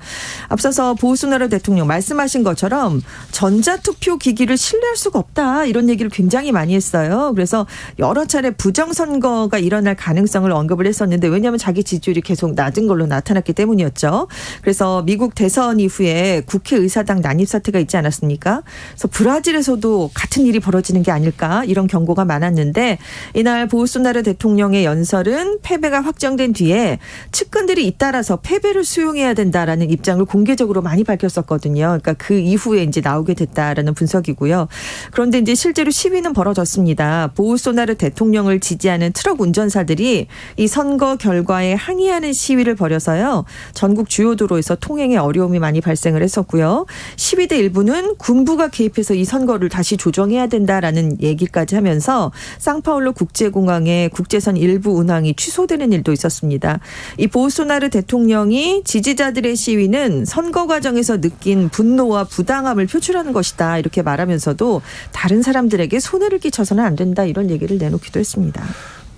앞서서 보우소나루 대통령 말씀하신 것처럼 전자투표 기기를 신뢰할 수가 없다 이런 얘기를 굉장히 많이 했어요. 그래서 여러 차례 부정선거가 일어날 가능성을 언급을 했었는데 왜냐하면 자기 지지율이 계속 낮은 걸로 나타났기 때문이었죠. 그래서 미국 대선 이후에 국회의사당 난입 사태가 있지 않았습니까? 그래서 브라질에서도 같은 일이 벌어지는 게 아닐까 이런 경고가 많았는데 이날 보우소나루 대통령의 연설은 패배가 확정된 뒤에 측근들이 잇따라서 패배를 수용해야 된다라는 입장을 공개적으로 많이 밝혔었거든요. 그러니까 그 이후에 이제 나오게 됐다라는 분석이고요. 그런데 이제 실제로 시위는 벌어졌습니다. 보우소나루 대통령을 지지하는 트럭 운전사들이 이 선거 결과에 항의하는 시위를 벌여서요. 전국 주요 도로에서 통행에 어려움이 많이 발생을 했었고요. 시위대 일부는 군부가 개입해서 이 선거를 다시 조정해야 된다라는 얘기까지 하면서 상파울루 국제공항에 국제선 일부 운항이 취소되는 일도 있었습니다. 이 보우소나루 대통령이 지지자들의 시위는 선거 과정에서 느낀 분노와 부당함을 표출하는 것이다 이렇게 말하면서도 다른 사람들에게 손해를 끼쳐서는 안 된다 이런 얘기를 내놓기도 했습니다.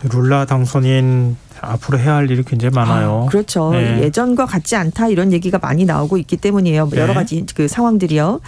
룰라 당선인 앞으로 해야 할 일이 굉장히 많아요. 그렇죠. 네. 예전과 같지 않다 이런 얘기가 많이 나오고 있기 때문이에요. 여러 가지 그 상황들이요.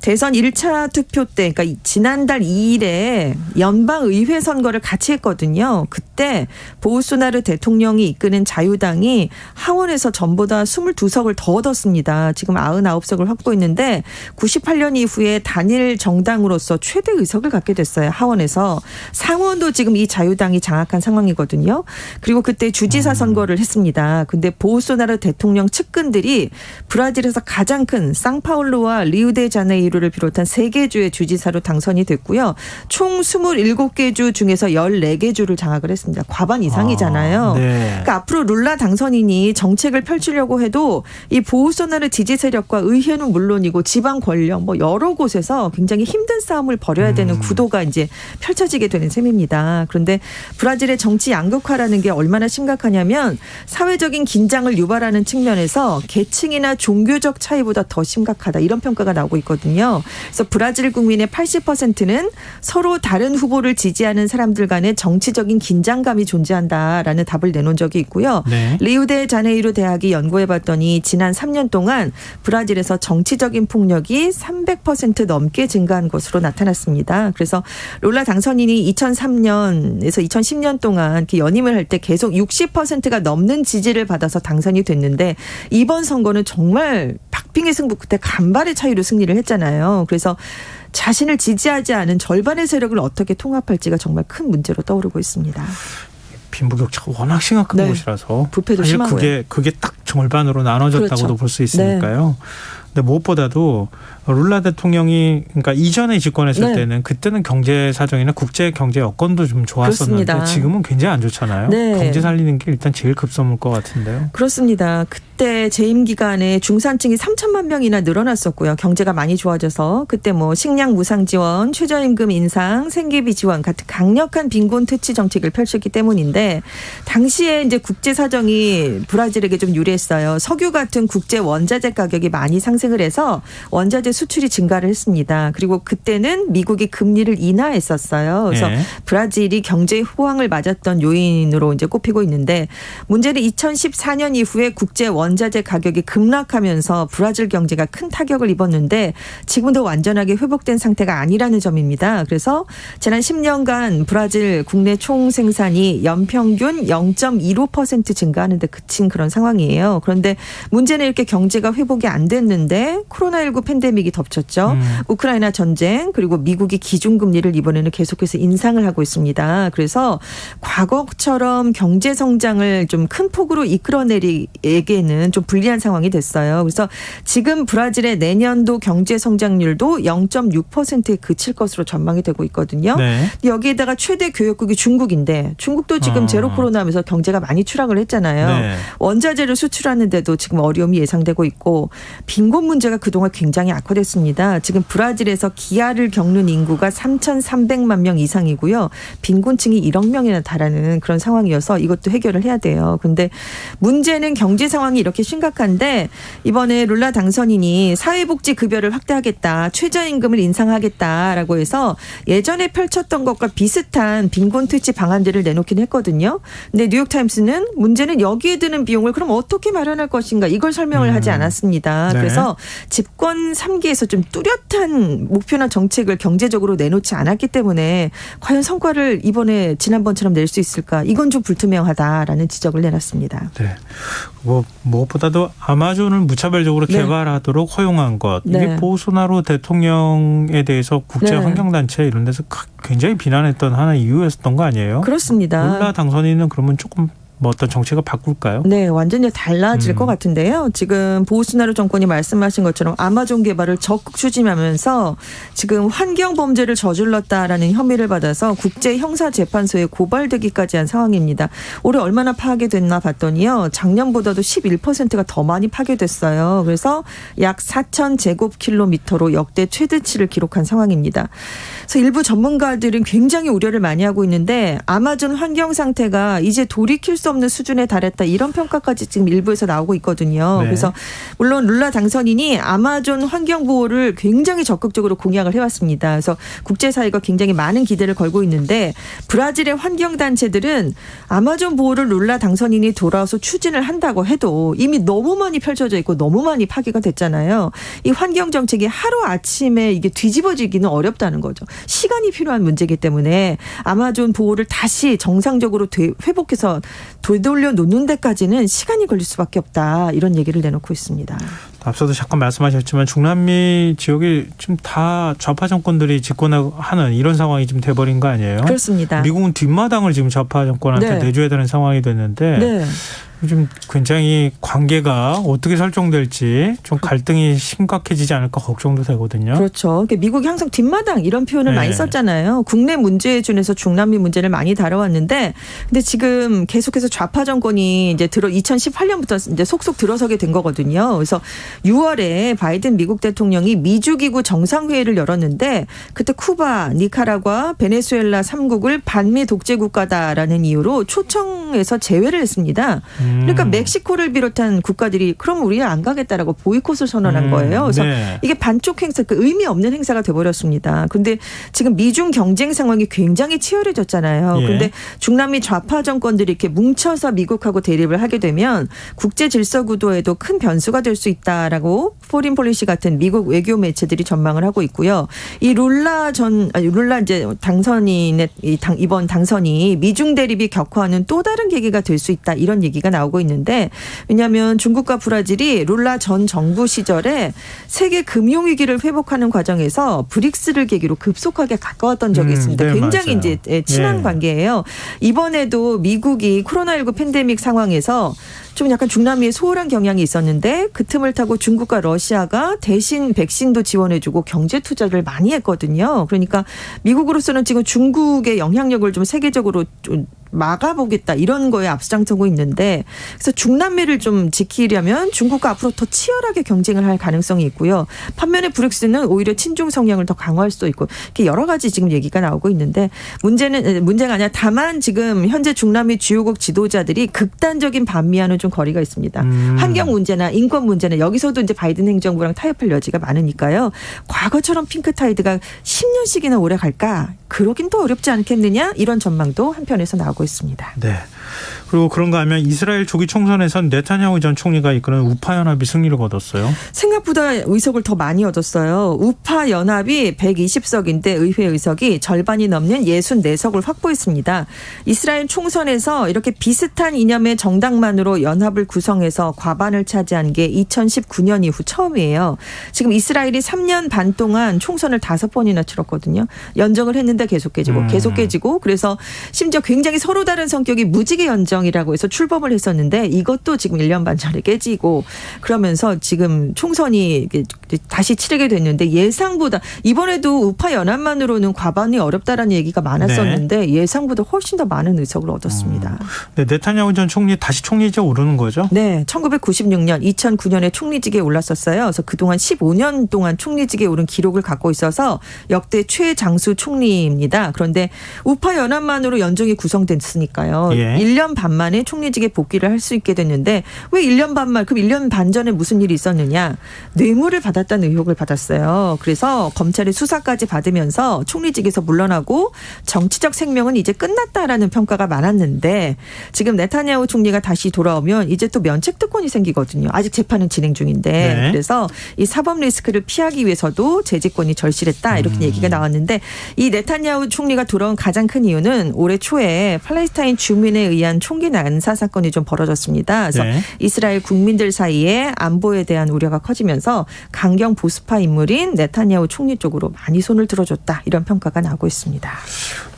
대선 1차 투표 때 그러니까 지난달 2일에 연방의회 선거를 같이 했거든요. 그때 보우소나루 대통령이 이끄는 자유당이 하원에서 전보다 22석을 더 얻었습니다. 지금 99석을 확보했는데 98년 이후에 단일 정당으로서 최대 의석을 갖게 됐어요. 하원에서. 상원도 지금 이 자유당이 장악한 상황이거든요. 그리고 그때 주지사 선거를 했습니다. 근데 보우소나루 대통령 측근들이 브라질에서 가장 큰 상파울루와 리우데자네이루를 비롯한 3개 주의 주지사로 당선이 됐고요. 총 27개 주 중에서 14개 주를 장악을 했습니다. 과반 이상이잖아요. 네. 그러니까 앞으로 룰라 당선인이 정책을 펼치려고 해도 이 보우소나루 지지 세력과 의회는 물론이고 지방 권력 뭐 여러 곳에서 굉장히 힘든 싸움을 벌여야 되는 구도가 이제 펼쳐지게 되는 셈입니다. 그런데 브라질의 정치 양극화라는 게 얼마나 심각하냐면 사회적인 긴장을 유발하는 측면에서 계층이나 종교적 차이보다 더 심각하다 이런 평가가 나오고 있거든요. 그래서 브라질 국민의 80%는 서로 다른 후보를 지지하는 사람들 간의 정치적인 긴장감이 존재한다라는 답을 내놓은 적이 있고요. 네. 리우데자네이루 대학이 연구해봤더니 지난 3년 동안 브라질에서 정치적인 폭력이 300% 넘게 증가한 것으로 나타났습니다. 그래서 룰라 당선인이 2003년에서 2010년 동안 이렇게 연임을 할 때 계속 60%가 넘는 지지를 받아서 당선이 됐는데 이번 선거는 정말 박빙의 승부 끝에 간발의 차이로 승리를 했잖아요. 그래서 자신을 지지하지 않은 절반의 세력을 어떻게 통합할지가 정말 큰 문제로 떠오르고 있습니다. 빈부격차가 워낙 심각한 네. 곳이라서 부패도 사실 심하고요. 그게 딱 절반으로 나눠졌다고도 그렇죠. 볼 수 있으니까요. 근데 무엇보다도 룰라 대통령이 그러니까 이전에 집권했을 네. 때는 그때는 경제 사정이나 국제 경제 여건도 좀 좋았었는데 그렇습니다. 지금은 굉장히 안 좋잖아요. 네. 경제 살리는 게 일단 제일 급선무일 것 같은데요. 그렇습니다. 그때 재임 기간에 중산층이 3천만 명이나 늘어났었고요. 경제가 많이 좋아져서 그때 뭐 식량 무상 지원, 최저임금 인상, 생계비 지원 같은 강력한 빈곤 퇴치 정책을 펼쳤기 때문인데 당시에 이제 국제 사정이 브라질에게 좀 유리했어요. 석유 같은 국제 원자재 가격이 많이 상승을 해서 원자재 수출이 증가를 했습니다. 그리고 그때는 미국이 금리를 인하했었어요. 그래서 네. 브라질이 경제 호황을 맞았던 요인으로 이제 꼽히고 있는데 문제는 2014년 이후에 국제 원자재 가격이 급락하면서 브라질 경제가 큰 타격을 입었는데 지금도 완전하게 회복된 상태가 아니라는 점입니다. 그래서 지난 10년간 브라질 국내 총 생산이 연평균 0.15% 증가하는 데 그친 그런 상황이에요. 그런데 문제는 이렇게 경제가 회복이 안 됐는데 코로나19 팬데믹이 덮쳤죠. 우크라이나 전쟁 그리고 미국이 기준금리를 이번에는 계속해서 인상을 하고 있습니다. 그래서 과거처럼 경제 성장을 좀 큰 폭으로 이끌어내리기에는 좀 불리한 상황이 됐어요. 그래서 지금 브라질의 내년도 경제 성장률도 0.6%에 그칠 것으로 전망이 되고 있거든요. 네. 여기에다가 최대 교역국이 중국인데 중국도 지금 제로 코로나 하면서 경제가 많이 추락을 했잖아요. 네. 원자재를 수출하는데도 지금 어려움이 예상되고 있고 빈곤 문제가 그동안 굉장히 악화됐습니다. 지금 브라질에서 기아를 겪는 인구가 3,300만 명 이상이고요. 빈곤층이 1억 명이나 달하는 그런 상황이어서 이것도 해결을 해야 돼요. 근데 문제는 경제 상황이 이렇게 심각한데 이번에 룰라 당선인이 사회복지 급여를 확대하겠다. 최저임금을 인상하겠다라고 해서 예전에 펼쳤던 것과 비슷한 빈곤 퇴치 방안들을 내놓긴 했거든요. 근데 뉴욕타임스는 문제는 여기에 드는 비용을 그럼 어떻게 마련할 것인가 이걸 설명을 하지 않았습니다. 네. 그래서 집권 3기에서 좀 뚜렷한 목표나 정책을 경제적으로 내놓지 않았기 때문에 과연 성과를 이번에 지난번처럼 낼 수 있을까 이건 좀 불투명하다라는 지적을 내놨습니다. 네. 무엇보다도 아마존을 무차별적으로 네. 개발하도록 허용한 것. 이게 네. 보소나로 대통령에 대해서 국제 네. 환경단체 이런 데서 굉장히 비난했던 하나의 이유였었던 거 아니에요? 그렇습니다. 룰라 당선인은 그러면 조금 뭐 어떤 정책을 바꿀까요? 네, 완전히 달라질 것 같은데요. 지금 보우스나루 정권이 말씀하신 것처럼 아마존 개발을 적극 추진하면서 지금 환경 범죄를 저질렀다라는 혐의를 받아서 국제 형사재판소에 고발되기까지 한 상황입니다. 올해 얼마나 파괴됐나 봤더니요. 작년보다도 11%가 더 많이 파괴됐어요. 그래서 약 4,000제곱킬로미터로 역대 최대치를 기록한 상황입니다. 그래서 일부 전문가들은 굉장히 우려를 많이 하고 있는데 아마존 환경 상태가 이제 돌이킬 수 없는 수준에 달했다 이런 평가까지 지금 일부에서 나오고 있거든요. 네. 그래서 물론 룰라 당선인이 아마존 환경 보호를 굉장히 적극적으로 공약을 해왔습니다. 그래서 국제사회가 굉장히 많은 기대를 걸고 있는데 브라질의 환경단체들은 아마존 보호를 룰라 당선인이 돌아와서 추진을 한다고 해도 이미 너무 많이 펼쳐져 있고 너무 많이 파괴가 됐잖아요. 이 환경 정책이 하루아침에 이게 뒤집어지기는 어렵다는 거죠. 시간이 필요한 문제이기 때문에 아마존 보호를 다시 정상적으로 회복해서 되돌려 놓는 데까지는 시간이 걸릴 수밖에 없다. 이런 얘기를 내놓고 있습니다. 앞서도 잠깐 말씀하셨지만 중남미 지역이 지금 다 좌파 정권들이 집권하는 이런 상황이 좀 돼버린 거 아니에요? 그렇습니다. 미국은 뒷마당을 지금 좌파 정권한테 네. 내줘야 되는 상황이 됐는데 네. 요즘 굉장히 관계가 어떻게 설정될지 좀 갈등이 심각해지지 않을까 걱정도 되거든요. 그렇죠. 미국이 항상 뒷마당 이런 표현을 네. 많이 썼잖아요. 국내 문제에 준해서 중남미 문제를 많이 다뤄왔는데, 근데 지금 계속해서 좌파 정권이 이제 2018년부터 이제 속속 들어서게 된 거거든요. 그래서 6월에 바이든 미국 대통령이 미주기구 정상회의를 열었는데, 그때 쿠바, 니카라과, 베네수엘라 3국을 반미 독재 국가다라는 이유로 초청해서 제외를 했습니다. 그러니까 멕시코를 비롯한 국가들이 그럼 우리는 안 가겠다라고 보이콧을 선언한 거예요. 그래서 네. 이게 반쪽 행사, 그 의미 없는 행사가 돼버렸습니다. 그런데 지금 미중 경쟁 상황이 굉장히 치열해졌잖아요. 예. 그런데 중남미 좌파 정권들이 이렇게 뭉쳐서 미국하고 대립을 하게 되면 국제 질서 구도에도 큰 변수가 될 수 있다라고 포린 폴리시 같은 미국 외교 매체들이 전망을 하고 있고요. 이 룰라 이제 당선인의 이번 당선이 미중 대립이 격화하는 또 다른 치열한 계기가 될 수 있다 이런 얘기가 나오고 있는데 왜냐하면 중국과 브라질이 룰라 전 정부 시절에 세계 금융 위기를 회복하는 과정에서 브릭스를 계기로 급속하게 가까웠던 적이 있습니다. 네, 굉장히 맞아요. 이제 친한 예. 관계예요. 이번에도 미국이 코로나19 팬데믹 상황에서 좀 약간 중남미에 소홀한 경향이 있었는데 그 틈을 타고 중국과 러시아가 대신 백신도 지원해주고 경제 투자를 많이 했거든요. 그러니까 미국으로서는 지금 중국의 영향력을 좀 세계적으로 좀 막아보겠다 이런 거에 앞장서고 있는데 그래서 중남미를 좀 지키려면 중국과 앞으로 더 치열하게 경쟁을 할 가능성이 있고요. 반면에 브릭스는 오히려 친중 성향을 더 강화할 수도 있고 이렇게 여러 가지 지금 얘기가 나오고 있는데 문제가 아니라 다만 지금 현재 중남미 주요국 지도자들이 극단적인 반미와는 좀 거리가 있습니다. 환경 문제나 인권 문제는 여기서도 이제 바이든 행정부랑 타협할 여지가 많으니까요. 과거처럼 핑크타이드가 10년씩이나 오래 갈까? 그러긴 또 어렵지 않겠느냐? 이런 전망도 한편에서 나오고 있습니다. 네. 그리고 그런가 하면 이스라엘 조기 총선에선 네타냐후 전 총리가 이끄는 우파 연합이 승리를 거뒀어요. 생각보다 의석을 더 많이 얻었어요. 우파 연합이 120석인데 의회 의석이 절반이 넘는 64석을 확보했습니다. 이스라엘 총선에서 이렇게 비슷한 이념의 정당만으로 연합을 구성해서 과반을 차지한 게 2019년 이후 처음이에요. 지금 이스라엘이 3년 반 동안 총선을 5번이나 치렀거든요. 연정을 했는데 계속 깨지고 그래서 심지어 굉장히 서로 다른 성격이 무지개 연정이라고 해서 출범을 했었는데 이것도 지금 1년 반 전에 깨지고 그러면서 지금 총선이 다시 치르게 됐는데 예상보다 이번에도 우파 연합만으로는 과반이 어렵다라는 얘기가 많았었는데 예상보다 훨씬 더 많은 의석을 얻었습니다. 네, 네타냐후 전 총리 다시 총리직에 오르는 거죠? 네. 1996년, 2009년에 총리직에 올랐었어요. 그래서 그동안 15년 동안 총리직에 오른 기록을 갖고 있어서 역대 최장수 총리입니다. 그런데 우파 연합만으로 연정이 구성됐으니까요. 예. 1년 반 만에 총리직에 복귀를 할 수 있게 됐는데 왜 1년 반 만, 그럼 1년 반 전에 무슨 일이 있었느냐. 뇌물을 받았다는 의혹을 받았어요. 그래서 검찰의 수사까지 받으면서 총리직에서 물러나고 정치적 생명은 이제 끝났다라는 평가가 많았는데 지금 네타냐후 총리가 다시 돌아오면 이제 또 면책특권이 생기거든요. 아직 재판은 진행 중인데. 네. 그래서 이 사법 리스크를 피하기 위해서도 재직권이 절실했다 이렇게 얘기가 나왔는데 이 네타냐후 총리가 돌아온 가장 큰 이유는 올해 초에 팔레스타인 주민에 의한 총기 난사 사건이 좀 벌어졌습니다. 그래서 네. 이스라엘 국민들 사이에 안보에 대한 우려가 커지면서 강경 보수파 인물인 네타냐후 총리 쪽으로 많이 손을 들어줬다 이런 평가가 나오고 있습니다.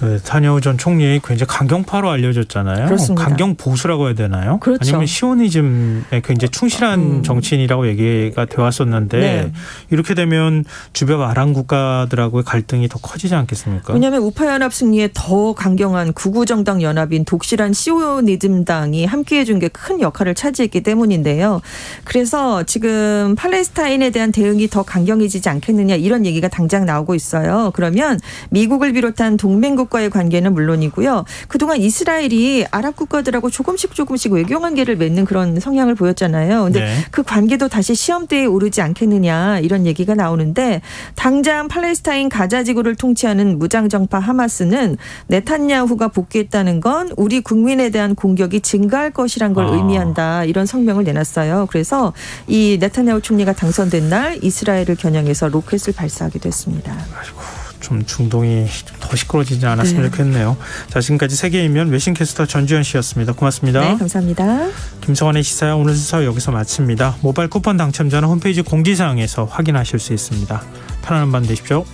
네타냐후 전 총리 굉장히 강경파로 알려졌잖아요. 그렇습니다. 강경 보수라고 해야 되나요? 그렇죠. 아니면 시오니즘에 굉장히 충실한 정치인이라고 얘기가 되었었는데 네. 이렇게 되면 주변 아랍 국가들하고의 갈등이 더 커지지 않겠습니까? 왜냐하면 우파연합 승리에 더 강경한 구구정당 연합인 독실한 시오니즘당이 함께해준 게 큰 역할을 차지했기 때문인데요. 그래서 지금 팔레스타인에 대한 대응이 더 강경해지지 않겠느냐 이런 얘기가 당장 나오고 있어요. 그러면 미국을 비롯한 동맹국과의 관계는 물론이고요. 그동안 이스라엘이 아랍 국가들하고 조금씩 외교 관계를 맺는 그런 성향을 보였잖아요. 근데 네. 그 관계도 다시 시험대에 오르지 않겠느냐 이런 얘기가 나오는데 당장 팔레스타인 가자 지구를 통치하는 무장정파 하마스는 네타냐후가 복귀했다는 건 우리 국민에 대한 공격이 증가할 것이란 걸 의미한다 이런 성명을 내놨어요. 그래서 이 네타냐후 총리가 당선된 날 이스라엘을 겨냥해서 로켓을 발사하기도 했습니다. 좀 중동이 더 시끄러워지지 않았으면 네. 좋겠네요. 자, 지금까지 세계이면 외신캐스터 전주현 씨였습니다. 고맙습니다. 네, 감사합니다. 김성환의 시사야 오늘 순서 여기서 마칩니다. 모바일 쿠폰 당첨자는 홈페이지 공지사항에서 확인하실 수 있습니다. 편안한 밤 되십시오.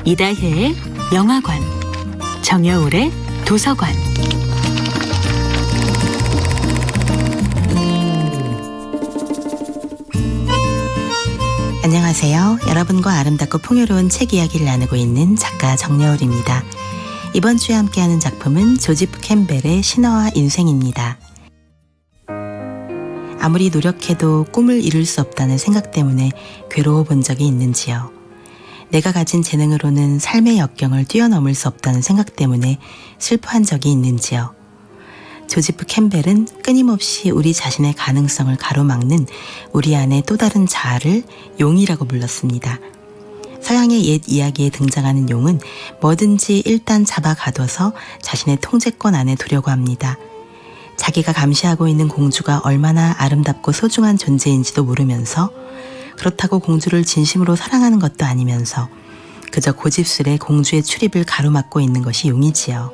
이다혜의 영화관, 정여울의 도서관. 안녕하세요. 여러분과 아름답고 풍요로운 책 이야기를 나누고 있는 작가 정여울입니다. 이번 주에 함께하는 작품은 조지프 캠벨의 신화와 인생입니다. 아무리 노력해도 꿈을 이룰 수 없다는 생각 때문에 괴로워 본 적이 있는지요. 내가 가진 재능으로는 삶의 역경을 뛰어넘을 수 없다는 생각 때문에 슬퍼한 적이 있는지요. 조지프 캠벨은 끊임없이 우리 자신의 가능성을 가로막는 우리 안의 또 다른 자아를 용이라고 불렀습니다. 서양의 옛 이야기에 등장하는 용은 뭐든지 일단 잡아 가둬서 자신의 통제권 안에 두려고 합니다. 자기가 감시하고 있는 공주가 얼마나 아름답고 소중한 존재인지도 모르면서 그렇다고 공주를 진심으로 사랑하는 것도 아니면서 그저 고집스레 공주의 출입을 가로막고 있는 것이 용이지요.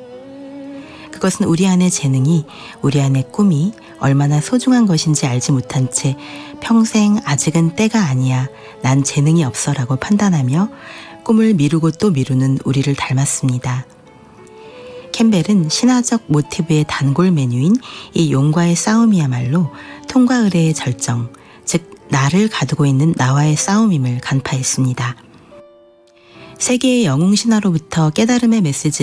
그것은 우리 안의 재능이, 우리 안의 꿈이 얼마나 소중한 것인지 알지 못한 채 평생 아직은 때가 아니야, 난 재능이 없어라고 판단하며 꿈을 미루고 또 미루는 우리를 닮았습니다. 캠벨은 신화적 모티브의 단골 메뉴인 이 용과의 싸움이야말로 통과 의례의 절정, 즉 나를 가두고 있는 나와의 싸움임을 간파했습니다. 세계의 영웅 신화로부터 깨달음의 메시지를